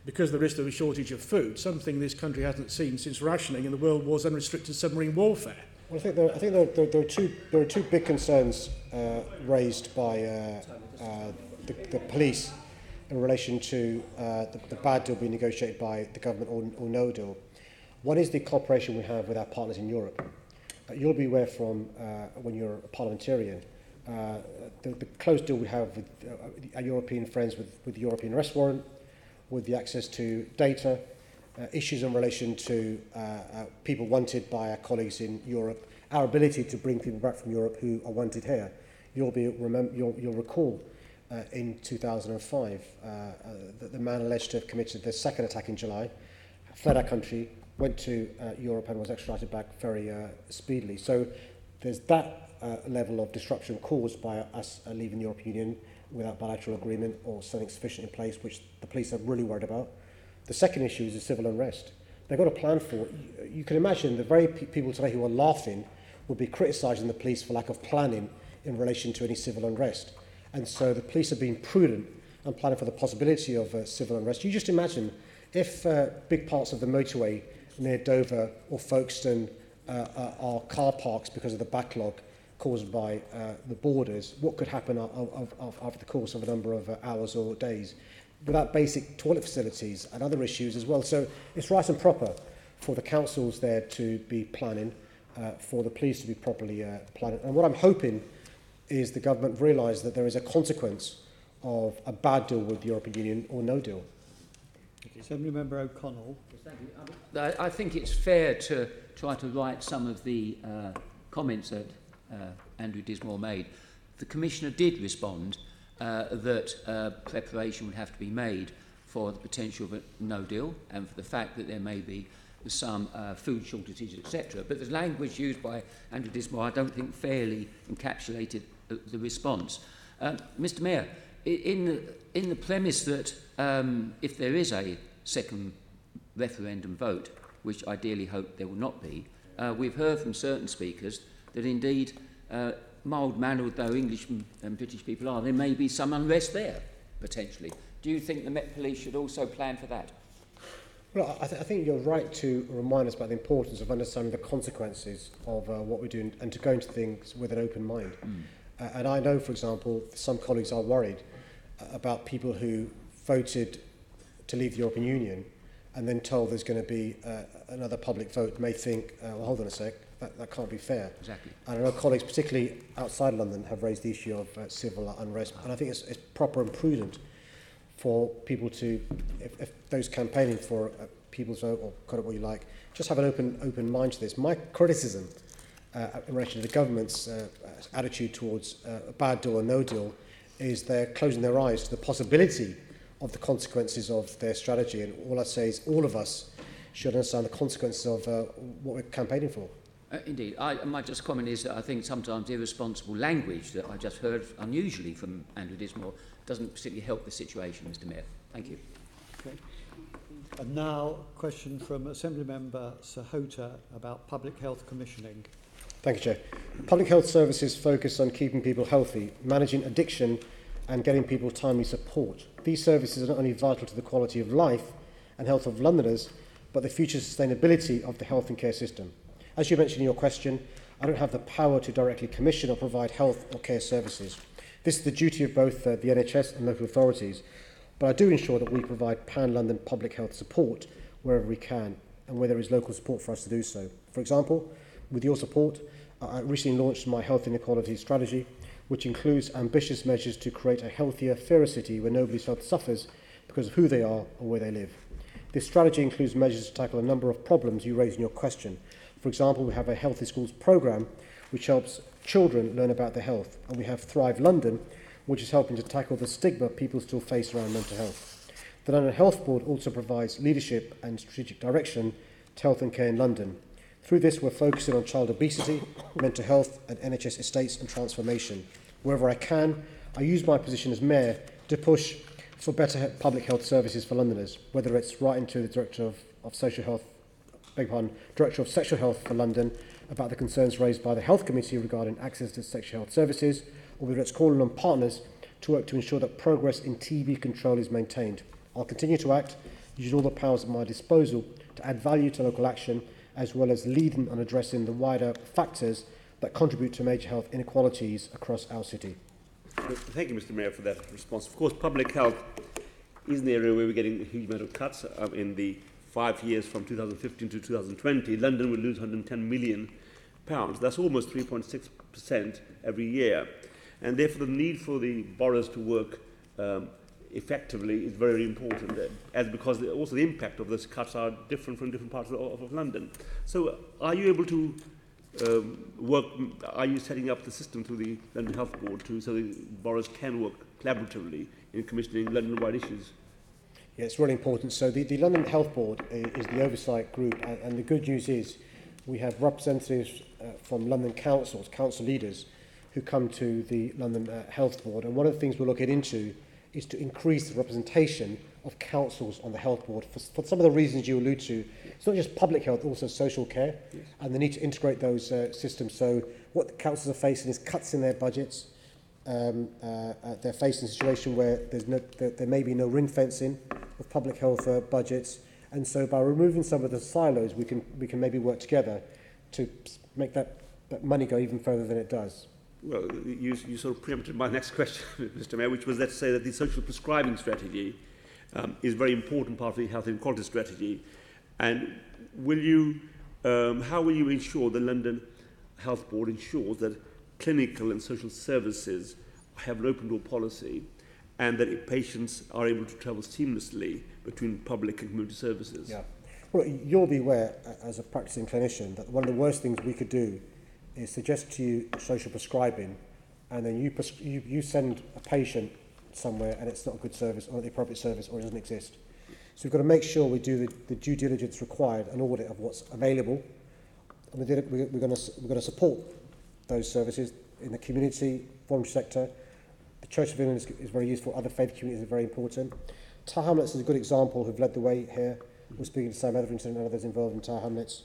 S16: because of the risk of a shortage of food, something this country hasn't seen since rationing in the World War's unrestricted submarine warfare?
S3: Well, I think there are two big concerns raised by the police in relation to the bad deal being negotiated by the government or no deal. One is the cooperation we have with our partners in Europe. You'll be aware from when you're a parliamentarian, the close deal we have with our European friends with the European arrest warrant, with the access to data, issues in relation to people wanted by our colleagues in Europe, our ability to bring people back from Europe who are wanted here. You'll recall in 2005 that the man alleged to have committed the second attack in July, fled our country, went to Europe and was extradited back very speedily. So there's that level of disruption caused by us leaving the European Union without bilateral agreement or something sufficient in place, which the police are really worried about. The second issue is the civil unrest. They've got a plan for it. You can imagine the very people today who are laughing would be criticising the police for lack of planning in relation to any civil unrest. And so the police are being prudent and planning for the possibility of civil unrest. You just imagine if big parts of the motorway near Dover or Folkestone are car parks because of the backlog caused by the borders, what could happen over the course of a number of hours or days without basic toilet facilities and other issues as well. So it's right and proper for the councils there to be planning, for the police to be properly planning. And what I'm hoping is the government realise that there is a consequence of a bad deal with the European Union or no deal.
S1: Assembly Member O'Connell.
S17: I think it's fair to try to write some of the comments that Andrew Dismore made. The Commissioner did respond that preparation would have to be made for the potential of a no deal and for the fact that there may be some food shortages, etc. But the language used by Andrew Dismore I don't think fairly encapsulated the response. Mr Mayor, in the premise that if there is a second referendum vote, which I ideally hope there will not be, we've heard from certain speakers that indeed, mild-mannered though English and British people are, there may be some unrest there, potentially. Do you think the Met Police should also plan for that?
S3: Well, I think you're right to remind us about the importance of understanding the consequences of what we're doing and to go into things with an open mind. And I know, for example, some colleagues are worried about people who voted to leave the European Union and then told there's going to be another public vote may think, well, hold on a sec, that can't be fair.
S17: Exactly.
S3: And I know colleagues, particularly outside London, have raised the issue of civil unrest. And I think it's proper and prudent for people to, if those campaigning for people's vote, or call it what you like, just have an open mind to this. My criticism in relation to the government's attitude towards a bad deal or no deal is they're closing their eyes to the possibility of the consequences of their strategy. And all I say is all of us should understand the consequences of what we're campaigning for.
S17: Indeed. My just comment is that I think sometimes irresponsible language that I just heard unusually from Andrew Dismore doesn't particularly help the situation, Mr Mayor. Thank you.
S1: Okay. And now, a question from Assembly Member Sahota about public health commissioning.
S3: Thank you, Chair. Public health services focus on keeping people healthy, managing addiction and getting people timely support. These services are not only vital to the quality of life and health of Londoners, but the future sustainability of the health and care system. As you mentioned in your question, I don't have the power to directly commission or provide health or care services. This is the duty of both the NHS and local authorities, but I do ensure that we provide pan-London public health support wherever we can and where there is local support for us to do so. For example, with your support, I recently launched my health inequality strategy, which includes ambitious measures to create a healthier, fairer city where nobody's health suffers because of who they are or where they live. This strategy includes measures to tackle a number of problems you raised in your question. For example, we have a Healthy Schools programme which helps children learn about their health, and we have Thrive London, which is helping to tackle the stigma people still face around mental health. The London Health Board also provides leadership and strategic direction to health and care in London. Through this, we're focusing on child obesity, mental health and NHS estates and transformation. Wherever I can, I use my position as Mayor to push for better public health services for Londoners, whether it's writing to the Director of Social Health, Director of Sexual Health for London about the concerns raised by the Health Committee regarding access to sexual health services, or whether it's calling on partners to work to ensure that progress in TB control is maintained. I'll continue to act using all the powers at my disposal to add value to local action, as well as leading on addressing the wider factors that contribute to major health inequalities across our city.
S19: Thank you, Mr. Mayor, for that response. Of course, public health is an area where we're getting a huge amount of cuts. In the 5 years from 2015 to 2020, London will lose £110 million. That's almost 3.6% every year. And therefore, the need for the boroughs to work effectively is very important, because also the impact of those cuts are different from different parts of London. So are you able to are you setting up the system through the London Health Board so the boroughs can work collaboratively in commissioning London-wide issues?
S3: Yeah, it's really important. So the London Health Board is the oversight group, and the good news is we have representatives from London councils, council leaders, who come to the London Health Board. And one of the things we're looking into is to increase the representation of councils on the Health Board for some of the reasons you allude to. It's not just public health, also social care, yes. And they need to integrate those systems. So what the councils are facing is cuts in their budgets. They're facing a situation where there may be no ring fencing of public health budgets, and so by removing some of the silos, we can maybe work together to make that money go even further than it does.
S19: Well, you sort of preempted my next question, Mr. Mayor, which was to say that the social prescribing strategy is a very important part of the health inequality strategy. And how will you ensure the London Health Board ensures that clinical and social services have an open door policy and that patients are able to travel seamlessly between public and community services? Yeah.
S3: Well, you'll be aware, as a practicing clinician, that one of the worst things we could do is suggest to you social prescribing, and then you send a patient somewhere and it's not a good service or the appropriate service or it doesn't exist. So we've got to make sure we do the due diligence required, an audit of what's available. And we're going to support those services in the community, voluntary sector. The Church of England is very useful. Other faith communities are very important. Tower Hamlets is a good example who've led the way here. We're speaking to Sam Etherington and others involved in Tower Hamlets.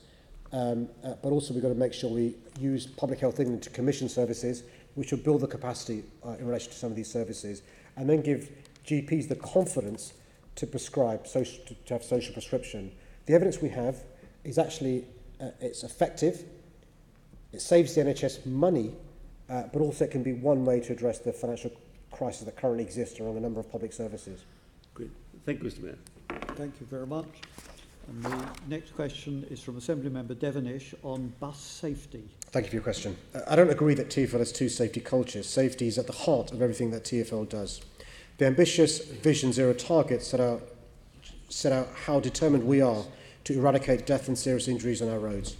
S3: But also we've got to make sure we use Public Health England to commission services which will build the capacity in relation to some of these services, and then give GPs the confidence to prescribe, to have social prescription. The evidence we have is actually it's effective, it saves the NHS money, but also it can be one way to address the financial crisis that currently exists around a number of public services.
S19: Great. Thank you, Mr. Mayor.
S1: Thank you very much. And the next question is from Assembly Member Devonish on bus safety.
S3: Thank you for your question. I don't agree that TfL has two safety cultures. Safety is at the heart of everything that TfL does. The ambitious Vision Zero targets set out how determined we are to eradicate death and serious injuries on our roads.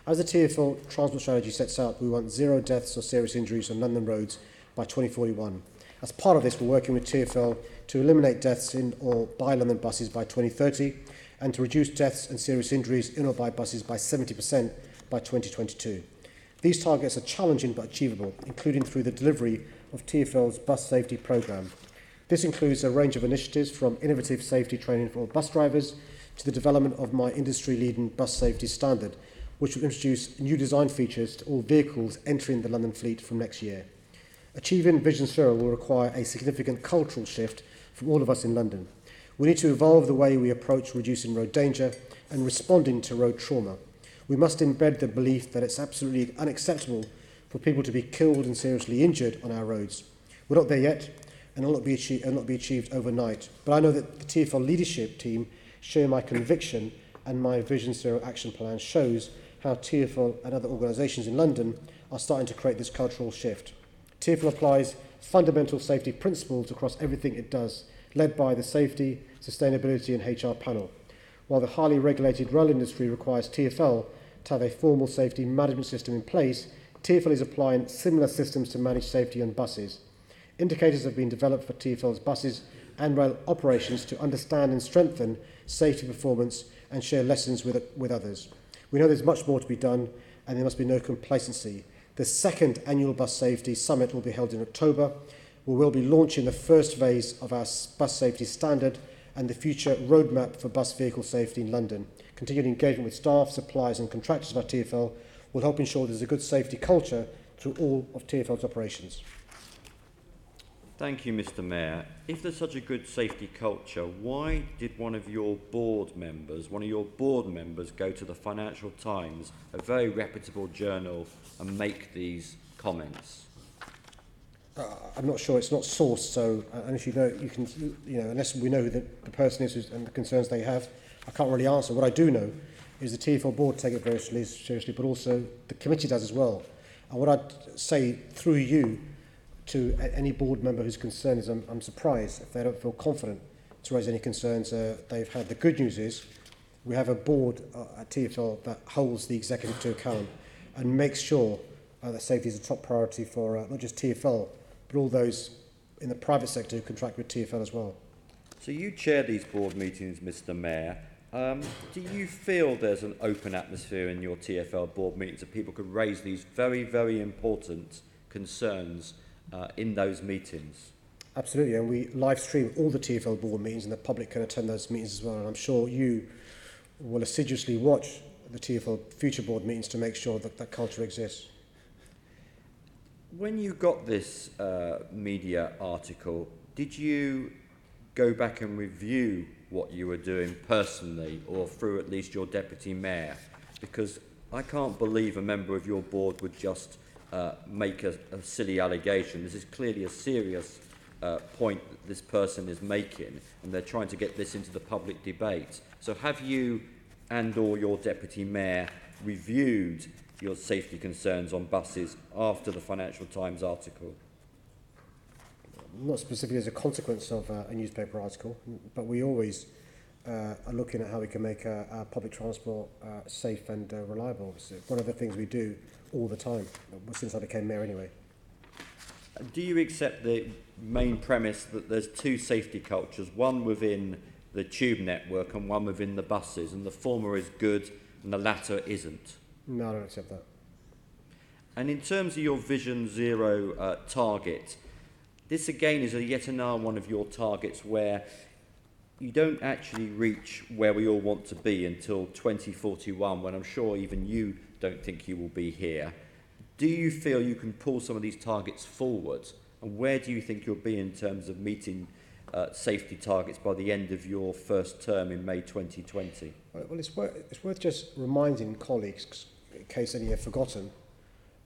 S3: As the TfL transport strategy sets out, we want 0 deaths or serious injuries on London roads by 2041. As part of this, we're working with TfL to eliminate deaths in or by London buses by 2030, and to reduce deaths and serious injuries in or by buses by 70% by 2022. These targets are challenging but achievable, including through the delivery of TfL's bus safety programme. This includes a range of initiatives from innovative safety training for all bus drivers to the development of my industry-leading bus safety standard, which will introduce new design features to all vehicles entering the London fleet from next year. Achieving Vision Zero will require a significant cultural shift from all of us in London. We need to evolve the way we approach reducing road danger and responding to road trauma. We must embed the belief that it's absolutely unacceptable for people to be killed and seriously injured on our roads. We're not there yet, and it will not be achieved overnight. But I know that the TfL leadership team share my conviction, and my Vision Zero action plan shows how TfL and other organisations in London are starting to create this cultural shift. TfL applies fundamental safety principles across everything it does, led by the Safety, Sustainability and HR panel. While the highly regulated rail industry requires TfL to have a formal safety management system in place, TfL is applying similar systems to manage safety on buses. Indicators have been developed for TfL's buses and rail operations to understand and strengthen safety performance and share lessons with others. We know there's much more to be done, and there must be no complacency. The second annual Bus Safety Summit will be held in October. We will be launching the first phase of our bus safety standard and the future roadmap for bus vehicle safety in London. Continued engagement with staff, suppliers and contractors of our TfL will help ensure there's a good safety culture through all of TfL's operations.
S15: Thank you, Mr. Mayor. If there's such a good safety culture, why did one of your board members go to the Financial Times, a very reputable journal, and make these comments?
S3: I'm not sure. It's not sourced, so unless you know, unless we know who the person is and the concerns they have, I can't really answer. What I do know is the TfL board take it very seriously, but also the committee does as well. And what I'd say through you to any board member who's concerned is I'm surprised if they don't feel confident to raise any concerns they've had. The good news is we have a board at TfL that holds the executive to account and makes sure that safety is a top priority for not just TfL, but all those in the private sector who contract with TfL as well.
S15: So you chair these board meetings, Mr. Mayor. Do you feel there's an open atmosphere in your TfL board meetings that people could raise these very, very important concerns in those meetings?
S3: Absolutely, and we live stream all the TfL board meetings and the public can attend those meetings as well, and I'm sure you will assiduously watch the TfL future board meetings to make sure that that culture exists.
S15: When you got this media article, did you go back and review what you were doing personally or through at least your deputy mayor? Because I can't believe a member of your board would just make a silly allegation. This is clearly a serious point that this person is making, and they're trying to get this into the public debate. So have you and or your deputy mayor reviewed your safety concerns on buses after the Financial Times article?
S3: Not specifically as a consequence of a newspaper article, but we always are looking at how we can make our public transport safe and reliable. It's one of the things we do all the time, since I became mayor anyway.
S15: Do you accept the main premise that there's two safety cultures, one within the tube network and one within the buses, and the former is good and the latter isn't?
S3: No, I don't accept that.
S15: And in terms of your Vision Zero target, this again is yet another one of your targets where you don't actually reach where we all want to be until 2041, when I'm sure even you don't think you will be here. Do you feel you can pull some of these targets forward? And where do you think you'll be in terms of meeting safety targets by the end of your first term in May 2020?
S3: Well, it's worth just reminding colleagues, in case any have forgotten,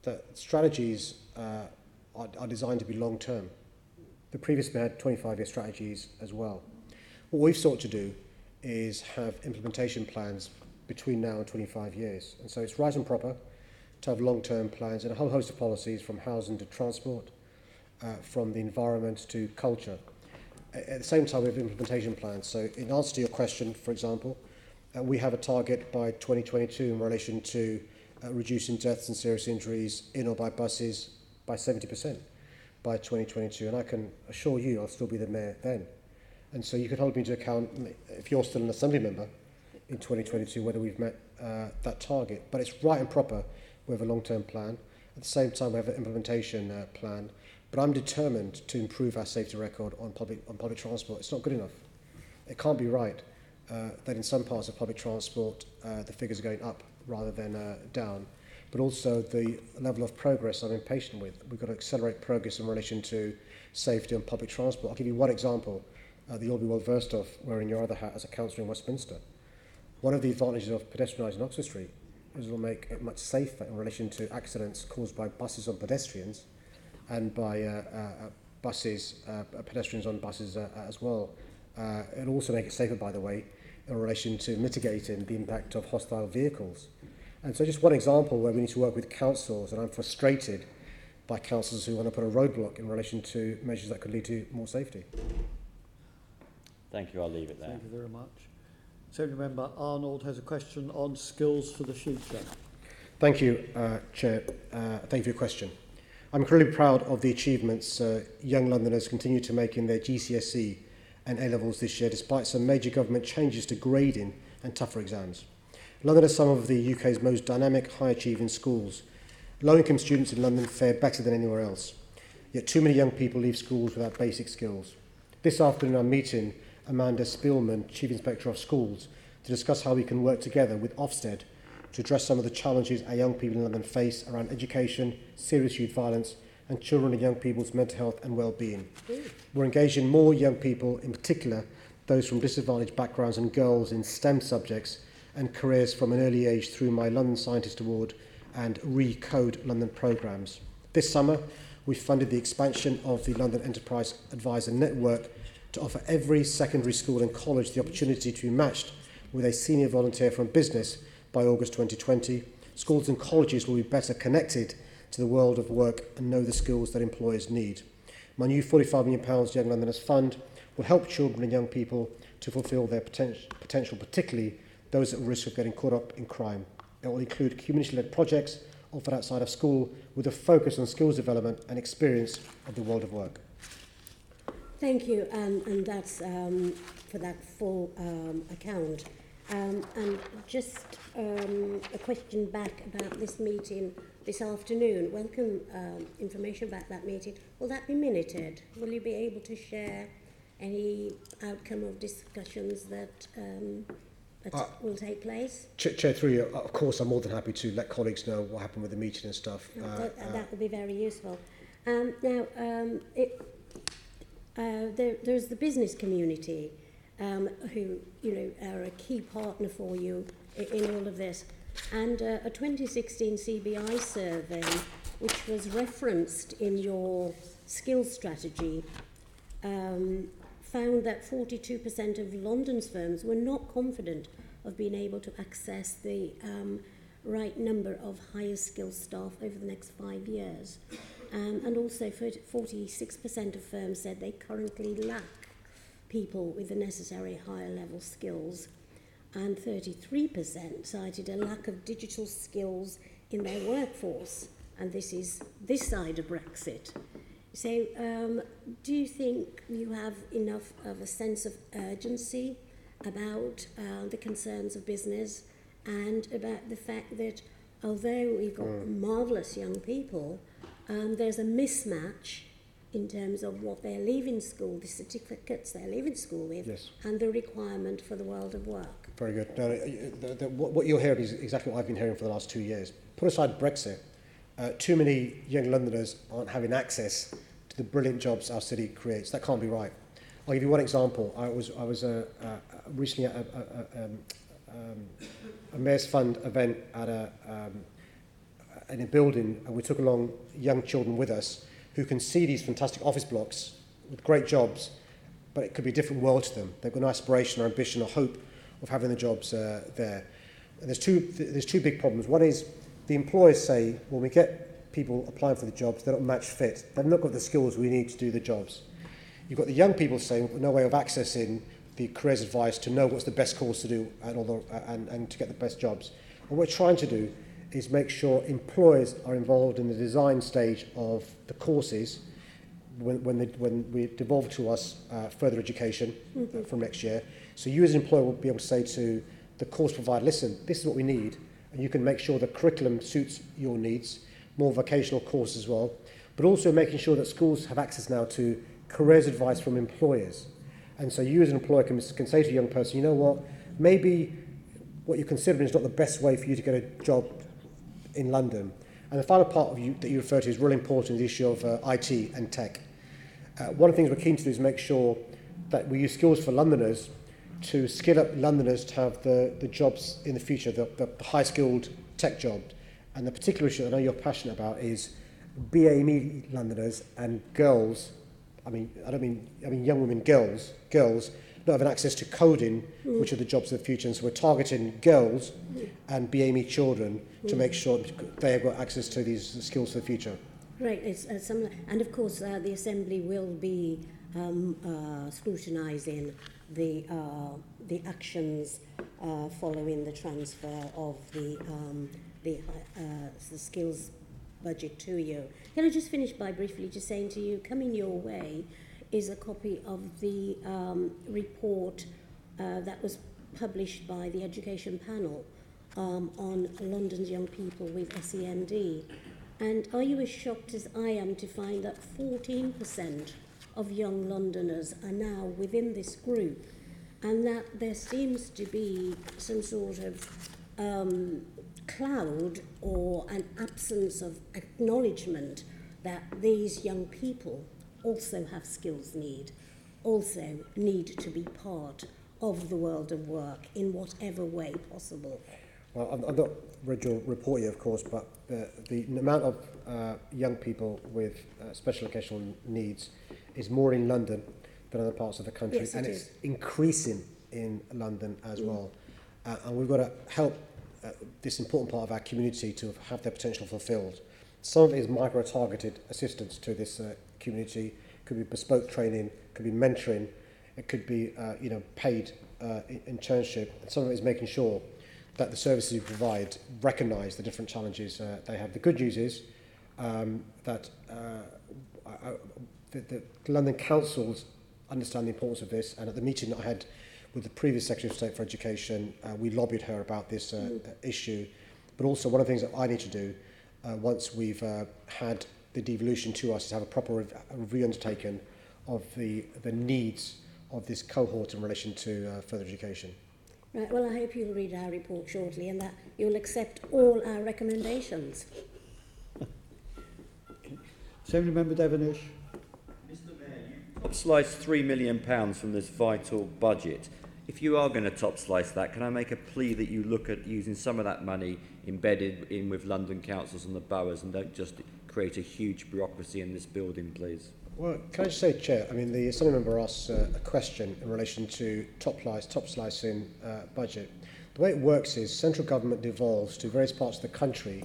S3: that strategies are designed to be long-term. The previous mayor had 25-year strategies as well. What we've sought to do is have implementation plans between now and 25 years. And so it's right and proper to have long-term plans and a whole host of policies, from housing to transport, from the environment to culture. At the same time, we have implementation plans. So in answer to your question, for example, we have a target by 2022 in relation to reducing deaths and serious injuries in or by buses by 70% by 2022. And I can assure you I'll still be the mayor then. And so you could hold me to account, if you're still an Assembly member in 2022, whether we've met that target. But it's right and proper. We have a long-term plan. At the same time, we have an implementation plan. But I'm determined to improve our safety record on public transport. It's not good enough. It can't be right that in some parts of public transport the figures are going up rather than down, but also the level of progress I'm impatient with. We've got to accelerate progress in relation to safety on public transport. I'll give you one example that you'll be well versed of, wearing your other hat as a councillor in Westminster. One of the advantages of pedestrianising Oxford Street is it will make it much safer in relation to accidents caused by buses on pedestrians and by pedestrians on buses as well. It'll also make it safer, by the way, in relation to mitigating the impact of hostile vehicles. And so just one example where we need to work with councils, and I'm frustrated by councils who want to put a roadblock in relation to measures that could lead to more safety.
S15: Thank you. I'll leave it there.
S1: Thank you very much. Assembly Member Arnold has a question on skills for the future.
S3: Thank you, Chair. Thank you for your question. I'm incredibly proud of the achievements young Londoners continue to make in their GCSE and A-levels this year, despite some major government changes to grading and tougher exams. London has some of the UK's most dynamic, high-achieving schools. Low-income students in London fare better than anywhere else, yet too many young people leave schools without basic skills. This afternoon I'm meeting Amanda Spielman, Chief Inspector of Schools, to discuss how we can work together with Ofsted to address some of the challenges our young people in London face around education, serious youth violence, and children and young people's mental health and well-being. We're engaging more young people, in particular those from disadvantaged backgrounds and girls, in STEM subjects and careers from an early age through my London Scientist Award and Recode London programmes. This summer, we funded the expansion of the London Enterprise Advisor Network to offer every secondary school and college the opportunity to be matched with a senior volunteer from business by August 2020. Schools and colleges will be better connected to the world of work and know the skills that employers need. My new £45 million Young Londoners Fund will help children and young people to fulfil their potential, particularly those at risk of getting caught up in crime. It will include community-led projects offered outside of school with a focus on skills development and experience of the world of work.
S12: Thank you, and that's for that full account. And just a question back about this meeting this afternoon. Welcome information about that meeting. Will that be minuted? Will you be able to share any outcome of discussions that will take place?
S3: Chair, through you, of course, I'm more than happy to let colleagues know what happened with the meeting and stuff.
S12: That would be very useful. Now, there's the business community who, are a key partner for you in all of this. And a 2016 CBI survey, which was referenced in your skills strategy, found that 42% of London's firms were not confident of being able to access the right number of higher skilled staff over the next 5 years. And also 46% of firms said they currently lack people with the necessary higher level skills, and 33% cited a lack of digital skills in their workforce, and this is this side of Brexit. So do you think you have enough of a sense of urgency about the concerns of business and about the fact that although we've got marvellous young people, there's a mismatch in terms of what they're leaving school, the certificates they're leaving school with,
S3: yes,
S12: and the requirement for the world of work?
S3: Very good. No, what you're hearing is exactly what I've been hearing for the last 2 years. Put aside Brexit, too many young Londoners aren't having access to the brilliant jobs our city creates. That can't be right. I'll give you one example. I was recently at a Mayor's Fund event at in a building, and we took along young children with us who can see these fantastic office blocks with great jobs, but it could be a different world to them. They've got an aspiration or ambition or hope of having the jobs there. And there's two big problems. One is the employers say, when we get people applying for the jobs, they're not match fit. They've not got the skills we need to do the jobs. You've got the young people saying, no way of accessing the careers advice to know what's the best course to do and to get the best jobs. What we're trying to do is make sure employers are involved in the design stage of the courses when we devolve to us further education from next year. So you as an employer will be able to say to the course provider, listen, this is what we need, and you can make sure the curriculum suits your needs, more vocational courses as well, but also making sure that schools have access now to careers advice from employers. And so you as an employer can say to a young person, you know what, maybe what you're considering is not the best way for you to get a job in London. And the final part that you refer to is really important, the issue of IT and tech. One of the things we're keen to do is make sure that we use skills for Londoners to skill up Londoners to have the jobs in the future, the high-skilled tech jobs. And the particular issue that I know you're passionate about is BAME Londoners and girls, I mean young women, girls not having access to coding, which are the jobs of the future. And so we're targeting girls and BAME children to make sure they have got access to these skills for the future.
S12: Right, and of course the Assembly will be scrutinising the actions following the transfer of the skills budget to you. Can I just finish by briefly just saying to you, coming your way is a copy of the report that was published by the Education Panel on London's young people with SEND. And are you as shocked as I am to find that 14% of young Londoners are now within this group, and that there seems to be some sort of cloud or an absence of acknowledgement that these young people also have skills also need to be part of the world of work in whatever way possible?
S3: Well, I've not read your report yet, of course, but the amount of young people with special educational needs is more in London than other parts of the country,
S12: yes,
S3: and
S12: it
S3: it's
S12: is
S3: increasing in London as well. And we've got to help this important part of our community to have their potential fulfilled. Some of it is micro-targeted assistance to this community. It could be bespoke training, could be mentoring, it could be paid internship. And some of it is making sure that the services you provide recognise the different challenges they have. The good news is that the London councils understand the importance of this, and at the meeting that I had with the previous Secretary of State for Education, we lobbied her about this issue. But also one of the things that I need to do once we've had the devolution to us is have a proper review undertaken of the needs of this cohort in relation to further education.
S12: Right, well, I hope you'll read our report shortly and that you'll accept all our recommendations.
S1: Assembly Member Devonish.
S15: Mr Mayor, you top sliced £3 million from this vital budget. If you are going to top slice that, can I make a plea that you look at using some of that money embedded in with London councils and the boroughs and don't just create a huge bureaucracy in this building, please?
S3: Well, can I just say, Chair, I mean, the Assembly member asked a question in relation to top slicing budget. The way it works is central government devolves to various parts of the country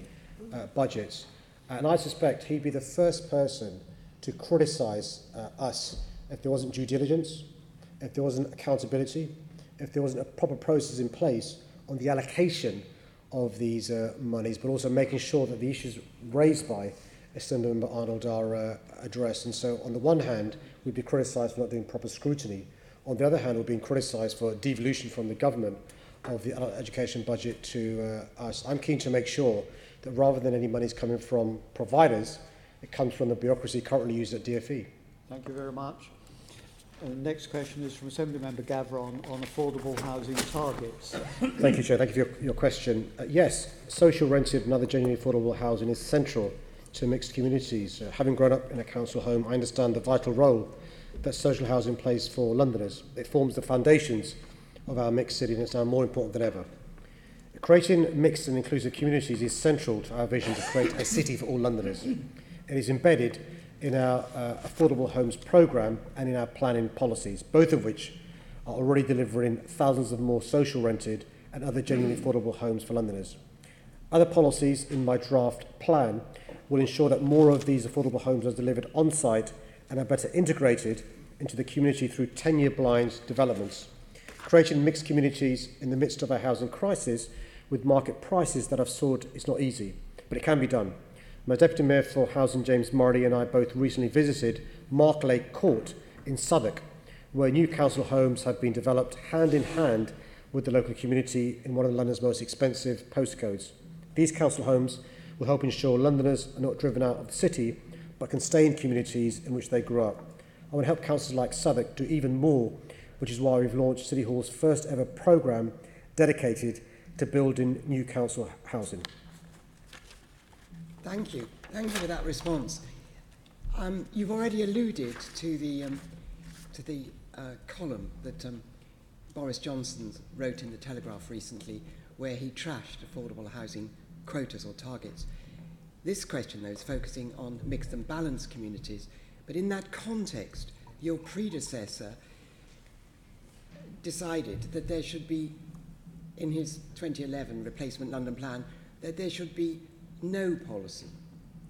S3: budgets, and I suspect he'd be the first person to criticise us if there wasn't due diligence, if there wasn't accountability, if there wasn't a proper process in place on the allocation of these monies, but also making sure that the issues raised by Assembly Member Arnold are addressed. And so on the one hand, we'd be criticised for not doing proper scrutiny. On the other hand, we're being criticised for devolution from the government of the education budget to us. I'm keen to make sure that rather than any monies coming from providers, it comes from the bureaucracy currently used at DfE.
S1: Thank you very much. The next question is from Assembly Member Gavron on affordable housing targets.
S3: Thank you, Chair. Thank you for your question. Yes, social rented and other genuinely affordable housing is central to mixed communities. Having grown up in a council home, I understand the vital role that social housing plays for Londoners. It forms the foundations of our mixed city, and it's now more important than ever. Creating mixed and inclusive communities is central to our vision to create a city for all Londoners. It is embedded in our affordable homes programme and in our planning policies, both of which are already delivering thousands of more social rented and other genuinely affordable homes for Londoners. Other policies in my draft plan will ensure that more of these affordable homes are delivered on-site and are better integrated into the community through 10-year blind developments. Creating mixed communities in the midst of a housing crisis with market prices that have soared is not easy, but it can be done. My Deputy Mayor for Housing, James Murray, and I both recently visited Mark Lake Court in Sadiq, where new council homes have been developed hand in hand with the local community in one of London's most expensive postcodes. These council homes will help ensure Londoners are not driven out of the city, but can stay in communities in which they grew up. I want to help councils like Sadiq do even more which is why we've launched City Hall's first ever programme dedicated to building new council housing.
S20: Thank you. Thank you for that response. You've already alluded to the column that Boris Johnson wrote in the Telegraph recently, where he trashed affordable housing quotas or targets. This question, though, is focusing on mixed and balanced communities. But in that context, your predecessor decided that there should be, in his 2011 replacement London plan, that there should be no policy.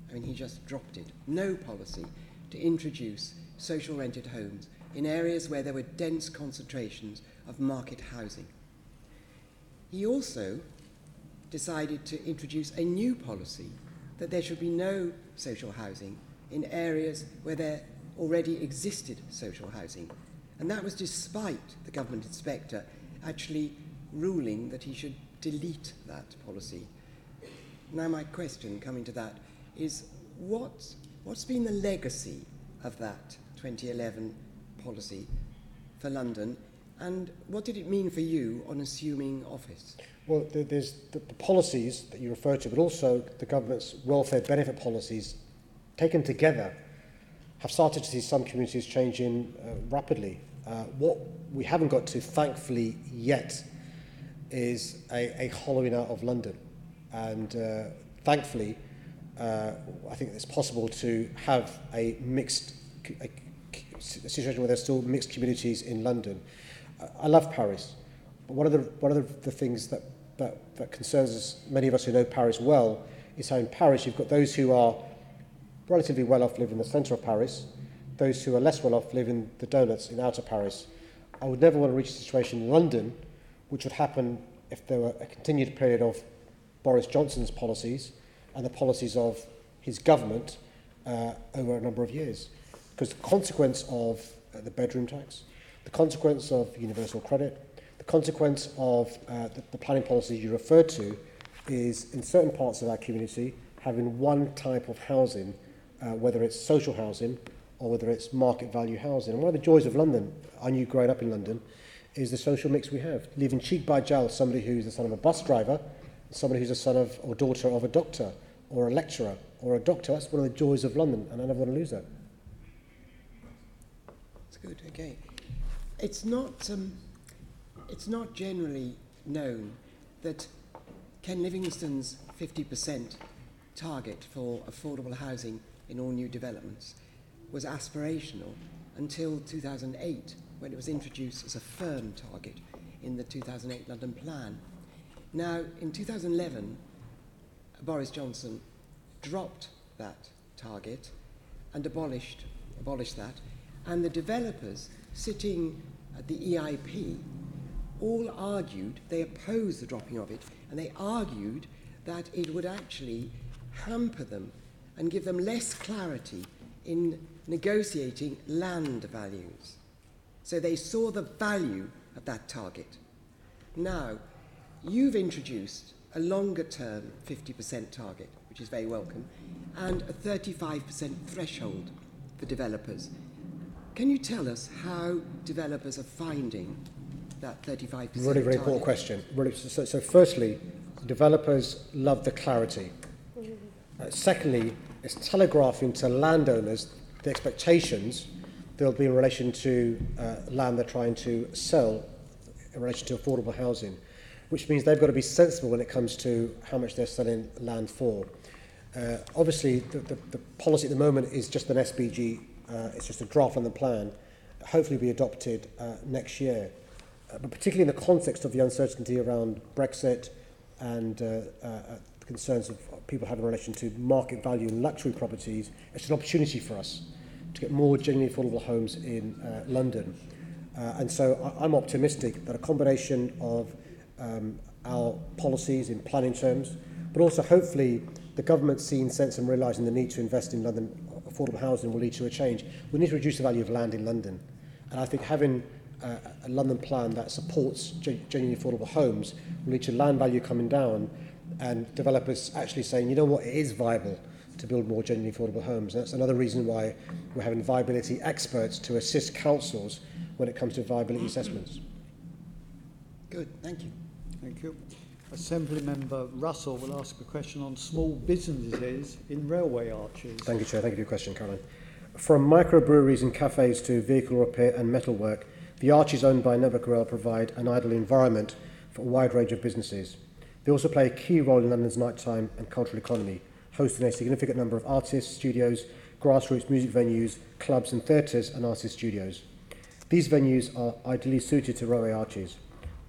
S20: I mean, he just dropped it. No policy to introduce social rented homes in areas where there were dense concentrations of market housing. He also decided to introduce a new policy that there should be no social housing in areas where there already existed social housing. And that was despite the government inspector actually ruling that he should delete that policy. Now my question, coming to that, is what's been the legacy of that 2011 policy for London, and what did it mean for you on assuming office?
S3: Well, there's the policies that you refer to, but also the government's welfare benefit policies taken together have started to see some communities changing rapidly. What we haven't got to, thankfully, yet is a hollowing out of London. And thankfully, I think it's possible to have a situation where there's still mixed communities in London. I love Paris, but one of the things that concerns us, many of us who know Paris well, is how in Paris you've got those who are relatively well off live in the centre of Paris, those who are less well off live in the donuts in outer Paris. I would never want to reach a situation in London, which would happen if there were a continued period of Boris Johnson's policies and the policies of his government over a number of years. Because the consequence of the bedroom tax, the consequence of universal credit, the consequence of the planning policies you referred to is, in certain parts of our community, having one type of housing, whether it's social housing or whether it's market value housing. And one of the joys of London, I knew growing up in London, is the social mix we have. Living cheek by jowl, somebody who's the son of a bus driver, somebody who's a son of or daughter of a doctor or a lecturer or a doctor. That's one of the joys of London, and I never want to lose that.
S20: That's good, okay. It's not generally known that Ken Livingstone's 50% target for affordable housing in all new developments was aspirational until 2008, when it was introduced as a firm target in the 2008 London Plan. Now, in 2011, Boris Johnson dropped that target and abolished that, and the developers sitting at the EIP all argued, they opposed the dropping of it, and they argued that it would actually hamper them and give them less clarity in negotiating land values. So they saw the value of that target. Now, you've introduced a longer-term 50% target, which is very welcome, and a 35% threshold for developers. Can you tell us how developers are finding that 35%
S3: Really, very important question. So firstly, developers love the clarity. Secondly, it's telegraphing to landowners the expectations there'll be in relation to land they're trying to sell in relation to affordable housing, which means they've got to be sensible when it comes to how much they're selling land for. Obviously, the policy at the moment is just an SBG, it's just a draft on the plan, hopefully be adopted next year. But particularly in the context of the uncertainty around Brexit and concerns of people having in relation to market value and luxury properties, it's an opportunity for us to get more genuinely affordable homes in London. And so I'm optimistic that a combination of our policies in planning terms, but also hopefully the government seeing sense and realising the need to invest in London affordable housing will lead to a change. We need to reduce the value of land in London. And I think having a London plan that supports genuinely affordable homes will lead to land value coming down and developers actually saying, you know what, it is viable to build more genuinely affordable homes. And that's another reason why we're having viability experts to assist councils when it comes to viability assessments.
S20: Good, thank you.
S1: Thank you. Assembly Member Russell will ask a question on small businesses in railway arches.
S3: Thank you, Chair. Thank you for your question, Caroline. From microbreweries and cafes to vehicle repair and metalwork, the arches owned by Network Rail provide an ideal environment for a wide range of businesses. They also play a key role in London's nighttime and cultural economy, hosting a significant number of artists, studios, grassroots music venues, clubs and theatres and artist studios. These venues are ideally suited to railway arches.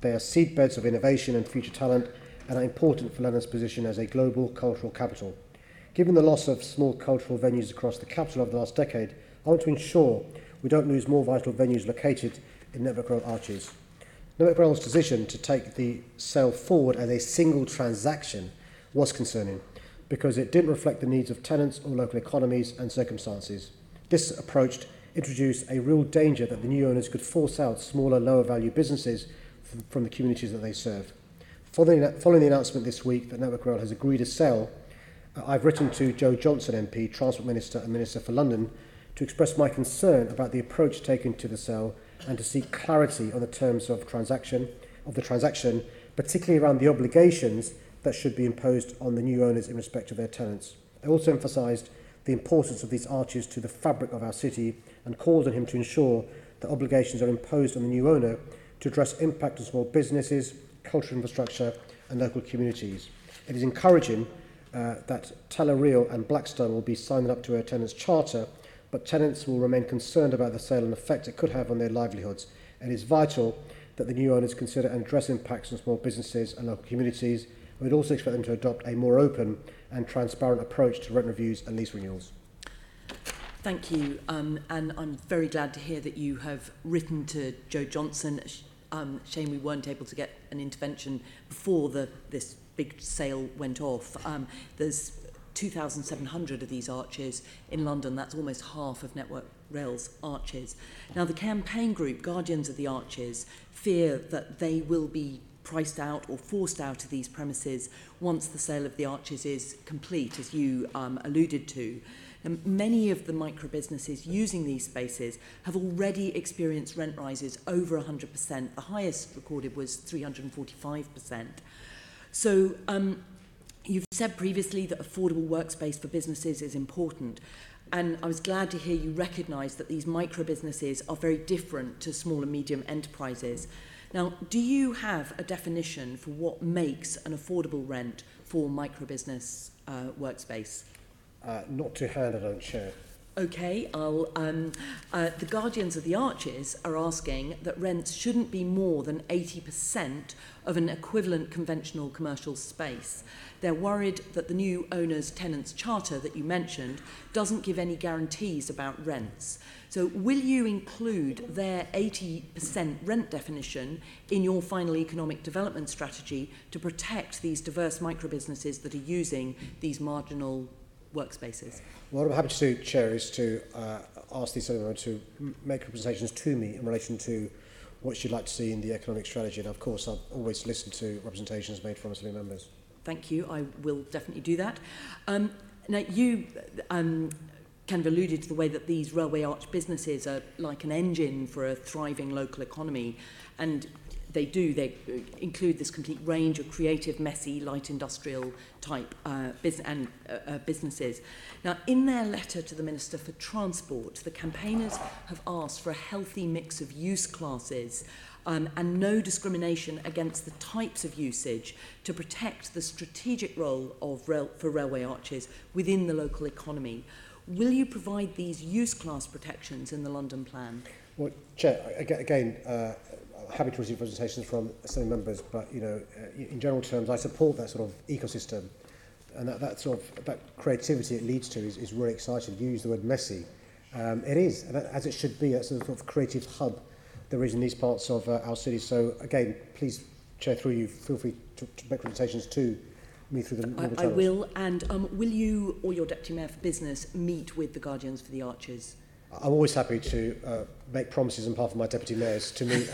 S3: They are seedbeds of innovation and future talent and are important for London's position as a global cultural capital. Given the loss of small cultural venues across the capital over the last decade, I want to ensure we don't lose more vital venues located in Network Rail arches. Network Rail's decision to take the sale forward as a single transaction was concerning because it didn't reflect the needs of tenants or local economies and circumstances. This approach introduced a real danger that the new owners could force out smaller, lower value businesses from the communities that they serve. Following the announcement this week that Network Rail has agreed to sell, I've written to Joe Johnson MP, Transport Minister and Minister for London, to express my concern about the approach taken to the sale and to seek clarity on the terms of the transaction, particularly around the obligations that should be imposed on the new owners in respect of their tenants. I also emphasised the importance of these arches to the fabric of our city and called on him to ensure that obligations are imposed on the new owner to address impact on small businesses, cultural infrastructure and local communities. It is encouraging that Telereal and Blackstone will be signing up to a tenants' charter, but tenants will remain concerned about the sale and effect it could have on their livelihoods. It is vital that the new owners consider and address impacts on small businesses and local communities. We'd also expect them to adopt a more open and transparent approach to rent reviews and lease renewals.
S5: Thank you, and I'm very glad to hear that you have written to Joe Johnson. Shame we weren't able to get an intervention before this big sale went off. There's 2,700 of these arches in London. That's almost half of Network Rail's arches. Now, the campaign group, Guardians of the Arches, fear that they will be priced out or forced out of these premises once the sale of the arches is complete, as you alluded to. And many of the micro businesses using these spaces have already experienced rent rises over 100%. The highest recorded was 345%. So you've said previously that affordable workspace for businesses is important. And I was glad to hear you recognise that these micro businesses are very different to small and medium enterprises. Now, do you have a definition for what makes an affordable rent for micro business workspace?
S3: Not to hand, I don't share.
S5: Okay, the Guardians of the Arches are asking that rents shouldn't be more than 80% of an equivalent conventional commercial space. They're worried that the new owner's tenants' charter that you mentioned doesn't give any guarantees about rents. So will you include their 80% rent definition in your final economic development strategy to protect these diverse micro-businesses that are using these marginal workspaces?
S3: What I'm happy to do, Chair, is to ask the Assembly Member to make representations to me in relation to what she'd like to see in the economic strategy. And of course, I'll always listen to representations made from Assembly Members.
S5: Thank you. I will definitely do that. Now, you kind of alluded to the way that these railway arch businesses are like an engine for a thriving local economy. And they include this complete range of creative, messy, light industrial type businesses. Now, in their letter to the Minister for Transport, the campaigners have asked for a healthy mix of use classes and no discrimination against the types of usage to protect the strategic role of for railway arches within the local economy. Will you provide these use class protections in the London plan?
S3: Well, Chair, again, happy to receive presentations from Assembly members, but in general terms, I support that sort of ecosystem, and that creativity it leads to is really exciting. You use the word messy. It is, and as it should be. That's a sort of creative hub there is in these parts of our city. So again, please, Chair, through you, feel free to make presentations to me through the normal channels.
S5: I will, and will you or your Deputy Mayor for Business meet with the Guardians for the Arches?
S3: I'm always happy to make promises on behalf of my deputy mayors to meet.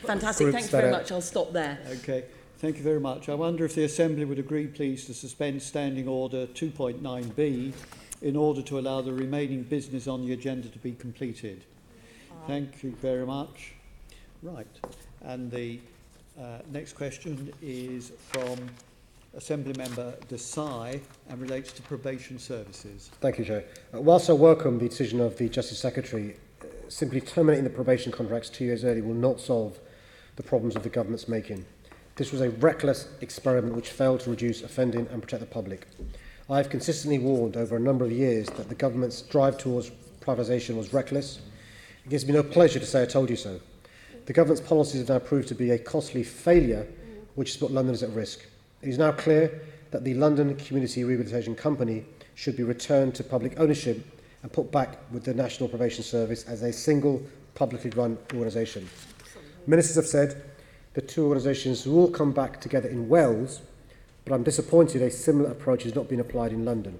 S5: Fantastic, thanks very much. I'll stop there.
S1: Okay, thank you very much. I wonder if the Assembly would agree, please, to suspend Standing Order 2.9b in order to allow the remaining business on the agenda to be completed. Thank you very much. Right, and the next question is from Assembly Member Desai and relates to probation services.
S3: Thank you, Chair. Whilst I welcome the decision of the Justice Secretary, simply terminating the probation contracts 2 years early will not solve the problems of the government's making. This was a reckless experiment which failed to reduce offending and protect the public. I have consistently warned over a number of years that the government's drive towards privatisation was reckless. It gives me no pleasure to say I told you so. The government's policies have now proved to be a costly failure, which has put Londoners at risk. It is now clear that the London Community Rehabilitation Company should be returned to public ownership and put back with the National Probation Service as a single publicly run organisation. Ministers have said the two organisations will come back together in Wales, but I'm disappointed a similar approach has not been applied in London.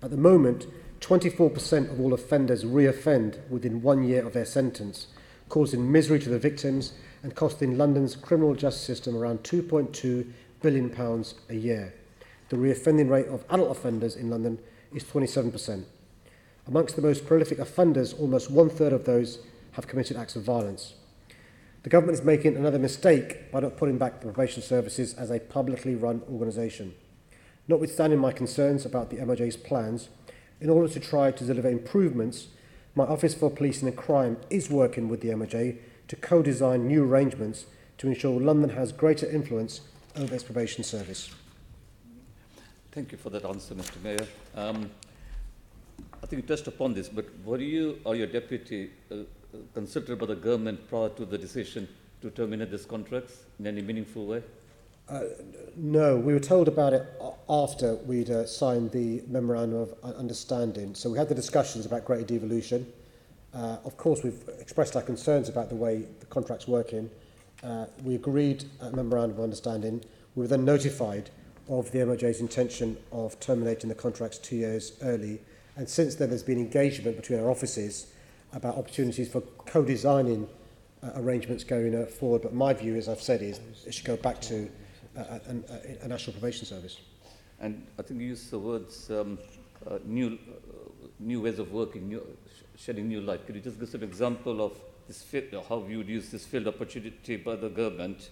S3: At the moment, 24% of all offenders re-offend within 1 year of their sentence, causing misery to the victims and costing London's criminal justice system around £2.2 billion a year. The re-offending rate of adult offenders in London is 27%. Amongst the most prolific offenders, almost 1/3 of those have committed acts of violence. The government is making another mistake by not putting back the probation services as a publicly run organisation. Notwithstanding my concerns about the MOJ's plans, in order to try to deliver improvements, my Office for Policing and Crime is working with the MOJ to co-design new arrangements to ensure London has greater influence over its probation service.
S21: Thank you for that answer, Mr. Mayor. I think you touched upon this, but were you or your deputy consulted by the government prior to the decision to terminate these contracts in any meaningful way?
S3: No, we were told about it after we'd signed the Memorandum of Understanding. So we had the discussions about greater devolution. Of course, we've expressed our concerns about the way the contract's working. We agreed a Memorandum of Understanding. We were then notified of the MOJ's intention of terminating the contracts 2 years early. And since then, there's been engagement between our offices about opportunities for co-designing arrangements going forward. But my view, as I've said, is it should go back to a national probation service.
S21: And I think you used the words new ways of working, shedding new light. Could you just give us an example of this how you would use this field opportunity by the government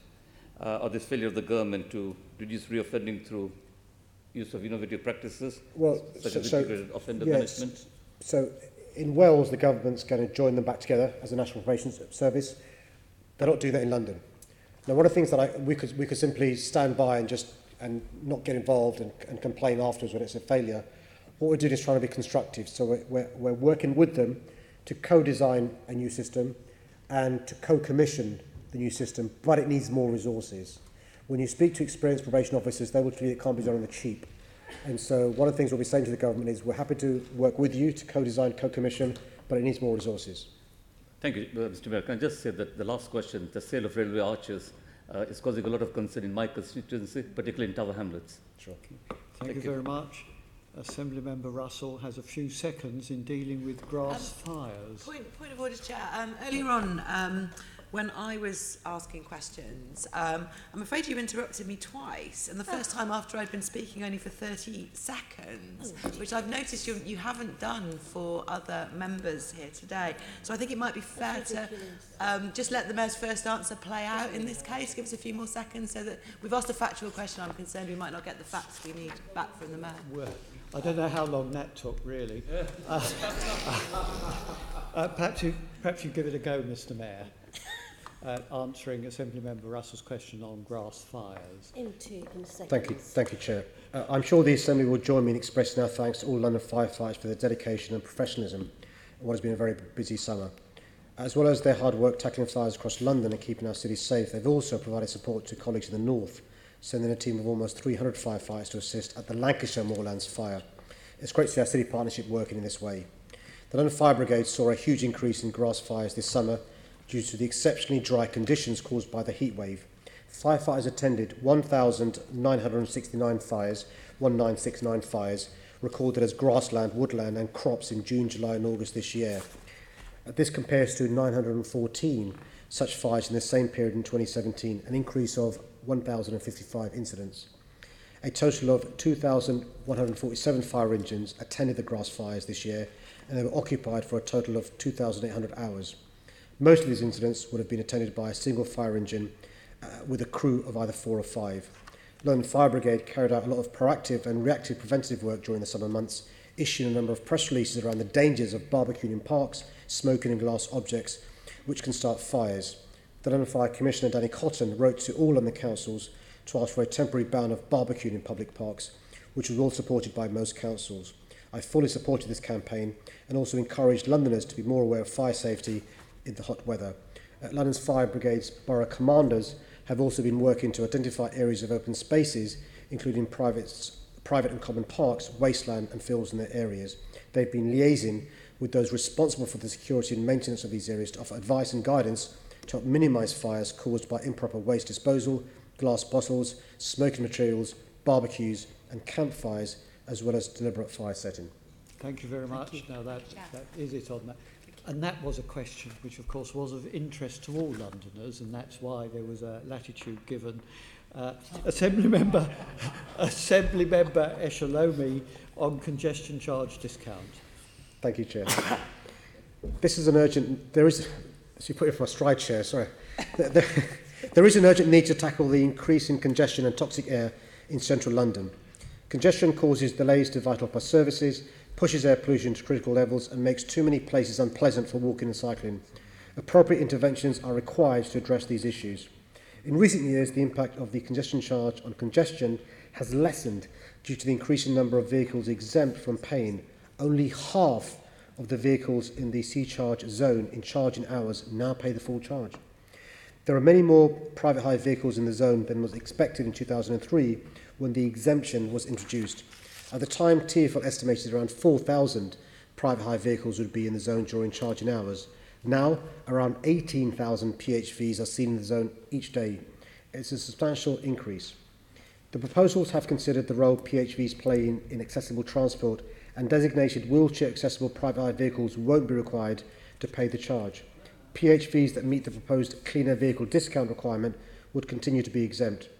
S21: or this failure of the government to reduce reoffending through use of innovative practices, such as integrated offender management?
S3: So in Wales, the government's going to join them back together as a national probation service. They're not doing that in London. Now, one of the things that we could simply stand by and not get involved and complain afterwards when it's a failure. What we're doing is trying to be constructive. So we're working with them to co-design a new system and to co-commission the new system, but it needs more resources. When you speak to experienced probation officers, they will tell you it can't be done on the cheap. And so one of the things we'll be saying to the government is we're happy to work with you to co-design, co-commission, but it needs more resources.
S21: Thank you, Mr. Mayor. Can I just say that the last question, the sale of railway arches, is causing a lot of concern in my constituency, particularly in Tower Hamlets.
S3: Sure.
S1: Thank you very much. Assembly Member Russell has a few seconds in dealing with grass fires.
S5: Point of order, Chair. Earlier on, when I was asking questions, I'm afraid you interrupted me twice, and the first time after I'd been speaking only for 30 seconds, which I've noticed you haven't done for other members here today. So I think it might be fair to just let the Mayor's first answer play out in this case, give us a few more seconds, so that we've asked a factual question. I'm concerned we might not get the facts we need back from the Mayor.
S1: Well, I don't know how long that took, really. Perhaps you give it a go, Mr. Mayor. Answering Assembly Member Russell's question on grass fires.
S3: Thank you, Chair. I'm sure the Assembly will join me in expressing our thanks to all London firefighters for their dedication and professionalism in what has been a very busy summer. As well as their hard work tackling fires across London and keeping our city safe, they've also provided support to colleagues in the north, sending a team of almost 300 firefighters to assist at the Lancashire Moorlands fire. It's great to see our city partnership working in this way. The London Fire Brigade saw a huge increase in grass fires this summer due to the exceptionally dry conditions caused by the heat wave. Firefighters attended 1,969 fires, 1969 fires, recorded as grassland, woodland and crops in June, July and August this year. This compares to 914 such fires in the same period in 2017, an increase of 1,055 incidents. A total of 2,147 fire engines attended the grass fires this year, and they were occupied for a total of 2,800 hours. Most of these incidents would have been attended by a single fire engine with a crew of either 4 or 5. London Fire Brigade carried out a lot of proactive and reactive preventative work during the summer months, issuing a number of press releases around the dangers of barbecuing in parks, smoking and glass objects, which can start fires. The London Fire Commissioner Danny Cotton wrote to all London councils to ask for a temporary ban of barbecuing in public parks, which was all supported by most councils. I fully supported this campaign and also encouraged Londoners to be more aware of fire safety in the hot weather. London's Fire Brigade's borough commanders have also been working to identify areas of open spaces, including private and common parks, wasteland and fields in their areas. They've been liaising with those responsible for the security and maintenance of these areas to offer advice and guidance to help minimise fires caused by improper waste disposal, glass bottles, smoking materials, barbecues and campfires, as well as deliberate fire setting.
S1: Thank you very much. Now that is it on that. And that was a question which, of course, was of interest to all Londoners, and that's why there was a latitude given. Assembly Member Eshalomi on congestion charge discount.
S3: Thank you, Chair. This is an urgent... There is... So you put it for a stride, Chair, sorry. There is an urgent need to tackle the increase in congestion and toxic air in central London. Congestion causes delays to vital bus services, pushes air pollution to critical levels and makes too many places unpleasant for walking and cycling. Appropriate interventions are required to address these issues. In recent years, the impact of the congestion charge on congestion has lessened due to the increasing number of vehicles exempt from paying. Only half of the vehicles in the C-charge zone in charging hours now pay the full charge. There are many more private hire vehicles in the zone than was expected in 2003 when the exemption was introduced. At the time, TfL estimated around 4,000 private hire vehicles would be in the zone during charging hours. Now, around 18,000 PHVs are seen in the zone each day. It's a substantial increase. The proposals have considered the role PHVs play in accessible transport, and designated wheelchair-accessible private hire vehicles won't be required to pay the charge. PHVs that meet the proposed cleaner vehicle discount requirement would continue to be exempt.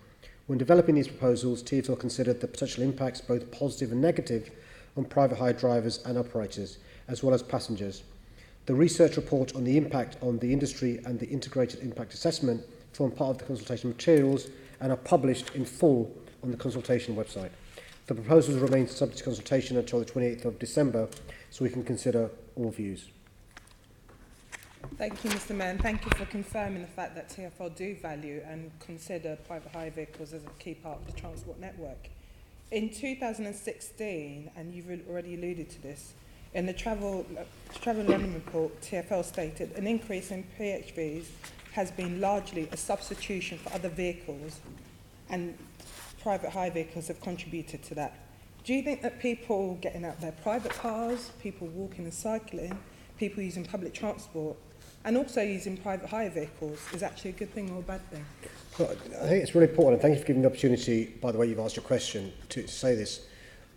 S3: When developing these proposals, TfL considered the potential impacts, both positive and negative, on private hire drivers and operators, as well as passengers. The research report on the impact on the industry and the integrated impact assessment form part of the consultation materials and are published in full on the consultation website. The proposals remain subject to consultation until the 28th of December, so we can consider all views.
S2: Thank you, Mr. Mayor, and thank you for confirming the fact that TfL do value and consider private hire vehicles as a key part of the transport network. In 2016, and you've already alluded to this, in the Travel London report, TfL stated an increase in PHVs has been largely a substitution for other vehicles, and private hire vehicles have contributed to that. Do you think that people getting out their private cars, people walking and cycling, people using public transport, and also using private hire vehicles is actually a good thing or a bad thing?
S3: Well, I think it's really important, and thank you for giving the opportunity, by the way you've asked your question, to say this.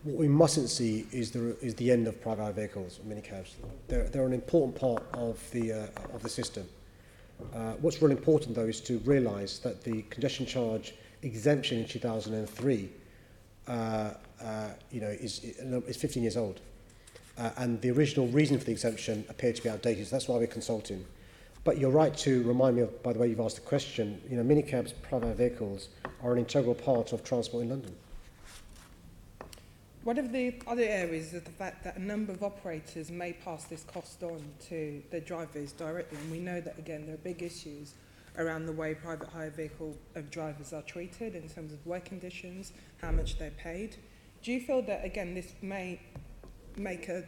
S3: What we mustn't see is the end of private hire vehicles, minicabs. They're an important part of the system. What's really important, though, is to realise that the congestion charge exemption in 2003 is 15 years old. And the original reason for the exemption appeared to be outdated, so that's why we're consulting. But you're right to remind me of, by the way you've asked the question, minicabs, private vehicles are an integral part of transport in London.
S2: One of the other areas is the fact that a number of operators may pass this cost on to the drivers directly, and we know that, again, there are big issues around the way private hire vehicle drivers are treated in terms of work conditions, how much they're paid. Do you feel that, again, this may make a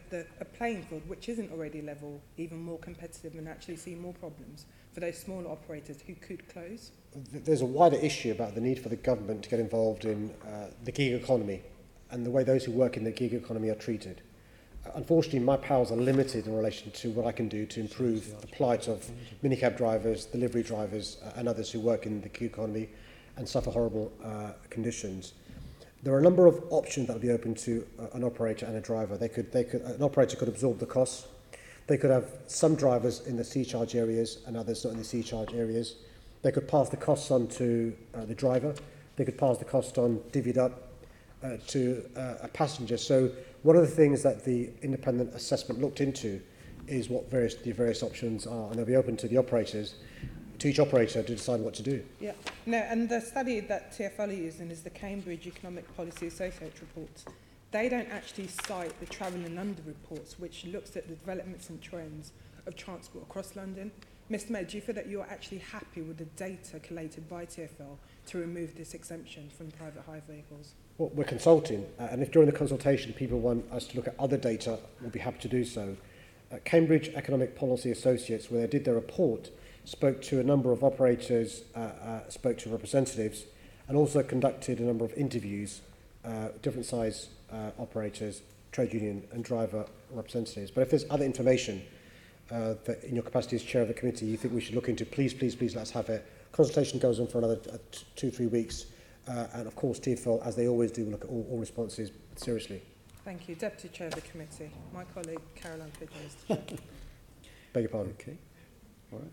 S2: playing field, which isn't already level, even more competitive and actually see more problems for those smaller operators who could close?
S3: There's a wider issue about the need for the government to get involved in the gig economy and the way those who work in the gig economy are treated. Unfortunately, my powers are limited in relation to what I can do to improve the plight of minicab drivers, delivery drivers and others who work in the gig economy and suffer horrible conditions. There are a number of options that will be open to an operator and a driver. An operator could absorb the costs. They could have some drivers in the C-charge areas and others not in the C-charge areas. They could pass the costs on to the driver. They could pass the cost on, divvied up, to a passenger. So one of the things that the independent assessment looked into is what the various options are, and they'll be open to the operators, to each operator to decide what to do.
S2: Yeah, no, and the study that TfL are using is the Cambridge Economic Policy Associate reports. They don't actually cite the Travel in London reports, which looks at the developments and trends of transport across London. Mr. Mayor, do you feel that you're actually happy with the data collated by TfL to remove this exemption from private hire vehicles?
S3: Well, we're consulting, and if during the consultation people want us to look at other data, we'll be happy to do so. Cambridge Economic Policy Associates, where they did their report, spoke to a number of operators, spoke to representatives, and also conducted a number of interviews, different size operators, trade union and driver representatives. But if there's other information that in your capacity as chair of the committee you think we should look into, please let's have it. Consultation goes on for another 2-3 weeks, and of course TfL, as they always do, will look at all responses seriously.
S2: Thank you. Deputy Chair of the Committee, my colleague Caroline Fidges.
S3: Beg your pardon.
S1: Okay. All right.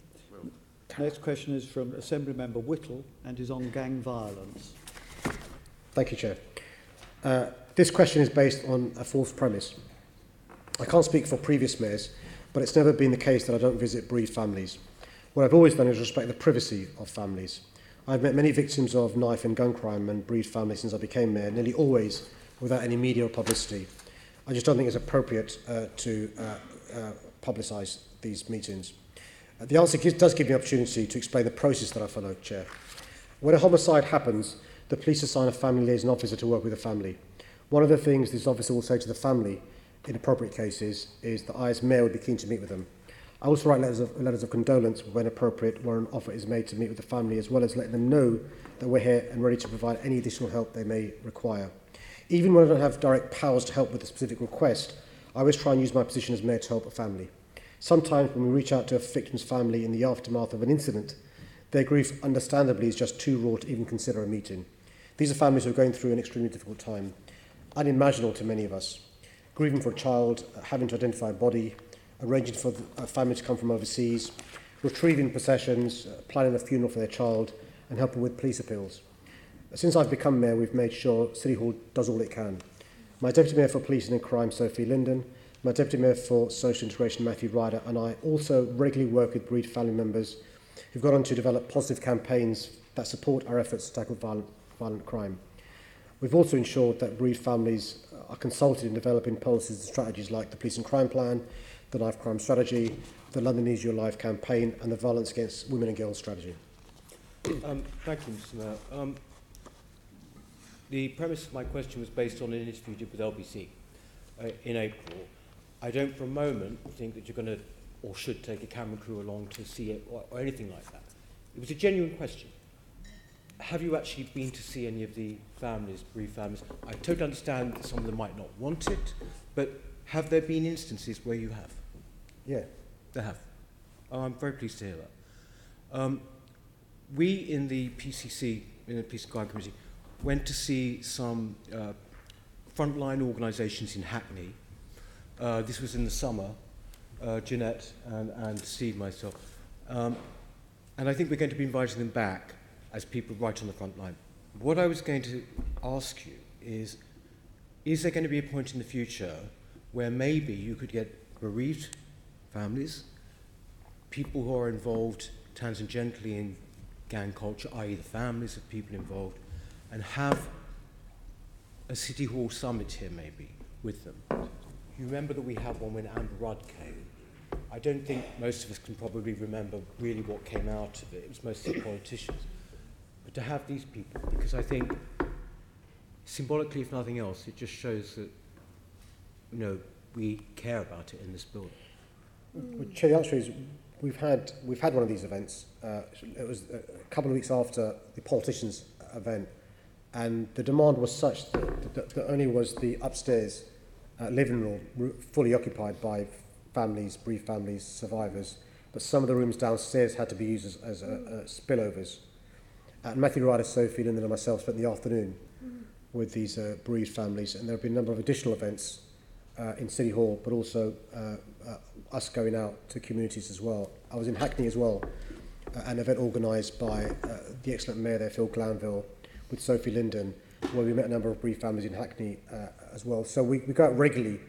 S1: Next question is from Assembly Member Whittle and is on gang violence.
S3: Thank you, Chair. This question is based on a false premise. I can't speak for previous mayors, but it's never been the case that I don't visit bereaved families. What I've always done is respect the privacy of families. I've met many victims of knife and gun crime and bereaved families since I became mayor, nearly always without any media or publicity. I just don't think it's appropriate to publicise these meetings. The answer does give me an opportunity to explain the process that I follow, Chair. When a homicide happens, the police assign a family liaison officer to work with the family. One of the things this officer will say to the family in appropriate cases is that I, as mayor, would be keen to meet with them. I also write letters of condolence when appropriate, where an offer is made to meet with the family, as well as letting them know that we're here and ready to provide any additional help they may require. Even when I don't have direct powers to help with a specific request, I always try and use my position as mayor to help a family. Sometimes when we reach out to a victim's family in the aftermath of an incident, their grief understandably is just too raw to even consider a meeting. These are families who are going through an extremely difficult time, unimaginable to many of us. Grieving for a child, having to identify a body, arranging for a family to come from overseas, retrieving possessions, planning a funeral for their child, and helping with police appeals. Since I've become mayor, we've made sure City Hall does all it can. My Deputy Mayor for Policing and Crime, Sophie Linden, my Deputy Mayor for Social Integration, Matthew Ryder, and I also regularly work with bereaved family members who've gone on to develop positive campaigns that support our efforts to tackle violent crime. We've also ensured that bereaved families are consulted in developing policies and strategies like the Police and Crime Plan, the Life Crime Strategy, the London Is Your Life campaign, and the Violence Against Women and Girls Strategy.
S6: Thank you, Mr. Mayor. The premise of my question was based on an interview you did with LBC in April. I don't for a moment think that you're going to or should take a camera crew along to see it or anything like that. It was a genuine question. Have you actually been to see any of the families, bereaved families? I totally understand that some of them might not want it, but have there been instances where you have?
S3: Yeah.
S6: There have. Oh, I'm very pleased to hear that. We in the PCC, in the Peace and Crime Committee, went to see some frontline organisations in Hackney. This was in the summer, Jeanette and Steve, myself. And I think we're going to be inviting them back as people right on the front line. What I was going to ask you is there going to be a point in the future where maybe you could get bereaved families, people who are involved tangentially in gang culture, i.e. the families of people involved, and have a City Hall summit here maybe with them? You remember that we had one when Amber Rudd came. I don't think most of us can probably remember really what came out of it. It was mostly politicians. But to have these people, because I think symbolically, if nothing else, it just shows that, you know, we care about it in this building.
S3: Well, Chair, the answer is we've had one of these events. It was a couple of weeks after the politicians' event, and the demand was such that only was the upstairs living room fully occupied by families, bereaved families, survivors, but some of the rooms downstairs had to be used as spillovers. And Matthew Ryder, Sophie Linden and myself spent the afternoon with these bereaved families, and there have been a number of additional events in City Hall, but also us going out to communities as well. I was in Hackney as well, an event organised by the excellent mayor there, Phil Glanville, with Sophie Linden, where we met a number of bereaved families in Hackney as well. So we go out regularly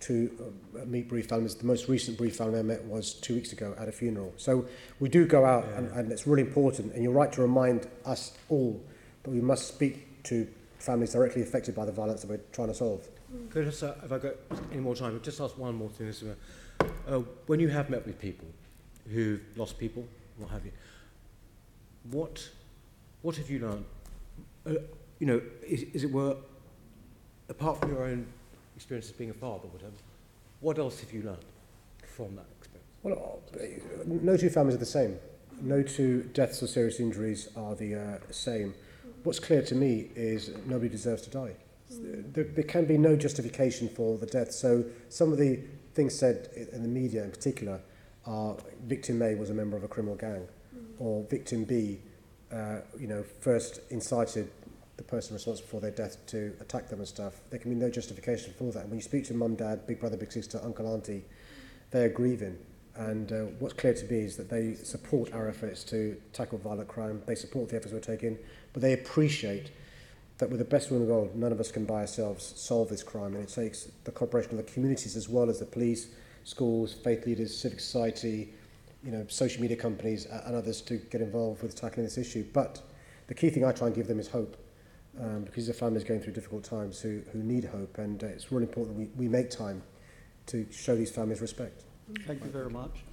S3: to meet bereaved families. The most recent bereaved family I met was 2 weeks ago at a funeral. So we do go out, and it's really important. And you're right to remind us all that we must speak to families directly affected by the violence that we're trying to solve.
S6: Could I just, if I've got any more time, I'll just ask one more thing. When you have met with people who've lost people, what have you, what have you learned? You know, is it were, apart from your own experience as being a father, whatever, what else have you learned from that experience?
S3: Well, no two families are the same. No two deaths or serious injuries are the same. What's clear to me is nobody deserves to die. There can be no justification for the death. So some of the things said in the media in particular are victim A was a member of a criminal gang, or victim B, first incited the person responsible for their death to attack them and stuff. There can be no justification for that. And when you speak to mum, dad, big brother, big sister, uncle, auntie, they are grieving. And what's clear to me is that they support our efforts to tackle violent crime. They support the efforts we're taking, but they appreciate that with the best will in the world, none of us can by ourselves solve this crime. And it takes the cooperation of the communities as well as the police, schools, faith leaders, civic society, social media companies and others to get involved with tackling this issue. But the key thing I try and give them is hope. Because the families going through difficult times who need hope, and it's really important we make time to show these families respect.
S1: Thank you very much.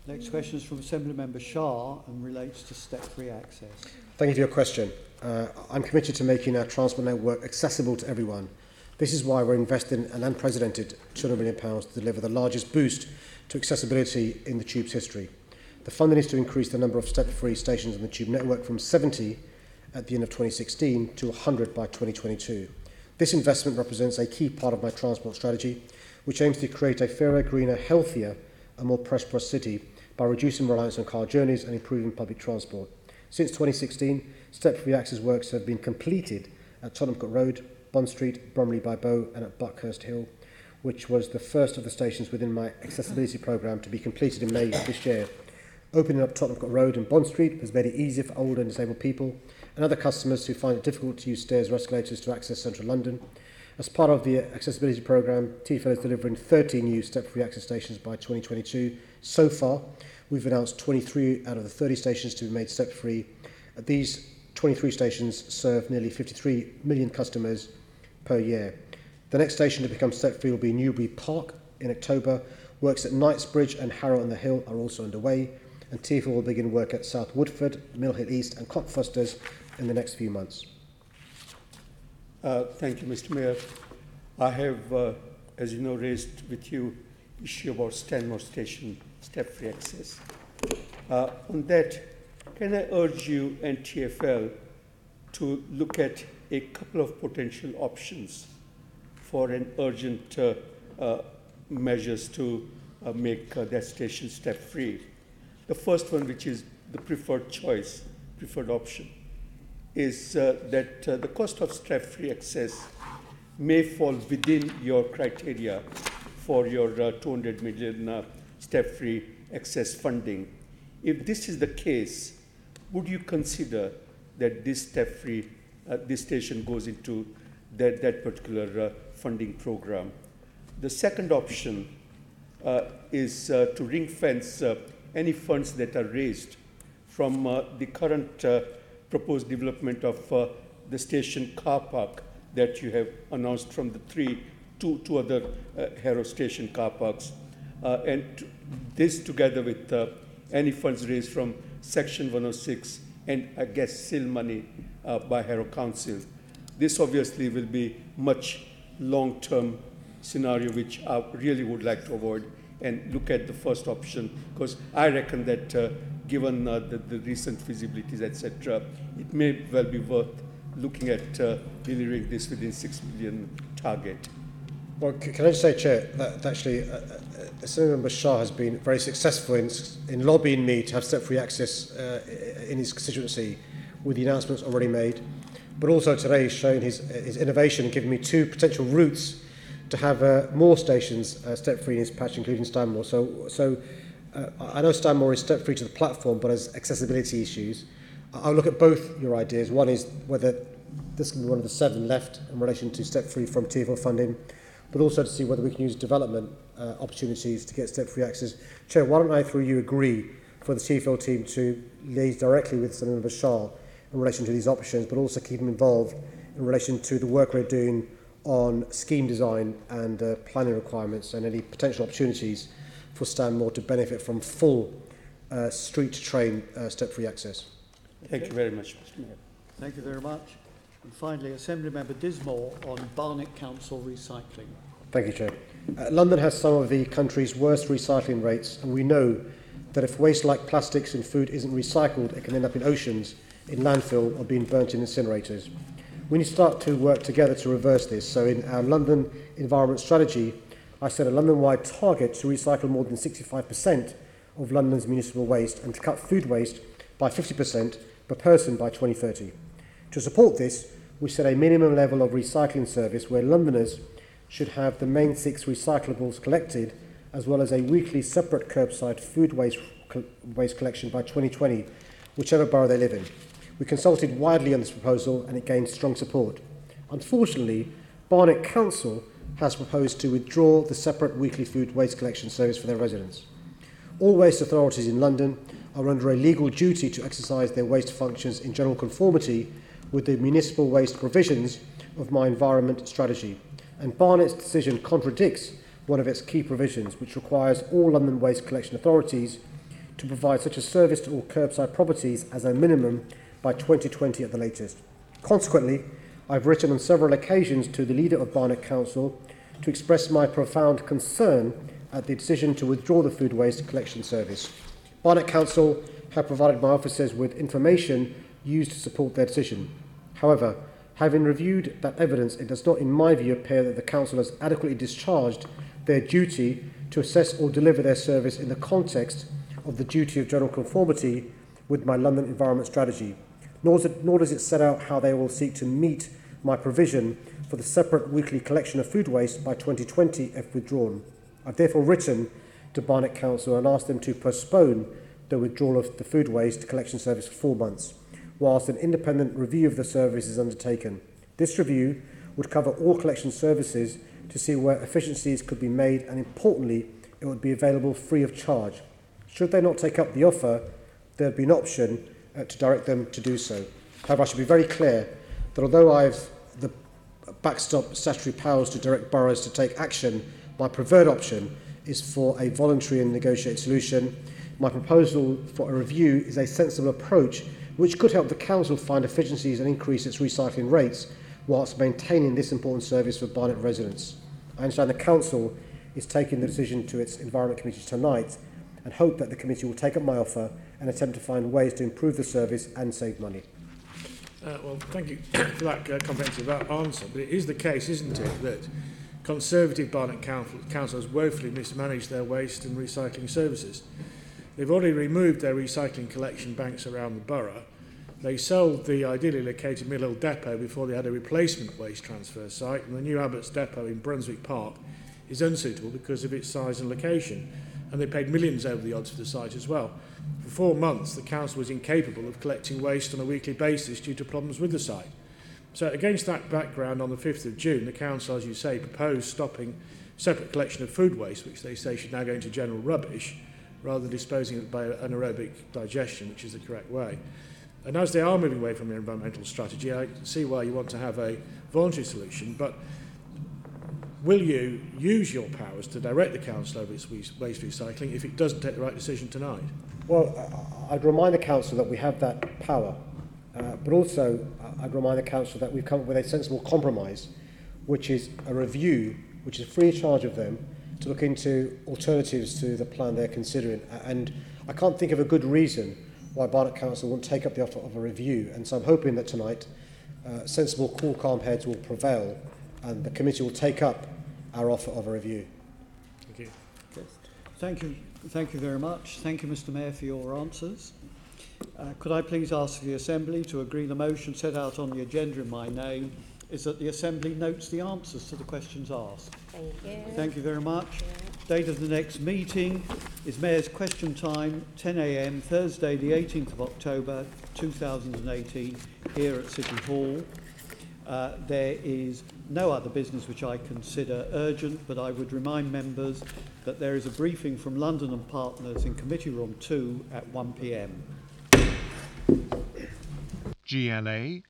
S1: Next question is from Assembly Member Shah and relates to step-free access.
S3: Thank you for your question. I'm committed to making our transport network accessible to everyone. This is why we're investing an unprecedented £200 million to deliver the largest boost to accessibility in the Tube's history. The funding is to increase the number of step-free stations on the Tube network from 70 at the end of 2016 to 100 by 2022. This investment represents a key part of my transport strategy, which aims to create a fairer, greener, healthier and more prosperous city by reducing reliance on car journeys and improving public transport. Since 2016, step-free access works have been completed at Tottenham Court Road, Bond Street, Bromley by Bow and at Buckhurst Hill, which was the first of the stations within my accessibility programme to be completed in May of this year. Opening up Tottenham Court Road and Bond Street has made it easier for older and disabled people and other customers who find it difficult to use stairs or escalators to access central London. As part of the accessibility programme, TfL is delivering 30 new step-free access stations by 2022. So far, we've announced 23 out of the 30 stations to be made step-free. These 23 stations serve nearly 53 million customers per year. The next station to become step-free will be Newbury Park in October. Works at Knightsbridge and Harrow on the Hill are also underway, and TfL will begin work at South Woodford, Mill Hill East and Cockfosters in the next few months.
S7: Thank you, Mr. Mayor. I have, as you know, raised with you issue about Stanmore Station step-free access. On that, can I urge you and TfL to look at a couple of potential options for an urgent measures to make that station step-free? The first one, which is the preferred choice, preferred option, is that the cost of step-free access may fall within your criteria for your 200 million step-free access funding. If this is the case, would you consider that this step-free, this station goes into that particular funding program? The second option is to ring-fence any funds that are raised from the current proposed development of the station car park that you have announced from the two other Harrow station car parks, and this together with any funds raised from Section 106 and I guess SIL money by Harrow Council. This obviously will be much long-term scenario which I really would like to avoid and look at the first option, because I reckon that given the recent feasibilities, etc., it may well be worth looking at delivering this within 6 million target.
S3: Well, can I just say, Chair, that actually Assembly Member Shah has been very successful in lobbying me to have step-free access in his constituency with the announcements already made, but also today he's shown his innovation and given me two potential routes to have more stations step-free in his patch, including Stanmore. So I know Stanmore is step-free to the platform, but has accessibility issues. I'll look at both your ideas. One is whether this can be one of the 7 left in relation to step-free from TfL funding, but also to see whether we can use development opportunities to get step-free access. Chair, why don't I, through you, agree for the TfL team to liaise directly with Senator Bashar in relation to these options, but also keep them involved in relation to the work we're doing on scheme design and planning requirements and any potential opportunities for Stanmore to benefit from full street-to-train step-free access.
S7: Thank you very much, Mr. Mayor.
S1: Thank you very much. And finally, Assembly Member Dismore on Barnet Council recycling.
S3: Thank you, Chair. London has some of the country's worst recycling rates, and we know that if waste like plastics and food isn't recycled, it can end up in oceans, in landfill, or being burnt in incinerators. We need to start to work together to reverse this. So in our London Environment Strategy, I set a London-wide target to recycle more than 65% of London's municipal waste and to cut food waste by 50% per person by 2030. To support this, we set a minimum level of recycling service where Londoners should have the main 6 recyclables collected, as well as a weekly separate curbside food waste collection by 2020, whichever borough they live in. We consulted widely on this proposal and it gained strong support. Unfortunately, Barnet Council has proposed to withdraw the separate weekly food waste collection service for their residents. All waste authorities in London are under a legal duty to exercise their waste functions in general conformity with the municipal waste provisions of my environment strategy, and Barnet's decision contradicts one of its key provisions, which requires all London waste collection authorities to provide such a service to all curbside properties as a minimum by 2020 at the latest. Consequently, I've written on several occasions to the leader of Barnet Council to express my profound concern at the decision to withdraw the food waste collection service. Barnet Council have provided my officers with information used to support their decision. However, having reviewed that evidence, it does not, in my view, appear that the Council has adequately discharged their duty to assess or deliver their service in the context of the duty of general conformity with my London Environment Strategy, nor does it set out how they will seek to meet my provision for the separate weekly collection of food waste by 2020 if withdrawn. I've therefore written to Barnet Council and asked them to postpone the withdrawal of the food waste collection service for 4 months, whilst an independent review of the service is undertaken. This review would cover all collection services to see where efficiencies could be made, and importantly, it would be available free of charge. Should they not take up the offer, there would be an option to direct them to do so. However, I should be very clear that although I have the backstop statutory powers to direct boroughs to take action, my preferred option is for a voluntary and negotiated solution. My proposal for a review is a sensible approach which could help the Council find efficiencies and increase its recycling rates whilst maintaining this important service for Barnet residents. I understand the Council is taking the decision to its Environment Committee tonight and hope that the committee will take up my offer and attempt to find ways to improve the service and save money.
S16: Well, thank you for that comprehensive answer. But it is the case, isn't it, that Conservative Barnet Council has woefully mismanaged their waste and recycling services. They've already removed their recycling collection banks around the borough. They sold the ideally located Mill Hill depot before they had a replacement waste transfer site, and the new Abbots depot in Brunswick Park is unsuitable because of its size and location, and they paid millions over the odds for the site as well. For 4 months, the council was incapable of collecting waste on a weekly basis due to problems with the site. So against that background, on the 5th of June, the council, as you say, proposed stopping separate collection of food waste, which they say should now go into general rubbish, rather than disposing of it by anaerobic digestion, which is the correct way. And as they are moving away from their environmental strategy, I see why you want to have a voluntary solution, but will you use your powers to direct the council over its waste recycling if it doesn't take the right decision tonight?
S3: Well, I'd remind the council that we have that power, but also I'd remind the council that we've come up with a sensible compromise, which is a review, which is free of charge of them, to look into alternatives to the plan they're considering. And I can't think of a good reason why Barnet Council won't take up the offer of a review. And so I'm hoping that tonight sensible, cool, calm heads will prevail and the committee will take up our offer of a review.
S16: Thank you.
S1: Thank you. Thank you very much. Thank you, Mr. Mayor, for your answers. Could I please ask the Assembly to agree the motion set out on the agenda in my name is that the Assembly notes the answers to the questions asked.
S12: Thank you.
S1: Thank you very much. Date of the next meeting is Mayor's Question Time, 10 a.m, Thursday the 18th of October 2018, here at City Hall. There is no other business which I consider urgent, but I would remind members that there is a briefing from London and Partners in Committee Room 2 at 1 p.m.
S9: GLA